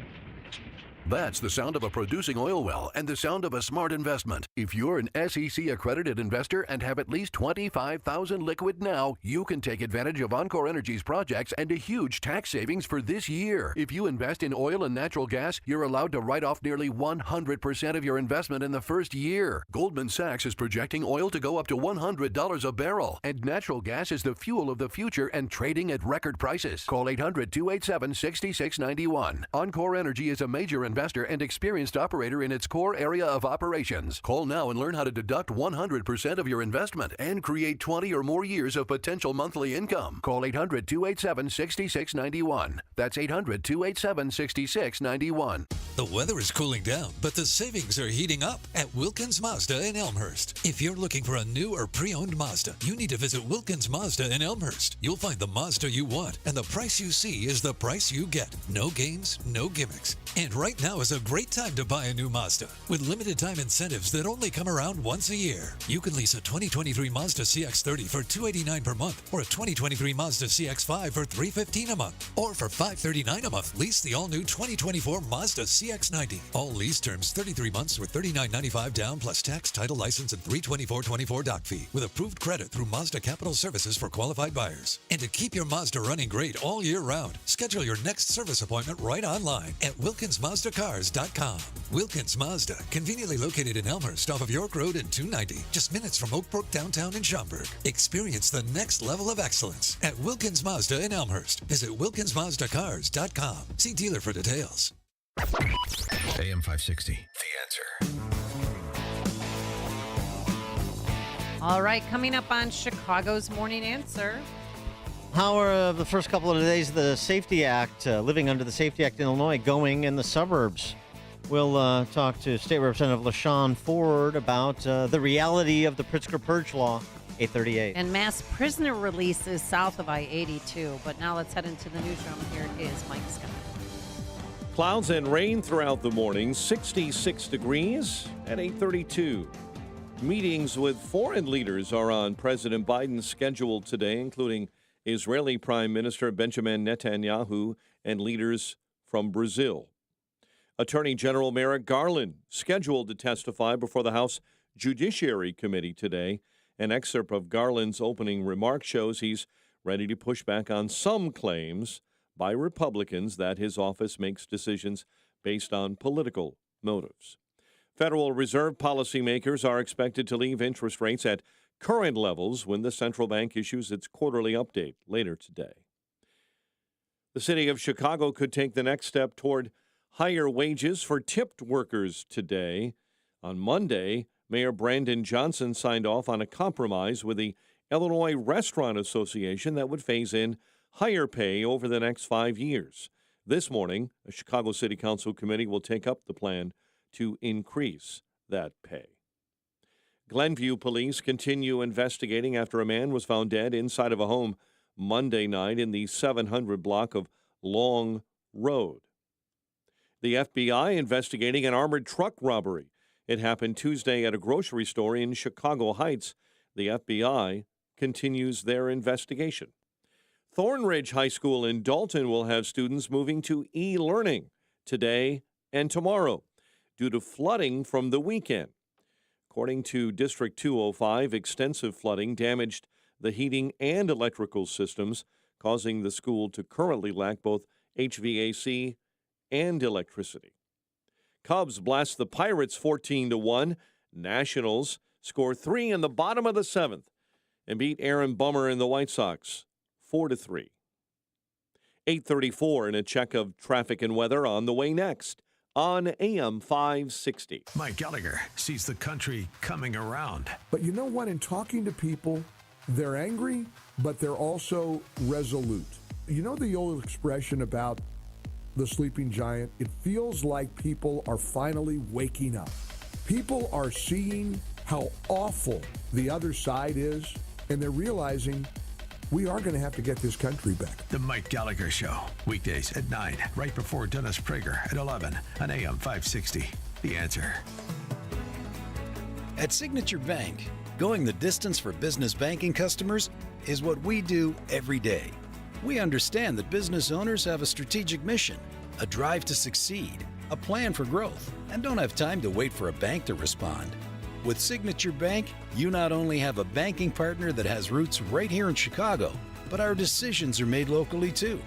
That's the sound of a producing oil well and the sound of a smart investment. If you're an SEC-accredited investor and have at least $25,000 liquid now, you can take advantage of Encore Energy's projects and a huge tax savings for this year. If you invest in oil and natural gas, you're allowed to write off nearly 100% of your investment in the first year. Goldman Sachs is projecting oil to go up to $100 a barrel, and natural gas is the fuel of the future and trading at record prices. Call 800-287-6691. Encore Energy is a major investor and experienced operator in its core area of operations. Call now and learn how to deduct 100% of your investment and create 20 or more years of potential monthly income. Call 800-287-6691. That's 800-287-6691. The weather is cooling down, but the savings are heating up at Wilkins Mazda in Elmhurst. If you're looking for a new or pre-owned Mazda, you need to visit Wilkins Mazda in Elmhurst. You'll find the Mazda you want, and the price you see is the price you get. No games, no gimmicks. And right now is a great time to buy a new Mazda with limited time incentives that only come around once a year. You can lease a 2023 Mazda CX-30 for $289 per month, or a 2023 Mazda CX-5 for $315 a month, or for $539 a month, lease the all-new 2024 Mazda CX-90. All lease terms 33 months with $39.95 down plus tax, title, license, and $324.24 doc fee with approved credit through Mazda Capital Services for qualified buyers. And to keep your Mazda running great all year round, schedule your next service appointment right online at WilkinsMazdaCars.com. Wilkins Mazda, conveniently located in Elmhurst off of York Road and 290, just minutes from Oak Brook downtown in Schaumburg. Experience the next level of excellence at Wilkins Mazda in Elmhurst. Visit WilkinsMazdaCars.com. See dealer for details. AM 560, The Answer. All right, coming up on Chicago's Morning Answer. How are the first couple of days of the Safety Act, living under the Safety Act in Illinois, going in the suburbs? We'll talk to State Representative LaShawn Ford about the reality of the Pritzker Purge Law, 838. And mass prisoner releases south of I-82. But now let's head into the newsroom. Here is Mike Scott. Clouds and rain throughout the morning, 66 degrees at 8:32. Meetings with foreign leaders are on President Biden's schedule today, including Israeli Prime Minister Benjamin Netanyahu and leaders from Brazil. Attorney General Merrick Garland scheduled to testify before the House Judiciary Committee today. An excerpt of Garland's opening remarks shows he's ready to push back on some claims by Republicans that his office makes decisions based on political motives. Federal Reserve policymakers are expected to leave interest rates at current levels when the central bank issues its quarterly update later today. The city of Chicago could take the next step toward higher wages for tipped workers today. On Monday, Mayor Brandon Johnson signed off on a compromise with the Illinois Restaurant Association that would phase in higher pay over the next 5 years. This morning, a Chicago City Council committee will take up the plan to increase that pay. Glenview police continue investigating after a man was found dead inside of a home Monday night in the 700 block of Long Road. The FBI investigating an armored truck robbery. It happened Tuesday at a grocery store in Chicago Heights. The FBI continues their investigation. Thornridge High School in Dalton will have students moving to e-learning today and tomorrow due to flooding from the weekend. According to District 205, extensive flooding damaged the heating and electrical systems, causing the school to currently lack both HVAC and electricity. Cubs blast the Pirates 14-1. Nationals score 3 in the bottom of the 7th and beat Aaron Bummer and the White Sox 4-3. 8:34 and a check of traffic and weather on the way next on AM 560. Mike Gallagher sees the country coming around. But you know what? In talking to people, they're angry, but they're also resolute. You know the old expression about the sleeping giant? It feels like people are finally waking up. People are seeing how awful the other side is, and they're realizing we are going to have to get this country back. The Mike Gallagher Show, weekdays at 9, right before Dennis Prager at 11 on AM 560. The Answer. At Signature Bank, going the distance for business banking customers is what we do every day. We understand that business owners have a strategic mission, a drive to succeed, a plan for growth, and don't have time to wait for a bank to respond. With Signature Bank, you not only have a banking partner that has roots right here in Chicago, but our decisions are made locally too.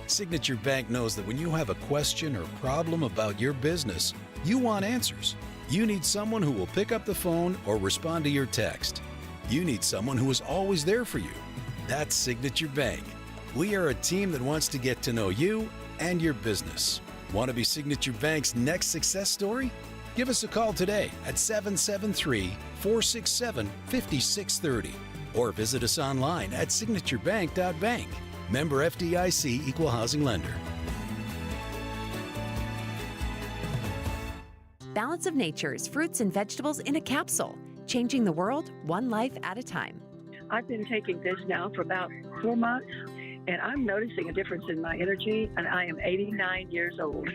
Signature Bank knows that when you have a question or problem about your business, you want answers. You need someone who will pick up the phone or respond to your text. You need someone who is always there for you. That's Signature Bank. We are a team that wants to get to know you and your business. Want to be Signature Bank's next success story? Give us a call today at 773-467-5630 or visit us online at signaturebank.bank. Member FDIC Equal Housing Lender. Balance of Nature's fruits and vegetables in a capsule, changing the world one life at a time. I've been taking this now for about 4 months, and I'm noticing a difference in my energy, and I am 89 years old.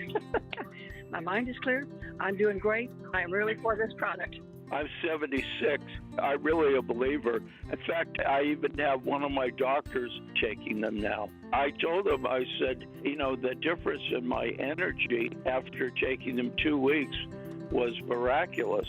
My mind is clear. I'm doing great. I am really for this product. I'm 76. I'm really a believer. In fact, I even have one of my doctors taking them now. I told him, I said, the difference in my energy after taking them 2 weeks was miraculous.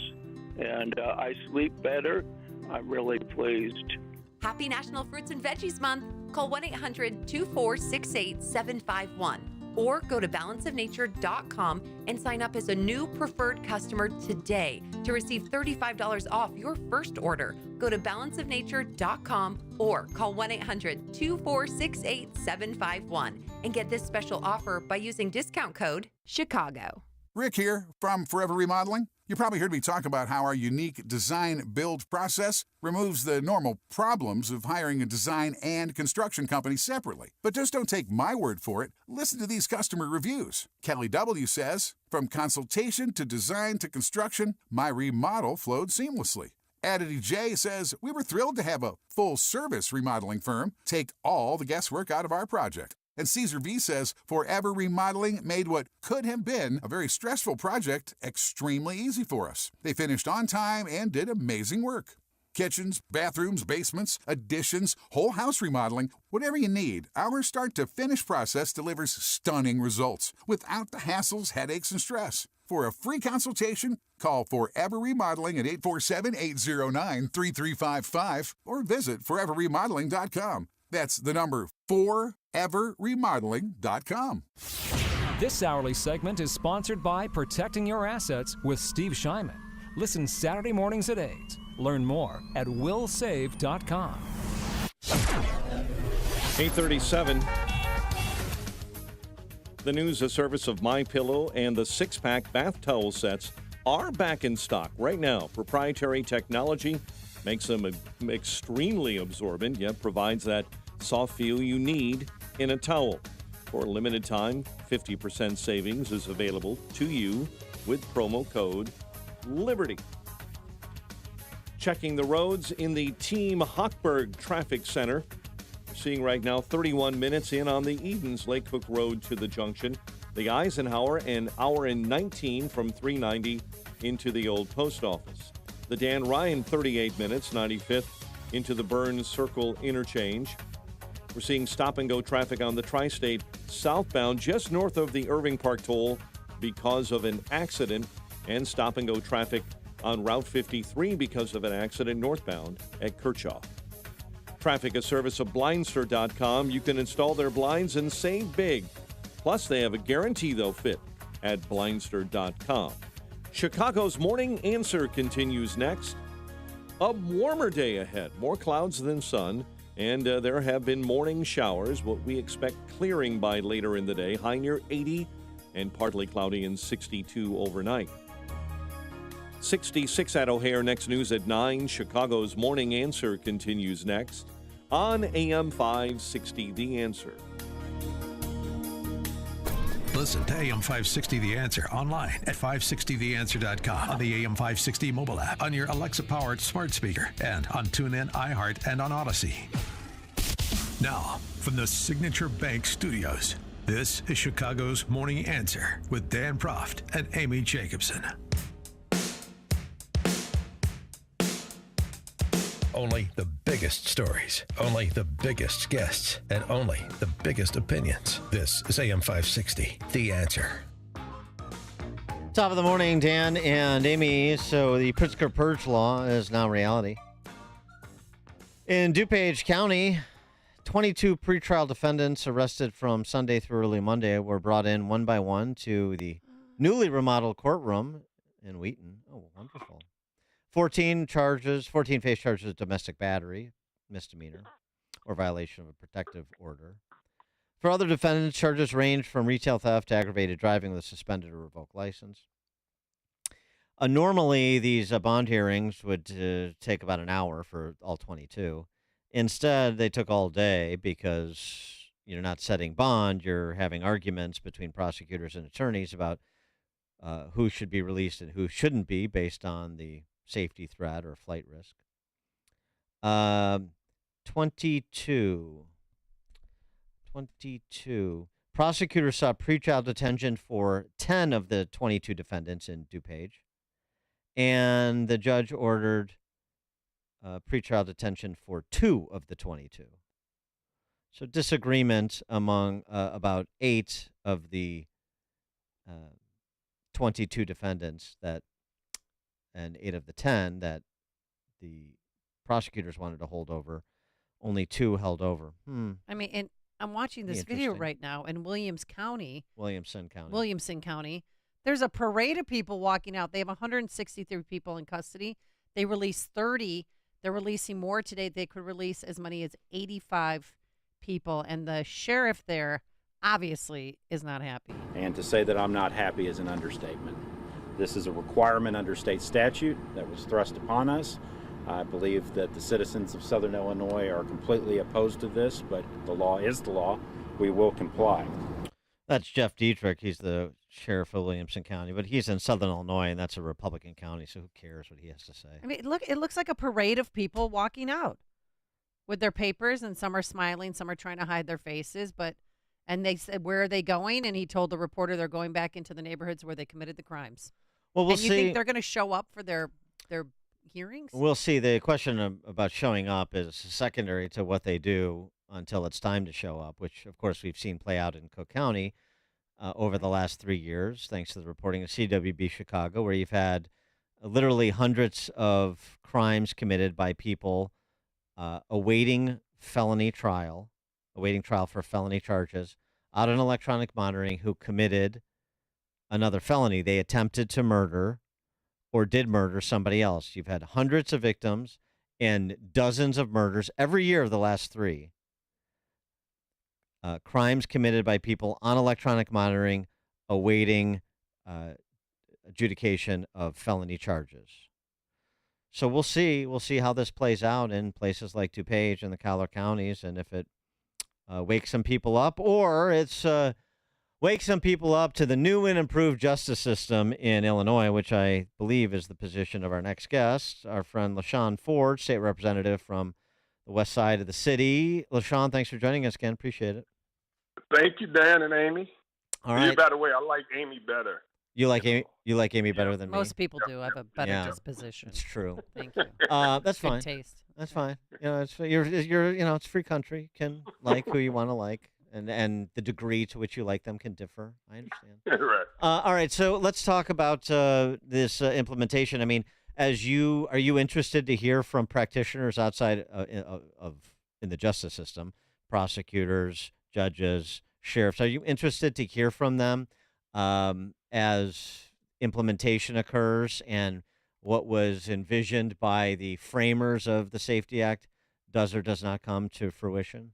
And I sleep better. I'm really pleased. Happy National Fruits and Veggies Month. Call 1-800-246-8751 or go to balanceofnature.com and sign up as a new preferred customer today to receive $35 off your first order. Go to balanceofnature.com or call 1-800-246-8751 and get this special offer by using discount code CHICAGO. Rick here from Forever Remodeling. You probably heard me talk about how our unique design-build process removes the normal problems of hiring a design and construction company separately. But just don't take my word for it. Listen to these customer reviews. Kelly W. says, from consultation to design to construction, my remodel flowed seamlessly. Adity J says, we were thrilled to have a full-service remodeling firm take all the guesswork out of our project. And Caesar V says, Forever Remodeling made what could have been a very stressful project extremely easy for us. They finished on time and did amazing work. Kitchens, bathrooms, basements, additions, whole house remodeling, whatever you need, our start-to-finish process delivers stunning results without the hassles, headaches, and stress. For a free consultation, call Forever Remodeling at 847-809-3355 or visit foreverremodeling.com. That's the number 4everremodeling.com. This hourly segment is sponsored by Protecting Your Assets with Steve Shyman. Listen Saturday mornings at 8. Learn more at willsave.com. 8:37. The news, a service of MyPillow and the 6-pack bath towel sets are back in stock right now. Proprietary technology makes them extremely absorbent, yet provides that soft feel you need in a towel. For a limited time, 50% savings is available to you with promo code LIBERTY. Checking the roads in the Team Hochberg Traffic Center. We're seeing right now 31 minutes in on the Edens Lake Cook Road to the junction. The Eisenhower, an hour and 19 from 390 into the old post office. The Dan Ryan, 38 minutes, 95th into the Burns Circle interchange. We're seeing stop-and-go traffic on the Tri-State southbound just north of the Irving Park toll because of an accident, and stop-and-go traffic on Route 53 because of an accident northbound at Kirchhoff. Traffic, a service of Blindster.com. You can install their blinds and save big. Plus, they have a guarantee they'll fit at Blindster.com. Chicago's Morning Answer continues next. A warmer day ahead, more clouds than sun. And there have been morning showers, what we expect clearing by later in the day. High near 80 and partly cloudy and 62 overnight. 66 at O'Hare. Next news at 9. Chicago's Morning Answer continues next on AM 560 The Answer. Listen to AM 560 The Answer online at 560theanswer.com, on the AM 560 mobile app, on your Alexa-powered smart speaker, and on TuneIn, iHeart, and on Odyssey. Now, from the Signature Bank Studios, this is Chicago's Morning Answer with Dan Proft and Amy Jacobson. Only the biggest stories, only the biggest guests, and only the biggest opinions. This is AM 560, The Answer. Top of the morning, Dan and Amy. So the Pritzker Purge Law is now reality. In DuPage County, 22 pretrial defendants arrested from Sunday through early Monday were brought in one by one to the newly remodeled courtroom in Wheaton. Oh, wonderful. 14 face charges of domestic battery, misdemeanor, or violation of a protective order. For other defendants, charges range from retail theft to aggravated driving with a suspended or revoked license. Normally, these bond hearings would take about an hour for all 22. Instead, they took all day because you're not setting bond. You're having arguments between prosecutors and attorneys about who should be released and who shouldn't be based on the safety threat or flight risk. 22. Prosecutors sought pretrial detention for 10 of the 22 defendants in DuPage, and the judge ordered pretrial detention for 2 of the 22. So disagreement among about 8 of the 22 defendants and 8 of the 10 that the prosecutors wanted to hold over. Only 2 held over. I mean, and I'm watching this video right now in Williamson County. There's a parade of people walking out. They have 163 people in custody. They released 30. They're releasing more today. They could release as many as 85 people. And the sheriff there obviously is not happy. And to say that I'm not happy is an understatement. This is a requirement under state statute that was thrust upon us. I believe that the citizens of Southern Illinois are completely opposed to this, but the law is the law. We will comply. That's Jeff Dietrich. He's the sheriff of Williamson County, but he's in Southern Illinois, and that's a Republican county, so who cares what he has to say? I mean, look, it looks like a parade of people walking out with their papers, and some are smiling, some are trying to hide their faces, and they said, where are they going? And he told the reporter they're going back into the neighborhoods where they committed the crimes. Well, we'll and you see. think they're going to show up for their hearings? We'll see. The question about showing up is secondary to what they do until it's time to show up, which, of course, we've seen play out in Cook County over the last 3 years, thanks to the reporting of CWB Chicago, where you've had literally hundreds of crimes committed by people awaiting trial for felony charges out on electronic monitoring who committed another felony. They attempted to murder or did murder somebody else. You've had hundreds of victims and dozens of murders every year of the last 3. Crimes committed by people on electronic monitoring awaiting adjudication of felony charges. So we'll see. We'll see how this plays out in places like DuPage and the Collier counties, and if it wakes some people up, or it's wakes some people up to the new and improved justice system in Illinois, which I believe is the position of our next guest, our friend LaShawn Ford, state representative from the west side of the city. LaShawn, thanks for joining us again. Appreciate it. Thank you, Dan and Amy. All right. By the way, I like Amy better. You like Amy? You like Amy better than me? Most people do. I have a better disposition. It's true. Thank you. That's Good fine. taste. That's fine. You know, it's you're it's a free country. You can like who you want to like, and the degree to which you like them can differ. I understand. Right. All right. So let's talk about this implementation. I mean, are you interested to hear from practitioners outside in the justice system, prosecutors, judges, sheriffs? Are you interested to hear from them as implementation occurs and what was envisioned by the framers of the Safety Act does or does not come to fruition?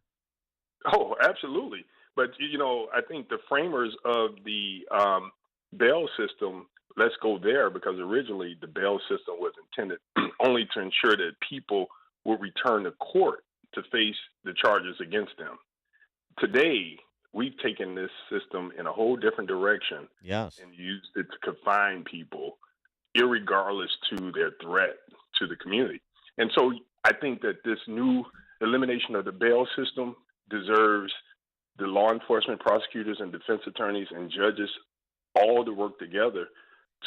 Oh, absolutely. But, I think the framers of the bail system, let's go there, because originally the bail system was intended only to ensure that people would return to court to face the charges against them. Today, we've taken this system in a whole different direction. Yes. And used it to confine people, irregardless to their threat to the community. And so I think that this new elimination of the bail system deserves the law enforcement, prosecutors, and defense attorneys and judges all to work together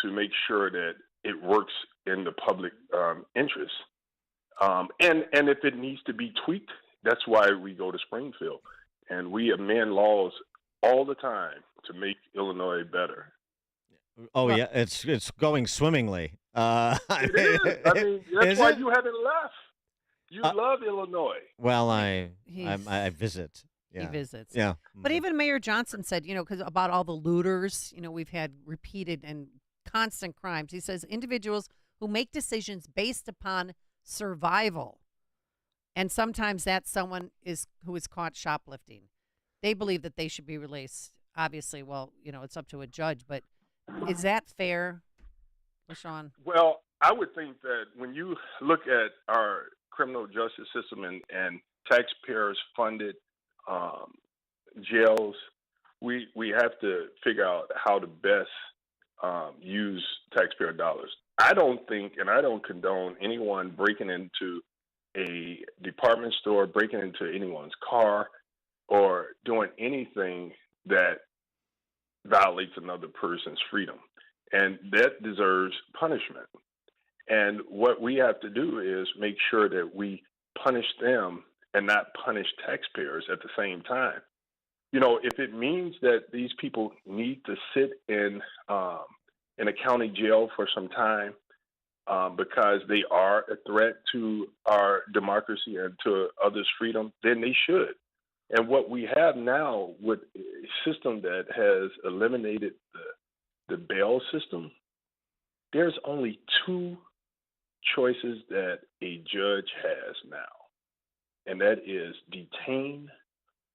to make sure that it works in the public interest. And if it needs to be tweaked, that's why we go to Springfield. And we amend laws all the time to make Illinois better. Oh yeah, it's going swimmingly. It is. I mean, that's why you haven't left. You love Illinois. Well, I visit. He Yeah. visits. Yeah. But even Mayor Johnson said, because about all the looters, we've had repeated and constant crimes. He says individuals who make decisions based upon survival, and sometimes that's someone who is caught shoplifting. They believe that they should be released. Obviously, well, it's up to a judge, but is that fair, LaShawn? Well, I would think that when you look at our criminal justice system and taxpayers funded jails, we have to figure out how to best use taxpayer dollars. I don't think, and I don't condone anyone breaking into a department store, breaking into anyone's car, or doing anything that violates another person's freedom. And that deserves punishment. And what we have to do is make sure that we punish them and not punish taxpayers at the same time. If it means that these people need to sit in a county jail for some time because they are a threat to our democracy and to others' freedom, then they should. And what we have now with a system that has eliminated the bail system, there's only two choices that a judge has now, and that is detain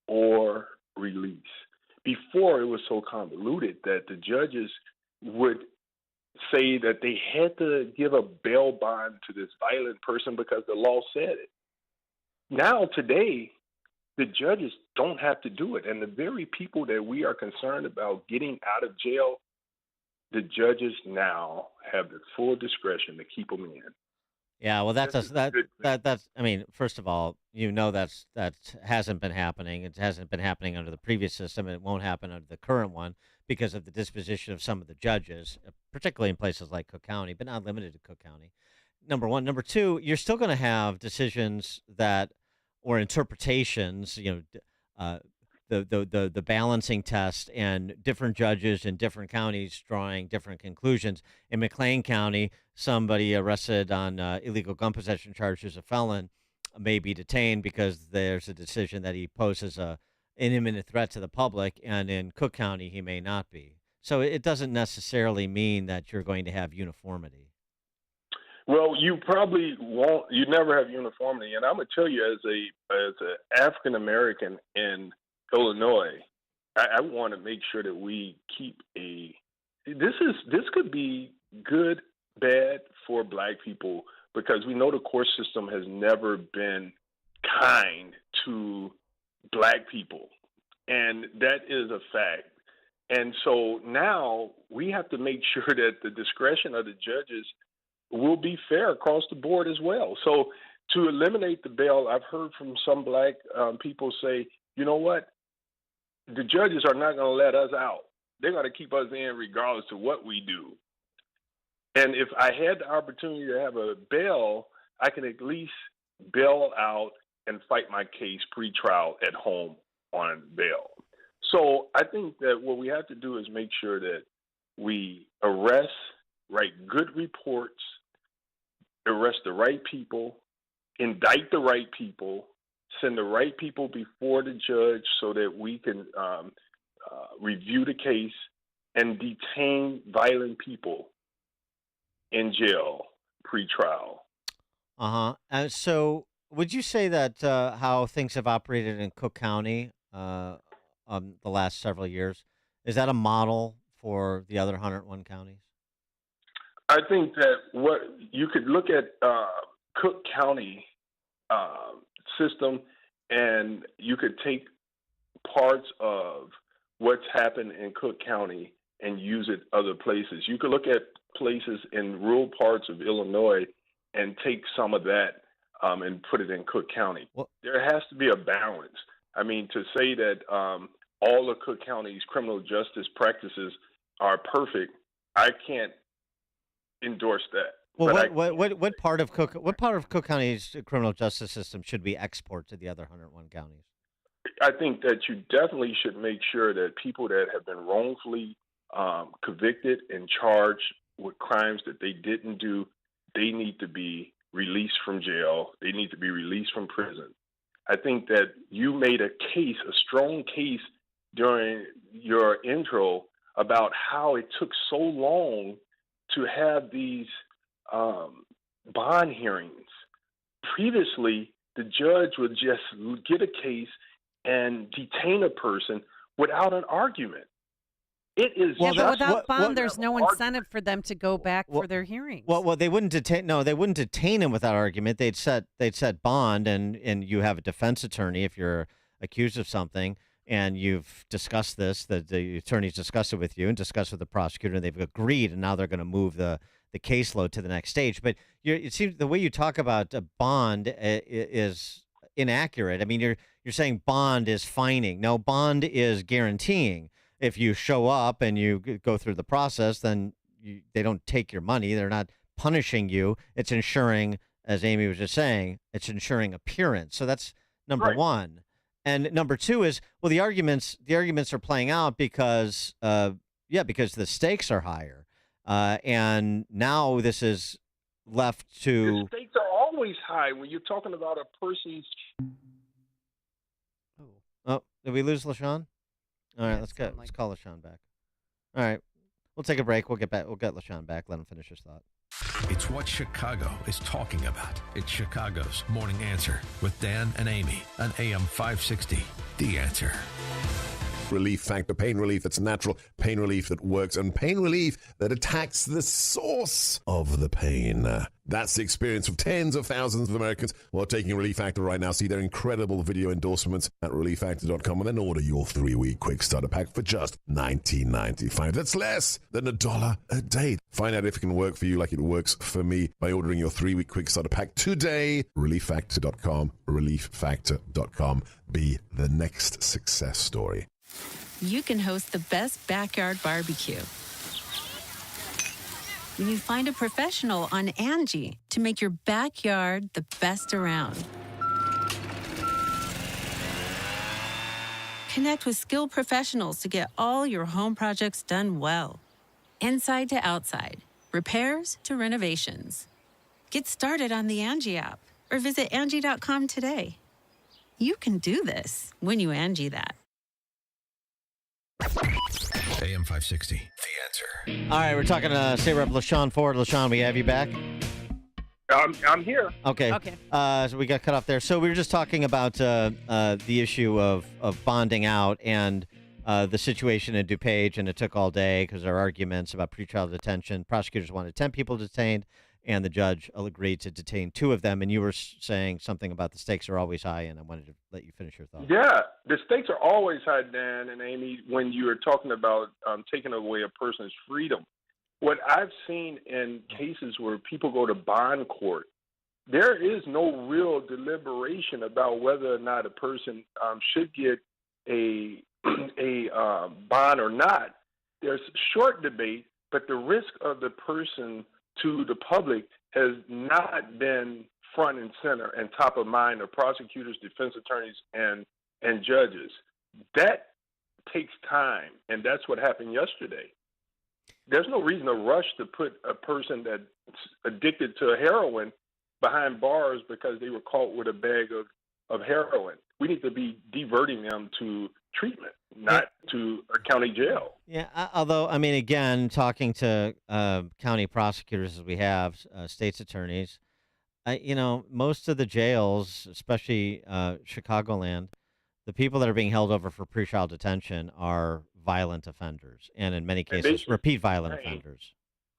or release. Before, it was so convoluted that the judges would say that they had to give a bail bond to this violent person because the law said it. Now, today, the judges don't have to do it. And the very people that we are concerned about getting out of jail, the judges now have the full discretion to keep them in. Yeah, well, that's I mean, first of all, that hasn't been happening. It hasn't been happening under the previous system, and it won't happen under the current one because of the disposition of some of the judges, particularly in places like Cook County, but not limited to Cook County. Number one. Number two, you're still going to have decisions or interpretations, the balancing test, and different judges in different counties drawing different conclusions. In McLean County, somebody arrested on illegal gun possession charges, a felon, may be detained because there's a decision that he poses an imminent threat to the public, and in Cook County, he may not be. So it doesn't necessarily mean that you're going to have uniformity. Well, you probably won't. You never have uniformity, and I'm gonna tell you, as an African American in Illinois, I want to make sure that we keep this could be good, bad for Black people, because we know the court system has never been kind to Black people, and that is a fact. And so now we have to make sure that the discretion of the judges will be fair across the board as well. So to eliminate the bail, I've heard from some Black people say, you know what? The judges are not going to let us out. They're going to keep us in regardless of what we do. And if I had the opportunity to have a bail, I can at least bail out and fight my case pre-trial at home on bail. So I think that what we have to do is make sure that we arrest, write good reports, arrest the right people, indict the right people, send the right people before the judge so that we can review the case and detain violent people in jail pre-trial. And so would you say that how things have operated in Cook County the last several years, is that a model for the other 101 counties? I think that what you could look at Cook County system, and you could take parts of what's happened in Cook County and use it other places. You could look at places in rural parts of Illinois and take some of that and put it in Cook County. There has to be a balance. I mean, to say that all of Cook County's criminal justice practices are perfect, I can't endorse that. Well, what part of Cook County's criminal justice system should we export to the other 101 counties? I think that you definitely should make sure that people that have been wrongfully convicted and charged with crimes that they didn't do, they need to be released from jail. They need to be released from prison. I think that you made a case, a strong case during your intro about how it took so long to have these bond hearings. Previously, the judge would just get a case and detain a person without an argument. It is But without bond, there's no incentive for them to go back for their hearings. Well, they wouldn't detain. No, they wouldn't detain him without argument. They'd set bond, and you have a defense attorney if you're accused of something, and you've discussed this. The attorneys discussed it with you and discussed with the prosecutor, and they've agreed, and now they're going to move the caseload to the next stage. But it seems the way you talk about a bond is inaccurate. I mean, you're saying bond is fining. No, bond is guaranteeing. If you show up and you go through the process, then they don't take your money. They're not punishing you. It's ensuring, as Amy was just saying, it's ensuring appearance. So that's number one. And number two is, well, the arguments are playing out because the stakes are higher. And now this is left to... The stakes are always high when you're talking about a person's... Oh, did we lose LaShawn? All right, let's call LaShawn back. All right, we'll take a break. We'll get LaShawn back. Let him finish his thought. It's what Chicago is talking about. It's Chicago's Morning Answer with Dan and Amy on AM 560. The Answer. Relief Factor, pain relief that's natural, pain relief that works, and pain relief that attacks the source of the pain. That's the experience of tens of thousands of Americans who are taking Relief Factor right now. See their incredible video endorsements at relieffactor.com and then order your 3-week quick starter pack for just $19.95. That's less than $1 a day. Find out if it can work for you like it works for me by ordering your 3-week quick starter pack today. Relieffactor.com, relieffactor.com. Be the next success story. You can host the best backyard barbecue when you find a professional on Angie to make your backyard the best around. Connect with skilled professionals to get all your home projects done well. Inside to outside, repairs to renovations. Get started on the Angie app or visit Angie.com today. You can do this when you Angie that. AM 560, The Answer. All right, we're talking to State Rep LaShawn Ford. LaShawn, we have you back? I'm here. Okay. So we got cut off there. So we were just talking about the issue of bonding out and the situation in DuPage, and it took all day because there are arguments about pretrial detention. Prosecutors wanted 10 people detained, and the judge agreed to detain 2 of them. And you were saying something about the stakes are always high, and I wanted to let you finish your thought. Yeah, the stakes are always high, Dan and Amy, when you're talking about taking away a person's freedom. What I've seen in cases where people go to bond court, there is no real deliberation about whether or not a person should get a bond or not. There's short debate, but the risk of the person to the public has not been front and center and top of mind of prosecutors, defense attorneys, and judges. That takes time, and that's what happened yesterday. There's no reason to rush to put a person that's addicted to heroin behind bars because they were caught with a bag of heroin. We need to be diverting them to treatment, not to a county jail. Yeah, although, I mean, again, talking to county prosecutors as we have, state's attorneys, most of the jails, especially Chicagoland, the people that are being held over for pretrial detention are violent offenders, and in many cases, repeat violent offenders.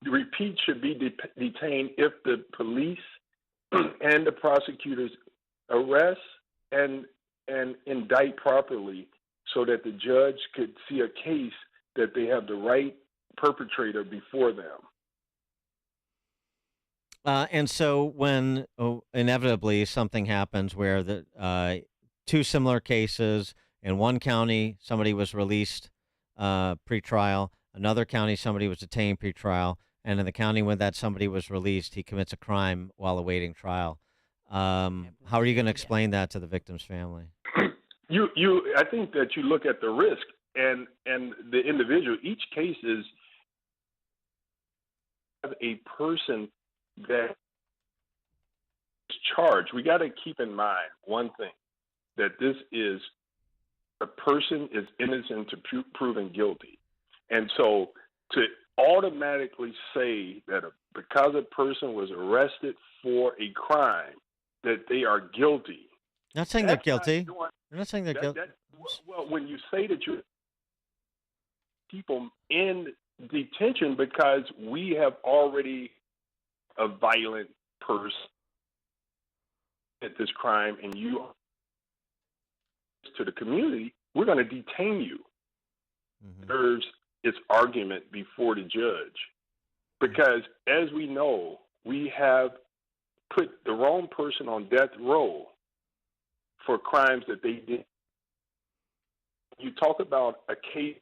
Repeat should be detained if the police and the prosecutors arrest and indict properly so that the judge could see a case that they have the right perpetrator before them. And so when inevitably something happens where the 2 similar cases, in one county somebody was released pre-trial, another county somebody was detained pre-trial, and in the county when that somebody was released, he commits a crime while awaiting trial. How are you going to explain that to the victim's family? I think that you look at the risk. and the individual. Each case is a person that is charged. We got to keep in mind one thing, that this is a person is innocent to proven guilty. And so to automatically say that because a person was arrested for a crime, that they are guilty. Not saying they're guilty. They're not saying they're guilty. Well, when you say that you're people in detention because we have already a violent person at this crime and you to the community, we're going to detain you. There's its argument before the judge. Because as we know, we have put the wrong person on death row for crimes that they did. You talk about a case,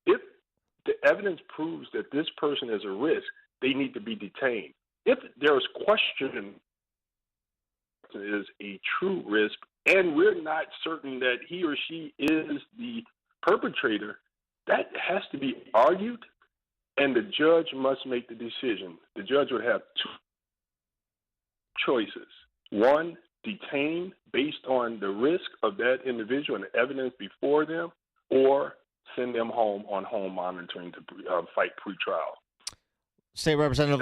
if the evidence proves that this person is a risk, they need to be detained. If there's question is a true risk, and we're not certain that he or she is the perpetrator, that has to be argued, and the judge must make the decision. The judge would have two choices. One, detain based on the risk of that individual and the evidence before them, or send them home on home monitoring to fight pretrial. State Representative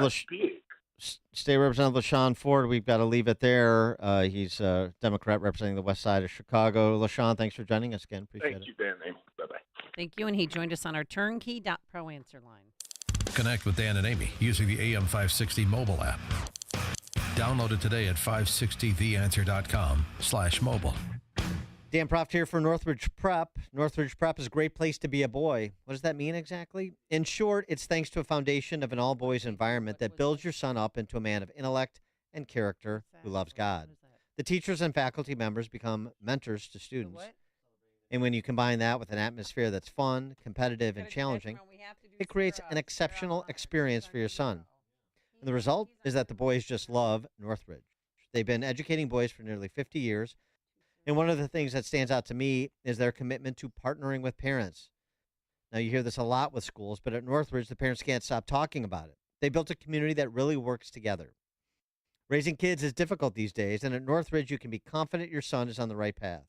LaShawn Ford, we've got to leave it there. He's a Democrat representing the west side of Chicago. LaShawn, thanks for joining us again. Appreciate it. Thank you, Dan. Bye-bye. Thank you, and he joined us on our turnkey.pro answer line. Connect with Dan and Amy using the AM 560 mobile app. Download it today at 560theanswer.com/mobile. Dan Proft here for Northridge Prep. Northridge Prep is a great place to be a boy. What does that mean exactly? In short, it's thanks to a foundation of an all-boys environment that builds your son up into a man of intellect and character who loves God. The teachers and faculty members become mentors to students. And when you combine that with an atmosphere that's fun, competitive, and challenging, it creates an exceptional experience for your son. And the result is that the boys just love Northridge. They've been educating boys for nearly 50 years. And one of the things that stands out to me is their commitment to partnering with parents. Now, you hear this a lot with schools, but at Northridge, the parents can't stop talking about it. They built a community that really works together. Raising kids is difficult these days, and at Northridge, you can be confident your son is on the right path.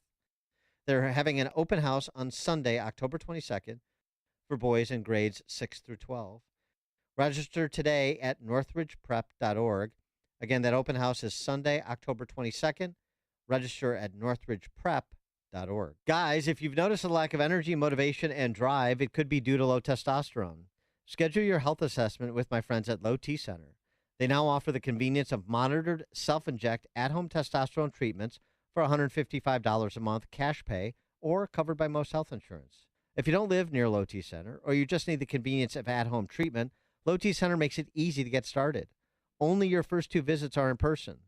They're having an open house on Sunday, October 22nd, for boys in grades 6 through 12. Register today at northridgeprep.org. Again, that open house is Sunday, October 22nd. Register at northridgeprep.org. Guys, if you've noticed a lack of energy, motivation, and drive, it could be due to low testosterone. Schedule your health assessment with my friends at Low T Center. They now offer the convenience of monitored self-inject at-home testosterone treatments for $155 a month, cash pay, or covered by most health insurance. If you don't live near Low T Center, or you just need the convenience of at-home treatment, Low T Center makes it easy to get started. Only your first 2 visits are in person.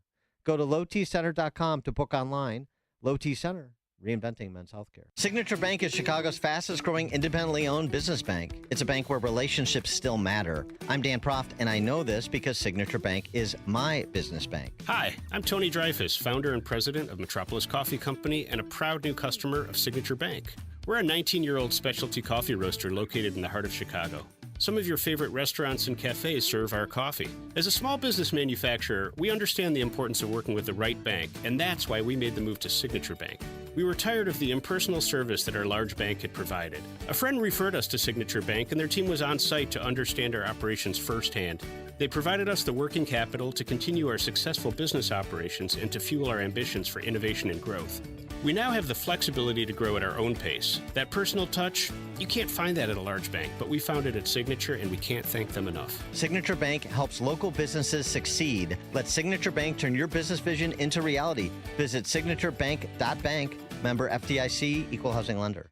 Go to lowtcenter.com to book online. Low T Center, reinventing men's healthcare. Signature Bank is Chicago's fastest growing independently owned business bank. It's a bank where relationships still matter. I'm Dan Proft, and I know this because Signature Bank is my business bank. Hi, I'm Tony Dreyfus, founder and president of Metropolis Coffee Company and a proud new customer of Signature Bank. We're a 19-year-old specialty coffee roaster located in the heart of Chicago. Some of your favorite restaurants and cafes serve our coffee. As a small business manufacturer, we understand the importance of working with the right bank, and that's why we made the move to Signature Bank. We were tired of the impersonal service that our large bank had provided. A friend referred us to Signature Bank, and their team was on site to understand our operations firsthand. They provided us the working capital to continue our successful business operations and to fuel our ambitions for innovation and growth. We now have the flexibility to grow at our own pace. That personal touch, you can't find that at a large bank, but we found it at Signature, and we can't thank them enough. Signature Bank helps local businesses succeed. Let Signature Bank turn your business vision into reality. Visit signaturebank.bank. Member FDIC, Equal Housing Lender.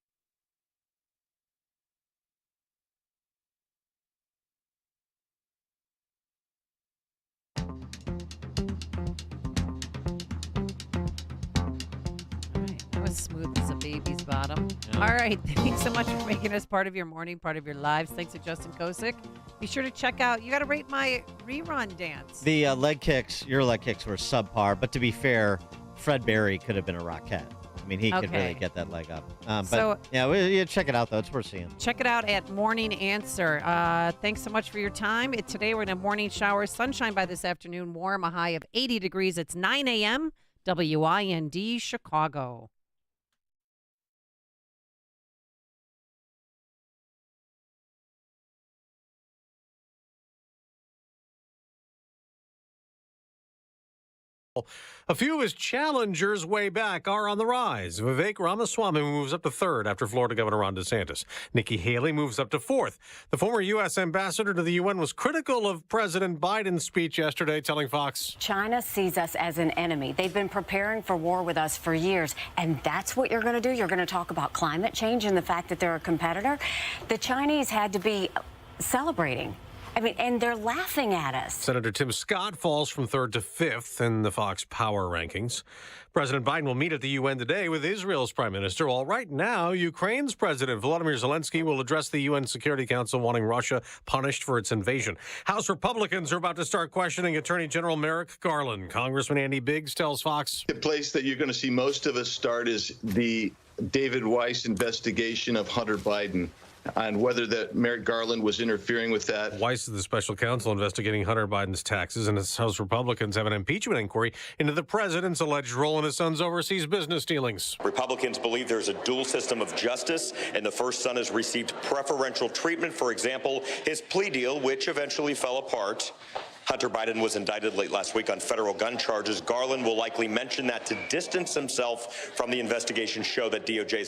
Smooth as a baby's bottom. Yeah. All right. Thanks so much for making us part of your morning, part of your lives. Thanks to Justin Kosick. Be sure to check out, you got to rate my rerun dance. The your leg kicks were subpar, but to be fair, Fred Berry could have been a Rockette. I mean, he could really Okay. get that leg up. So- Check it out, though. It's worth seeing. Check it out at Morning Answer. Thanks so much for your time. Today we're going to have morning showers, sunshine by this afternoon, warm, a high of 80 degrees. It's 9 a.m. WIND Chicago. A few of his challengers way back are on the rise. Vivek Ramaswamy moves up to third after Florida Governor Ron DeSantis. Nikki Haley moves up to fourth. The former U.S. ambassador to the UN was critical of President Biden's speech yesterday, telling Fox, China sees us as an enemy. They've been preparing for war with us for years, and that's what you're going to do? You're going to talk about climate change and the fact that they're a competitor? The Chinese had to be celebrating. I mean, and they're laughing at us. Senator Tim Scott falls from third to fifth in the Fox Power rankings. President Biden will meet at the UN today with Israel's prime minister. While right now, Ukraine's president Volodymyr Zelensky will address the UN Security Council, wanting Russia punished for its invasion. House Republicans are about to start questioning Attorney General Merrick Garland. Congressman Andy Biggs tells Fox, the place that you're going to see most of us start is the David Weiss investigation of Hunter Biden, on whether that Merrick Garland was interfering with that. Weiss is the special counsel investigating Hunter Biden's taxes, and his House Republicans have an impeachment inquiry into the president's alleged role in his son's overseas business dealings. Republicans believe there's a dual system of justice, and the first son has received preferential treatment. For example, his plea deal, which eventually fell apart. Hunter Biden was indicted late last week on federal gun charges. Garland will likely mention that to distance himself from the investigation, show that DOJ's